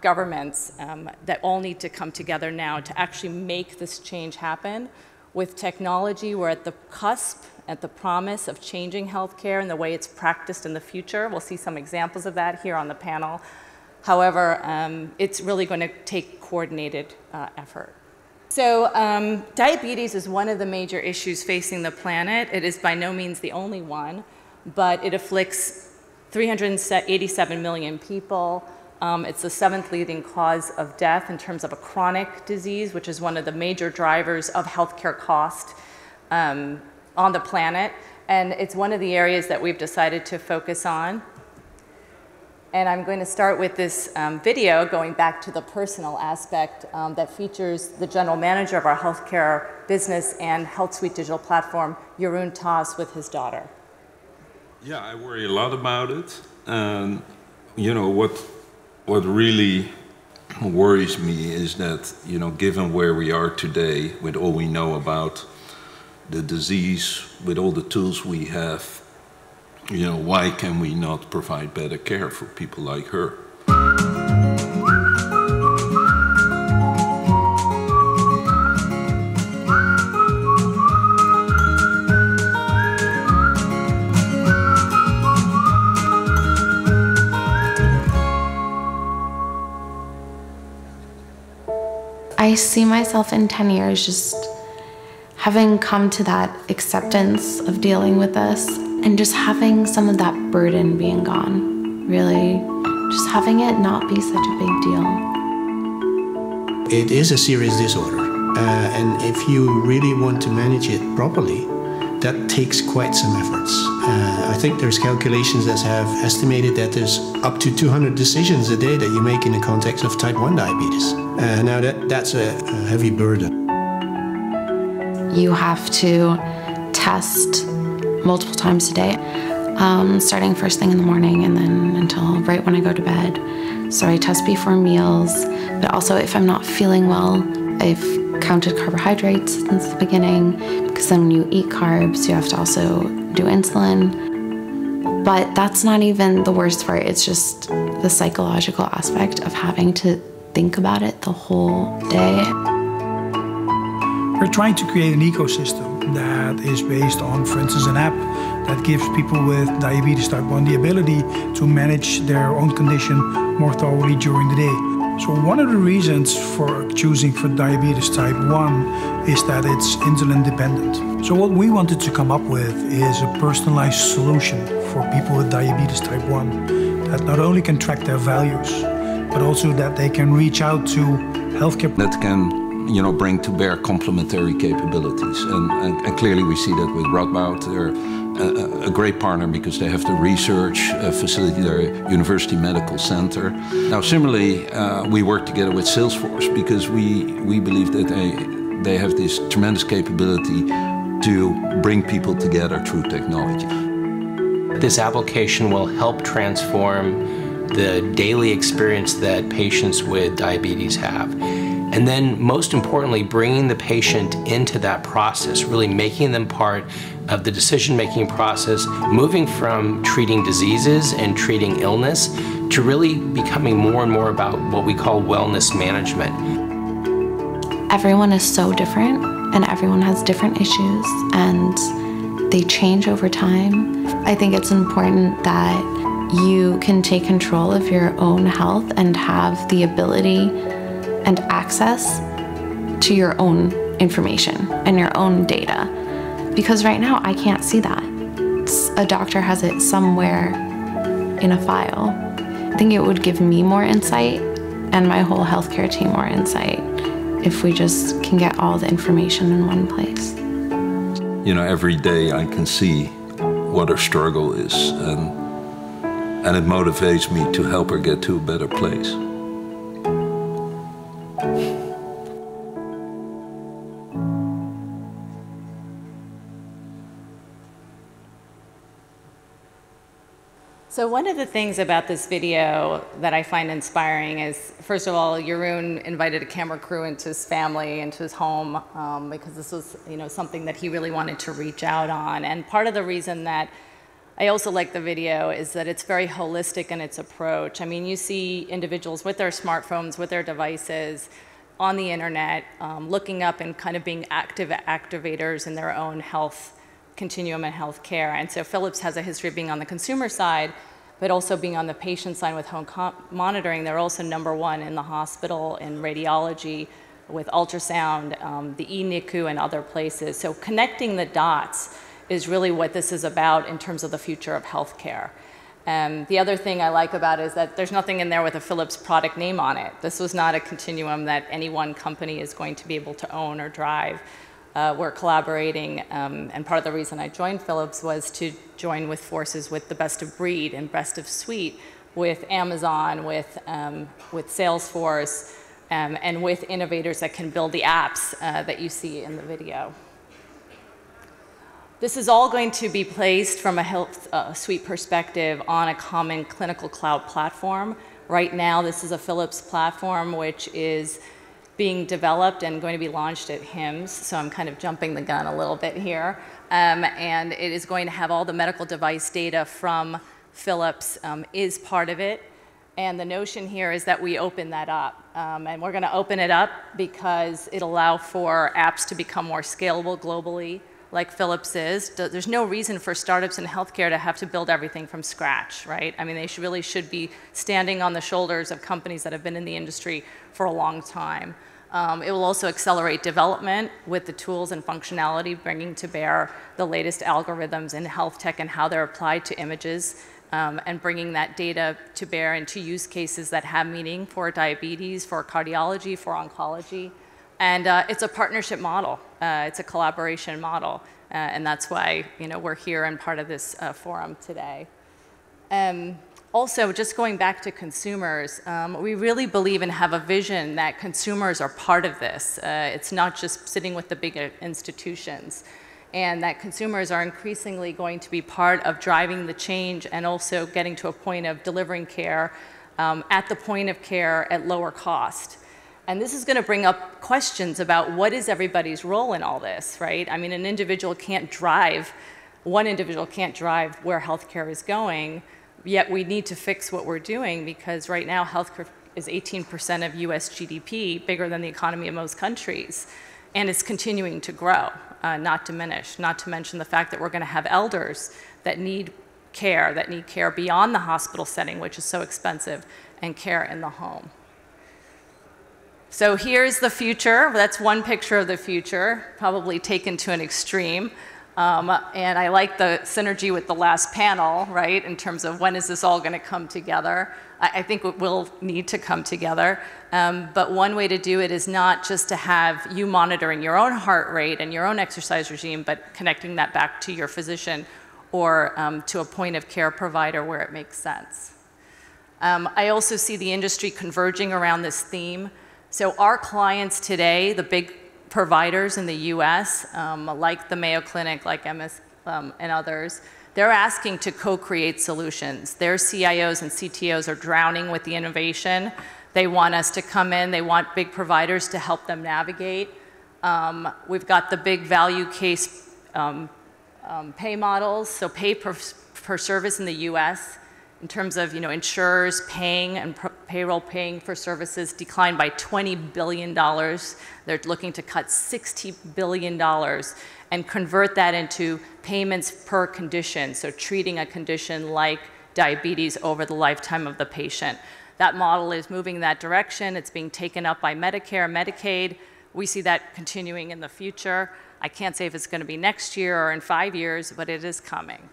governments, that all need to come together now to actually make this change happen. With technology, we're at the cusp, at the promise of changing healthcare and the way it's practiced in the future. We'll see some examples of that here on the panel. However, it's really going to take coordinated effort. So diabetes is one of the major issues facing the planet. It is by no means the only one, but it afflicts 387 million people. It's the 7th leading cause of death in terms of a chronic disease, which is one of the major drivers of healthcare cost on the planet. And it's one of the areas that we've decided to focus on. And I'm going to start with this video going back to the personal aspect that features the general manager of our healthcare business and Health Suite digital platform, Jeroen Taas, with his daughter. Yeah, I worry a lot about it. And you know, what really worries me is that, you know, given where we are today, with all we know about the disease, with all the tools we have, you know, why can we not provide better care for people like her? I see myself in 10 years just having come to that acceptance of dealing with this and just having some of that burden being gone. Really, just having it not be such a big deal. It is a serious disorder, and if you really want to manage it properly, that takes quite some efforts. I think there's calculations that have estimated that there's up to 200 decisions a day that you make in the context of type 1 diabetes. Now that's a heavy burden. You have to test multiple times a day, starting first thing in the morning and then until right when I go to bed. So I test before meals, but also if I'm not feeling well, I've counted carbohydrates since the beginning, because then when you eat carbs, you have to also do insulin. But that's not even the worst part. It's just the psychological aspect of having to think about it the whole day. We're trying to create an ecosystem that is based on, for instance, an app that gives people with diabetes type 1 the ability to manage their own condition more thoroughly during the day. So one of the reasons for choosing for diabetes type 1 is that it's insulin dependent. So what we wanted to come up with is a personalized solution for people with diabetes type 1 that not only can track their values, but also that they can reach out to healthcare. That can, you know, bring to bear complementary capabilities. And clearly we see that with Radboud. They're a great partner because they have the research facility, their University Medical Center. Now similarly, we work together with Salesforce because we believe that they have this tremendous capability to bring people together through technology. This application will help transform the daily experience that patients with diabetes have. And then, most importantly, bringing the patient into that process, really making them part of the decision-making process, moving from treating diseases and treating illness to really becoming more and more about what we call wellness management. Everyone is so different, and everyone has different issues, and they change over time. I think it's important that you can take control of your own health and have the ability and access to your own information and your own data. Because right now, I can't see that. A doctor has it somewhere in a file. I think it would give me more insight and my whole healthcare team more insight if we just can get all the information in one place. You know, every day I can see what her struggle is, and it motivates me to help her get to a better place. So one of the things about this video that I find inspiring is, first of all, Jeroen invited a camera crew into his family, into his home, because this was, something that he really wanted to reach out on. And part of the reason that I also like the video is that it's very holistic in its approach. I mean, you see individuals with their smartphones, with their devices, on the internet, looking up and kind of being active activators in their own health continuum in healthcare. And so Philips has a history of being on the consumer side, but also being on the patient side with home monitoring. They're also #1 in the hospital in radiology with ultrasound, the eNICU and other places. So connecting the dots is really what this is about in terms of the future of healthcare. The other thing I like about it is that there's nothing in there with a Philips product name on it. This was not a continuum that any one company is going to be able to own or drive. We're collaborating, and part of the reason I joined Philips was to join with forces with the best of breed and best of suite with Amazon, with Salesforce, and with innovators that can build the apps that you see in the video. This is all going to be placed from a health suite perspective on a common clinical cloud platform. Right now, this is a Philips platform which is being developed and going to be launched at HIMSS, so I'm kind of jumping the gun a little bit here. And it is going to have all the medical device data from Philips is part of it. And the notion here is that we open that up. And we're going to open it up because it'll allow for apps to become more scalable globally, like Philips is. There's no reason for startups in healthcare to have to build everything from scratch, right? I mean, they really should be standing on the shoulders of companies that have been in the industry for a long time. It will also accelerate development with the tools and functionality, bringing to bear the latest algorithms in health tech and how they're applied to images, and bringing that data to bear into use cases that have meaning for diabetes, for cardiology, for oncology. And it's a partnership model. It's a collaboration model. And that's why we're here and part of this forum today. Also, just going back to consumers, we really believe and have a vision that consumers are part of this. It's not just sitting with the big institutions. And that consumers are increasingly going to be part of driving the change and also getting to a point of delivering care at the point of care at lower cost. And this is going to bring up questions about what is everybody's role in all this, right? I mean, one individual can't drive where healthcare is going, yet we need to fix what we're doing because right now healthcare is 18% of US GDP, bigger than the economy of most countries, and it's continuing to grow, not diminish, not to mention the fact that we're going to have elders that need care beyond the hospital setting, which is so expensive, and care in the home. So here's the future. That's one picture of the future, probably taken to an extreme. And I like the synergy with the last panel, right, in terms of when is this all going to come together. I think it will need to come together. But one way to do it is not just to have you monitoring your own heart rate and your own exercise regime, but connecting that back to your physician or to a point of care provider where it makes sense. I also see the industry converging around this theme. So our clients today, the big providers in the US, like the Mayo Clinic, like MS and others, they're asking to co-create solutions. Their CIOs and CTOs are drowning with the innovation. They want us to come in. They want big providers to help them navigate. We've got the big value case pay models, so pay per service in the US. In terms of insurers paying and payroll paying for services declined by $20 billion. They're looking to cut $60 billion and convert that into payments per condition, so treating a condition like diabetes over the lifetime of the patient. That model is moving that direction. It's being taken up by Medicare, Medicaid. We see that continuing in the future. I can't say if it's going to be next year or in 5 years, but it is coming.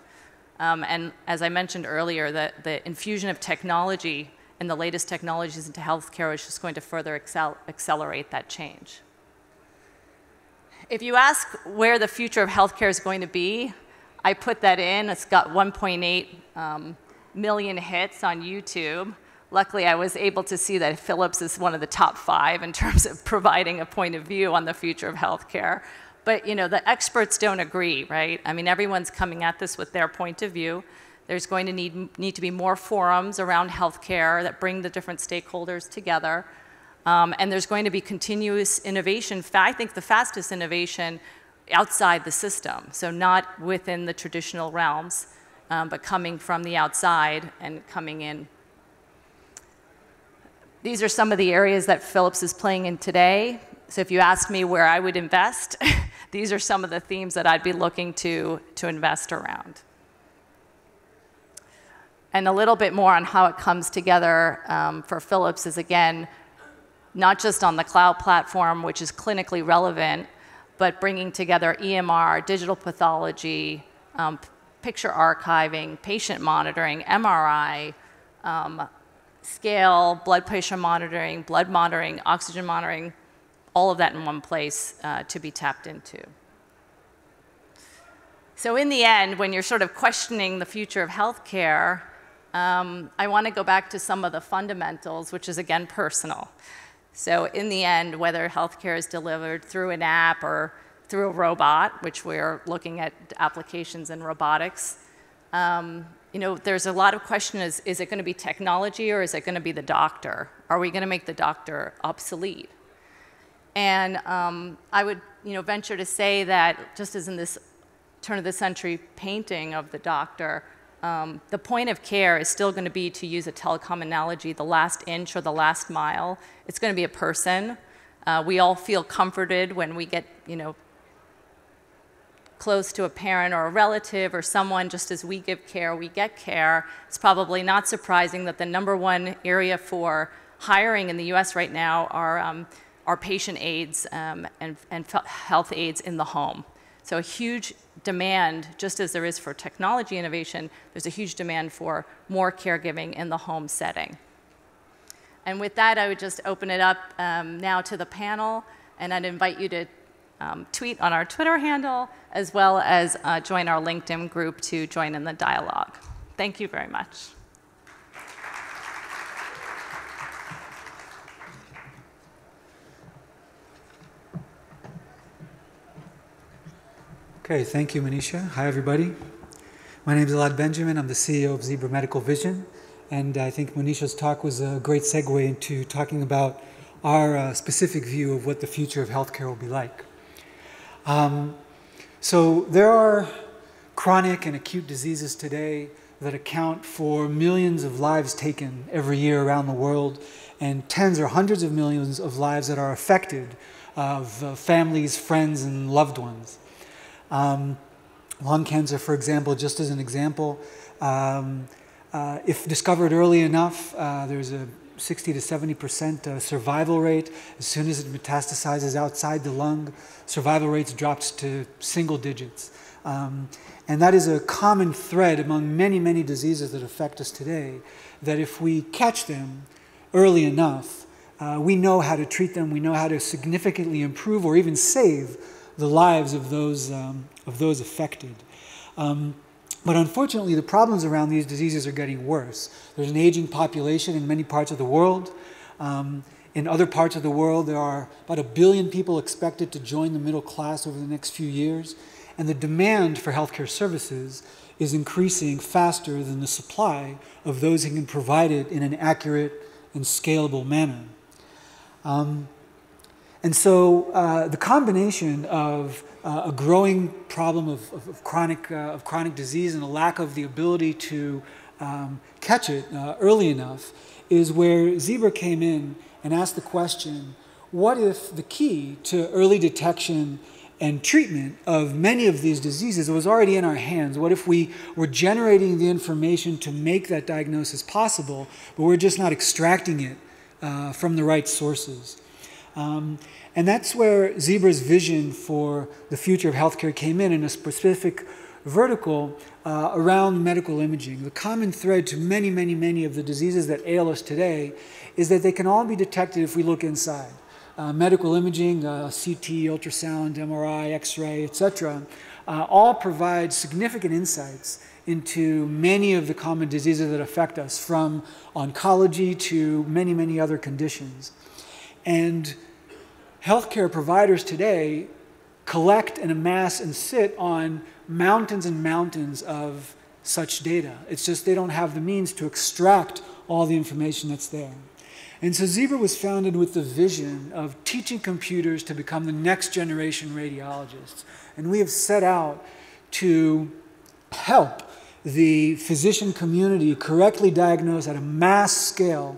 And as I mentioned earlier, the infusion of technology and the latest technologies into healthcare is just going to further accelerate that change. If you ask where the future of healthcare is going to be, I put that in. It's got 1.8 million hits on YouTube. Luckily, I was able to see that Philips is one of the top 5 in terms of providing a point of view on the future of healthcare. But the experts don't agree, right? I mean, everyone's coming at this with their point of view. There's going to need to be more forums around healthcare that bring the different stakeholders together. And there's going to be continuous innovation. I think the fastest innovation outside the system, so not within the traditional realms, but coming from the outside and coming in. These are some of the areas that Philips is playing in today. So if you ask me where I would invest, these are some of the themes that I'd be looking to invest around. And a little bit more on how it comes together for Philips is, again, not just on the cloud platform, which is clinically relevant, but bringing together EMR, digital pathology, picture archiving, patient monitoring, MRI, scale, blood pressure monitoring, blood monitoring, oxygen monitoring, all of that in one place to be tapped into. So in the end, when you're sort of questioning the future of healthcare, I want to go back to some of the fundamentals, which is, again, personal. So in the end, whether healthcare is delivered through an app or through a robot, which we're looking at applications in robotics, you know, there's a lot of question is it going to be technology or is it going to be the doctor? Are we going to make the doctor obsolete? And I would, you know, venture to say that just as in this turn of the century painting of the doctor, the point of care is still going to be, to use a telecom analogy, the last inch or the last mile. It's going to be a person. We all feel comforted when we get, you know, close to a parent or a relative or someone. Just as we give care, we get care. It's probably not surprising that the #1 area for hiring in the US right now are patient aides and health aides in the home. So a huge demand, just as there is for technology innovation, there's a huge demand for more caregiving in the home setting. And with that, I would just open it up now to the panel, and I'd invite you to tweet on our Twitter handle, as well as join our LinkedIn group to join in the dialogue. Thank you very much. Okay, thank you, Manisha. Hi, everybody. My name is Elad Benjamin. I'm the CEO of Zebra Medical Vision, and I think Manisha's talk was a great segue into talking about our specific view of what the future of healthcare will be like. So there are chronic and acute diseases today that account for millions of lives taken every year around the world, and tens or hundreds of millions of lives that are affected of families, friends, and loved ones. Lung cancer, for example, just as an example, if discovered early enough, there's a 60 to 70% survival rate. As soon as it metastasizes outside the lung, survival rates drops to single digits. And that is a common thread among many, many diseases that affect us today, that if we catch them early enough, we know how to treat them, we know how to significantly improve or even save the lives of those affected. But unfortunately, the problems around these diseases are getting worse. There's an aging population in many parts of the world. In other parts of the world, there are about 1 billion people expected to join the middle class over the next few years. And the demand for healthcare services is increasing faster than the supply of those who can provide it in an accurate and scalable manner. And so the combination of a growing problem of chronic disease and a lack of the ability to catch it early enough is where Zebra came in and asked the question, what if the key to early detection and treatment of many of these diseases was already in our hands? What if we were generating the information to make that diagnosis possible, but we're just not extracting it from the right sources? And that's where Zebra's vision for the future of healthcare came in a specific vertical around medical imaging. The common thread to many, many, many of the diseases that ail us today is that they can all be detected if we look inside. Medical imaging, CT, ultrasound, MRI, X-ray, etc., all provide significant insights into many of the common diseases that affect us, from oncology to many, many other conditions. And healthcare providers today collect and amass and sit on mountains and mountains of such data. It's just they don't have the means to extract all the information that's there. And so Zebra was founded with the vision of teaching computers to become the next generation radiologists. And we have set out to help the physician community correctly diagnose at a mass scale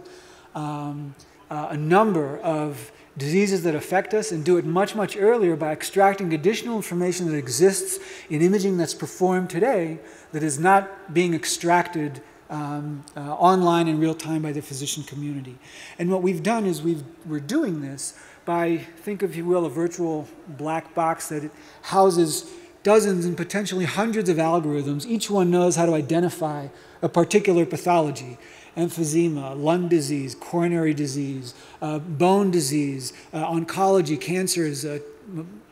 a number of diseases that affect us, and do it much, much earlier by extracting additional information that exists in imaging that's performed today that is not being extracted online in real time by the physician community. And what we've done is we're doing this by, think if you will, a virtual black box that houses dozens and potentially hundreds of algorithms. Each one knows how to identify a particular pathology: emphysema, lung disease, coronary disease, bone disease, oncology, cancers,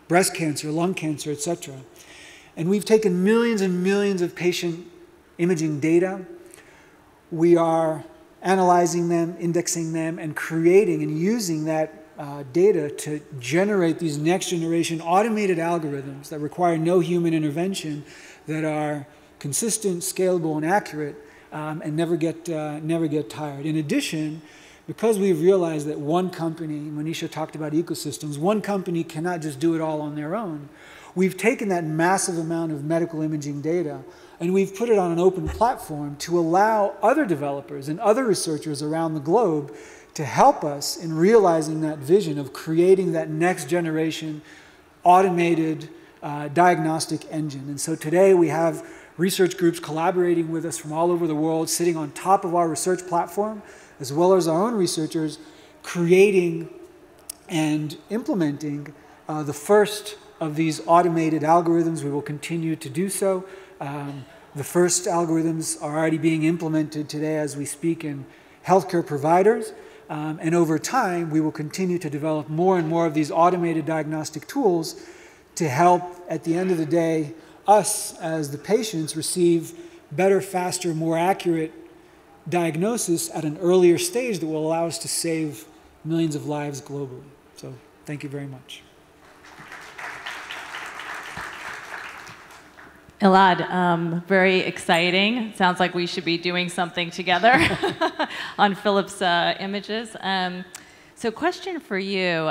breast cancer, lung cancer, etc. And we've taken millions and millions of patient imaging data. We are analyzing them, indexing them, and creating and using that data to generate these next generation automated algorithms that require no human intervention, that are consistent, scalable, and accurate, and never get tired. In addition, because we've realized that one company, Manisha talked about ecosystems, one company cannot just do it all on their own. We've taken that massive amount of medical imaging data and we've put it on an open platform to allow other developers and other researchers around the globe to help us in realizing that vision of creating that next generation automated diagnostic engine. And so today we have research groups collaborating with us from all over the world, sitting on top of our research platform, as well as our own researchers creating and implementing the first of these automated algorithms. We will continue to do so. The first algorithms are already being implemented today as we speak in healthcare providers. And over time, we will continue to develop more and more of these automated diagnostic tools to help, at the end of the day, us as the patients receive better, faster, more accurate diagnosis at an earlier stage that will allow us to save millions of lives globally. So thank you very much. Elad, very exciting. Sounds like we should be doing something together on Philips images. So question for you,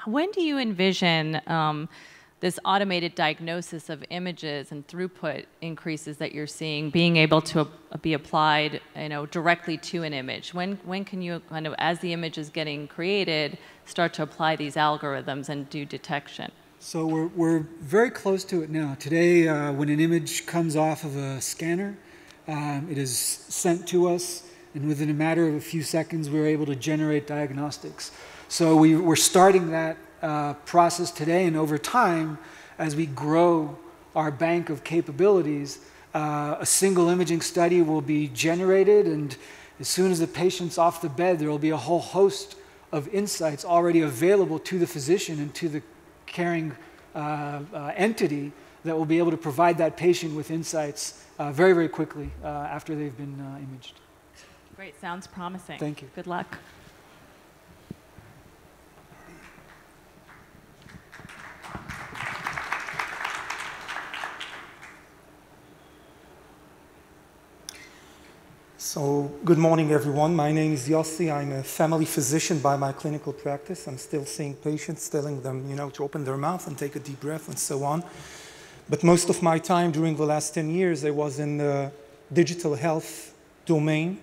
when do you envision this automated diagnosis of images and throughput increases that you're seeing being able to be applied, directly to an image? When can you, kind of, as the image is getting created, start to apply these algorithms and do detection? So we're very close to it now. Today, when an image comes off of a scanner, it is sent to us, and within a matter of a few seconds, we're able to generate diagnostics. So we're starting that process today, and over time, as we grow our bank of capabilities, a single imaging study will be generated, and as soon as the patient's off the bed, there will be a whole host of insights already available to the physician and to the caring entity that will be able to provide that patient with insights very, very quickly after they've been imaged. Great, sounds promising. Thank you. Good luck. So, good morning, everyone. My name is Yossi. I'm a family physician by my clinical practice. I'm still seeing patients, telling them, to open their mouth and take a deep breath and so on. But most of my time during the last 10 years, I was in the digital health domain.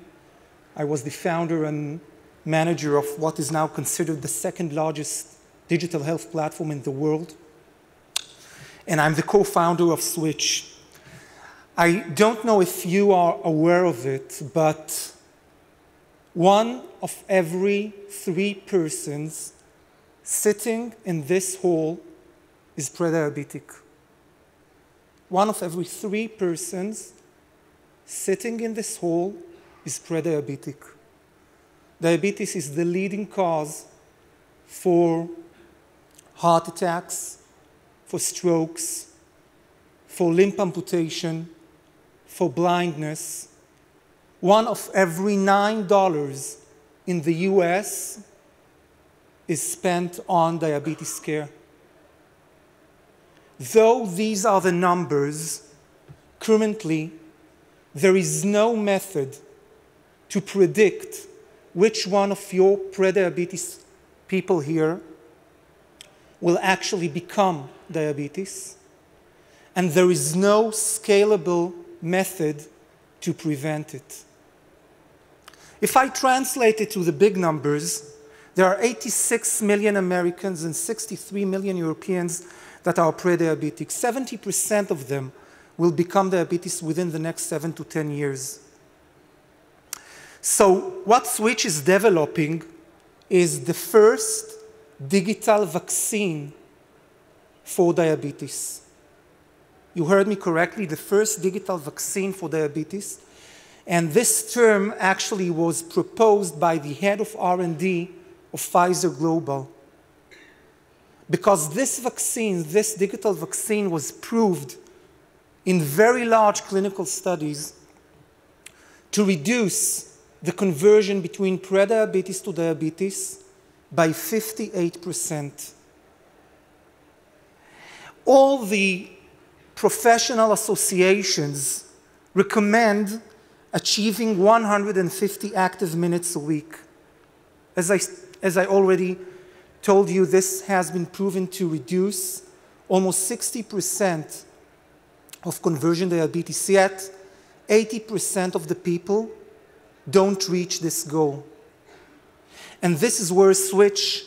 I was the founder and manager of what is now considered the second largest digital health platform in the world. And I'm the co-founder of Switch. I don't know if you are aware of it, but 1 of every 3 persons sitting in this hall is pre-diabetic. 1 of every 3 persons sitting in this hall is pre-diabetic. Diabetes is the leading cause for heart attacks, for strokes, for limb amputation, for blindness. 1 of every $9 in the US is spent on diabetes care. Though these are the numbers, currently there is no method to predict which one of your prediabetes people here will actually become diabetes, and there is no scalable method to prevent it. If I translate it to the big numbers, there are 86 million Americans and 63 million Europeans that are pre-diabetic. 70% of them will become diabetes within the next 7 to 10 years. So what Switch is developing is the first digital vaccine for diabetes. You heard me correctly, the first digital vaccine for diabetes. And this term actually was proposed by the head of R&D of Pfizer Global. Because this vaccine, this digital vaccine, was proved in very large clinical studies to reduce the conversion between prediabetes to diabetes by 58%. All the professional associations recommend achieving 150 active minutes a week. As I already told you, this has been proven to reduce almost 60% of conversion diabetes, yet 80% of the people don't reach this goal. And this is where Switch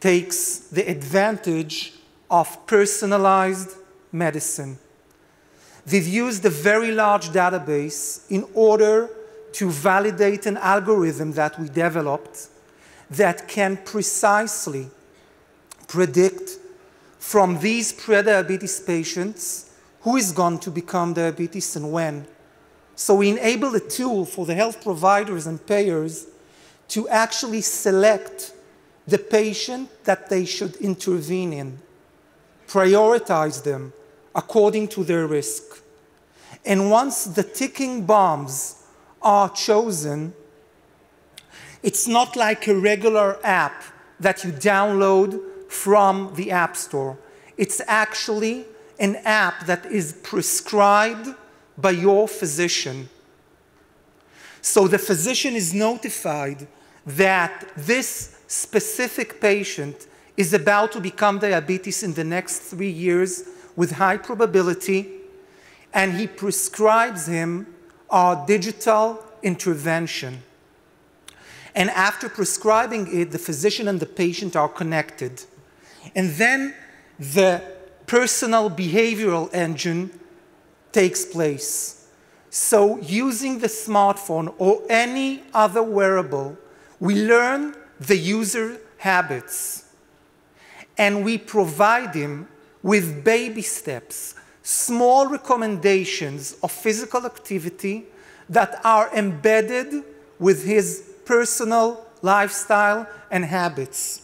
takes the advantage of personalized medicine. They've used a very large database in order to validate an algorithm that we developed that can precisely predict from these prediabetes patients who is going to become diabetes and when. So we enable a tool for the health providers and payers to actually select the patient that they should intervene in, prioritize them according to their risk. And once the ticking bombs are chosen, it's not like a regular app that you download from the App Store. It's actually an app that is prescribed by your physician. So the physician is notified that this specific patient is about to become diabetes in the next 3 years with high probability, and he prescribes him our digital intervention. And after prescribing it, the physician and the patient are connected. And then the personal behavioral engine takes place. So using the smartphone or any other wearable, we learn the user habits. And we provide him with baby steps, small recommendations of physical activity that are embedded with his personal lifestyle and habits.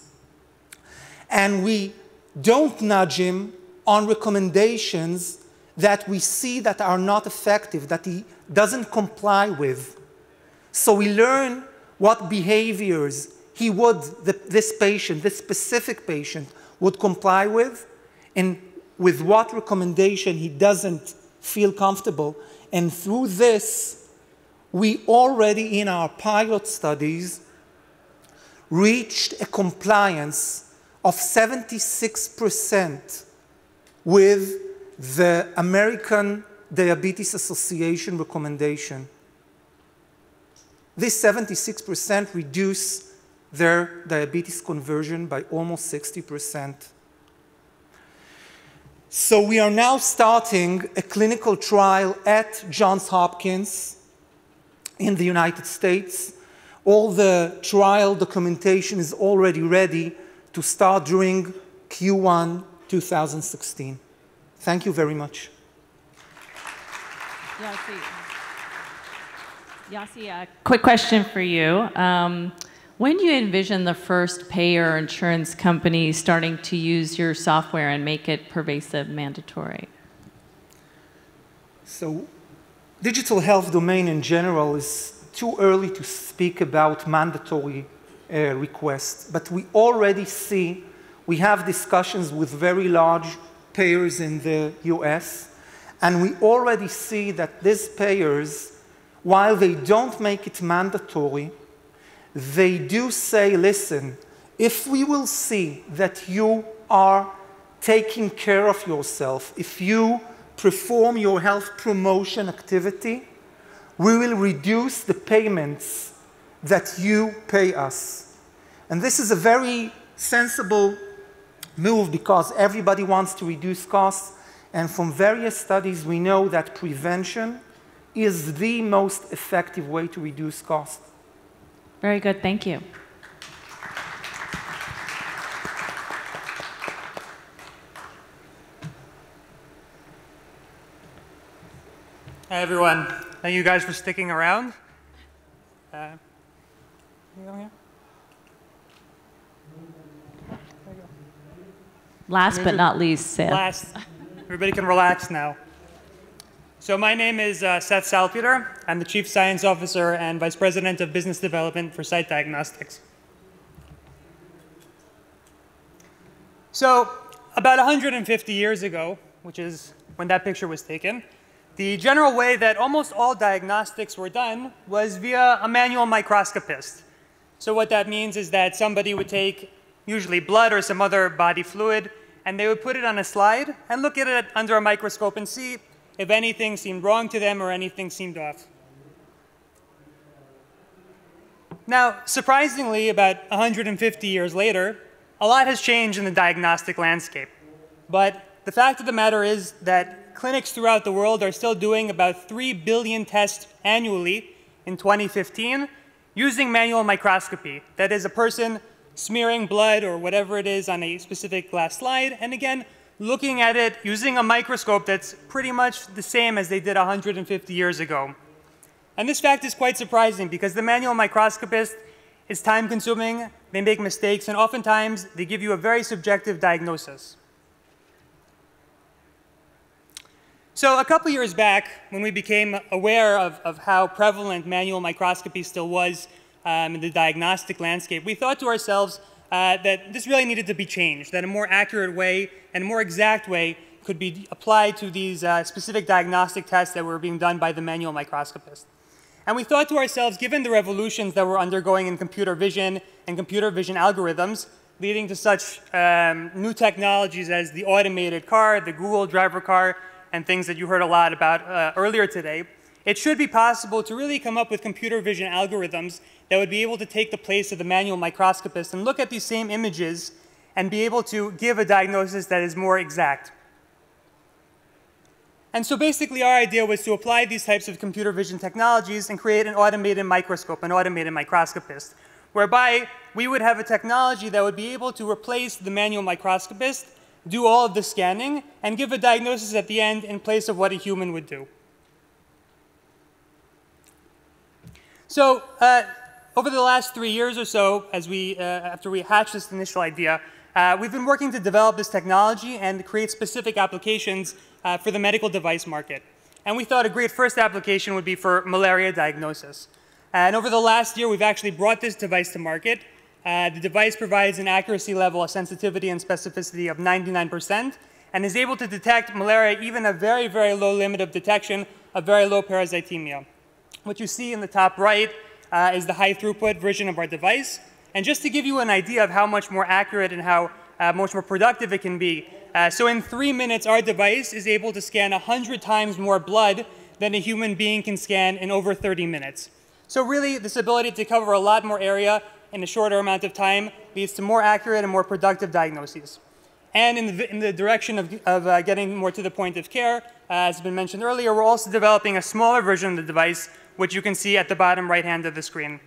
And we don't nudge him on recommendations that we see that are not effective, that he doesn't comply with. So we learn what behaviors he would, this patient, this specific patient, would comply with, and with what recommendation he doesn't feel comfortable. And through this, we already in our pilot studies reached a compliance of 76% with the American Diabetes Association recommendation. This 76% reduced their diabetes conversion by almost 60%. So we are now starting a clinical trial at Johns Hopkins in the United States. All the trial documentation is already ready to start during Q1 2016. Thank you very much. Yossi, a quick question for you. When do you envision the first payer insurance company starting to use your software and make it pervasive, mandatory? So, digital health domain in general is too early to speak about mandatory requests, but we already see, we have discussions with very large payers in the US, And we already see that these payers, while they don't make it mandatory, they do say, listen, if we will see that you are taking care of yourself, if you perform your health promotion activity, we will reduce the payments that you pay us. And this is a very sensible move because everybody wants to reduce costs. And from various studies, we know that prevention is the most effective way to reduce costs. Very good. Thank you. Hi, everyone. Thank you guys for sticking around. Last but not least, Seth. Last. Everybody can relax now. So my name is Seth Salpeter. I'm the Chief Science Officer and Vice President of Business Development for Site Diagnostics. So about 150 years ago, which is when that picture was taken, the general way that almost all diagnostics were done was via a manual microscopist. So what that means is that somebody would take usually blood or some other body fluid, and they would put it on a slide and look at it under a microscope and see if anything seemed wrong to them or anything seemed off. Now, surprisingly, about 150 years later, a lot has changed in the diagnostic landscape. But the fact of the matter is that clinics throughout the world are still doing about 3 billion tests annually in 2015 using manual microscopy. That is, a person smearing blood or whatever it is on a specific glass slide, and again, looking at it using a microscope that's pretty much the same as they did 150 years ago. And this fact is quite surprising because the manual microscopist is time-consuming, they make mistakes, and oftentimes they give you a very subjective diagnosis. So a couple years back, when we became aware of how prevalent manual microscopy still was in the diagnostic landscape, we thought to ourselves that this really needed to be changed, that a more accurate way and a more exact way could be applied to these specific diagnostic tests that were being done by the manual microscopist. And we thought to ourselves, given the revolutions that we're undergoing in computer vision and computer vision algorithms, leading to such new technologies as the automated car, the Google driver car, and things that you heard a lot about earlier today, it should be possible to really come up with computer vision algorithms that would be able to take the place of the manual microscopist and look at these same images and be able to give a diagnosis that is more exact. And so basically our idea was to apply these types of computer vision technologies and create an automated microscope, an automated microscopist, whereby we would have a technology that would be able to replace the manual microscopist, do all of the scanning, and give a diagnosis at the end in place of what a human would do. So over the last 3 years or so, after we hatched this initial idea, we've been working to develop this technology and create specific applications for the medical device market. And we thought a great first application would be for malaria diagnosis. And over the last year, we've actually brought this device to market. The device provides an accuracy level of sensitivity and specificity of 99% and is able to detect malaria even a very, very low limit of detection of very low parasitemia. What you see in the top right is the high throughput version of our device. And just to give you an idea of how much more accurate and how much more productive it can be, so in 3 minutes, our device is able to scan 100 times more blood than a human being can scan in over 30 minutes. So really, this ability to cover a lot more area in a shorter amount of time leads to more accurate and more productive diagnoses. And in the direction of getting more to the point of care, as has been mentioned earlier, we're also developing a smaller version of the device, which you can see at the bottom right hand of the screen.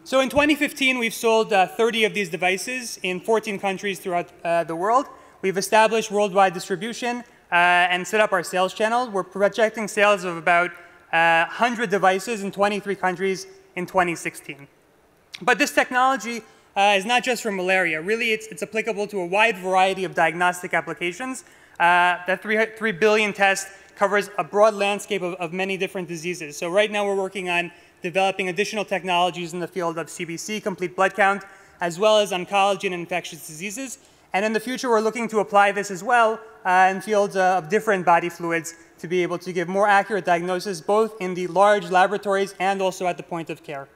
So in 2015, we've sold 30 of these devices in 14 countries throughout the world. We've established worldwide distribution and set up our sales channel. We're projecting sales of about 100 devices in 23 countries in 2016. But this technology is not just for malaria. Really, it's applicable to a wide variety of diagnostic applications. That 3 billion test covers a broad landscape of many different diseases. So right now we're working on developing additional technologies in the field of CBC, complete blood count, as well as oncology and infectious diseases. And in the future, we're looking to apply this as well in fields of different body fluids to be able to give more accurate diagnosis both in the large laboratories and also at the point of care.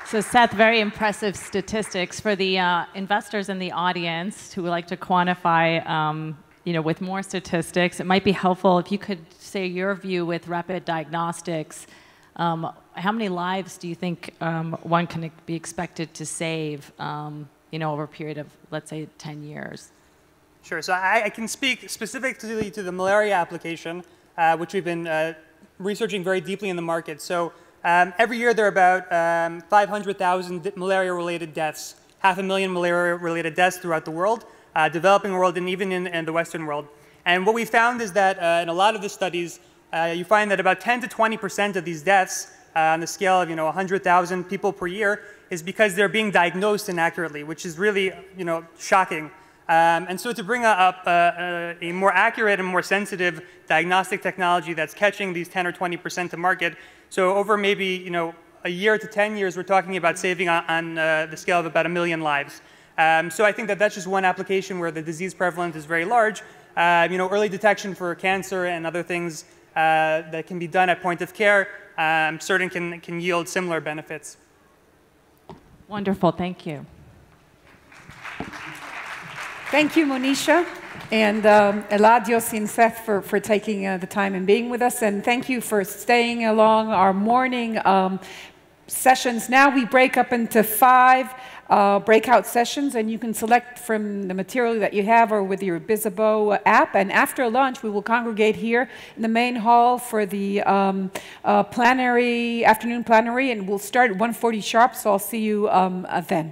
So Seth, very impressive statistics. For the investors in the audience who would like to quantify with more statistics, it might be helpful if you could say your view with rapid diagnostics. How many lives do you think one can be expected to save over a period of, let's say, 10 years? Sure. So I can speak specifically to the malaria application, which we've been researching very deeply in the market. So every year there are about 500,000 malaria-related deaths, 500,000 malaria-related deaths throughout the world, developing world and even in the Western world. And what we found is that in a lot of the studies, you find that about 10 to 20% of these deaths on the scale of 100,000 people per year is because they're being diagnosed inaccurately, which is really shocking. And so to bring up a more accurate and more sensitive diagnostic technology that's catching these 10 or 20% to market, so over maybe a year to 10 years, we're talking about saving on the scale of about 1 million lives. So I think that that's just one application where the disease prevalence is very large. Early detection for cancer and other things that can be done at point of care, I'm certain can yield similar benefits. Wonderful, thank you. Thank you, Monisha, and Eladios and Seth for taking the time and being with us, and thank you for staying along our morning sessions. Now we break up into 5 breakout sessions, and you can select from the material that you have or with your Bizabo app. And after lunch, we will congregate here in the main hall for the afternoon plenary, and we'll start at 1:40 sharp, so I'll see you then.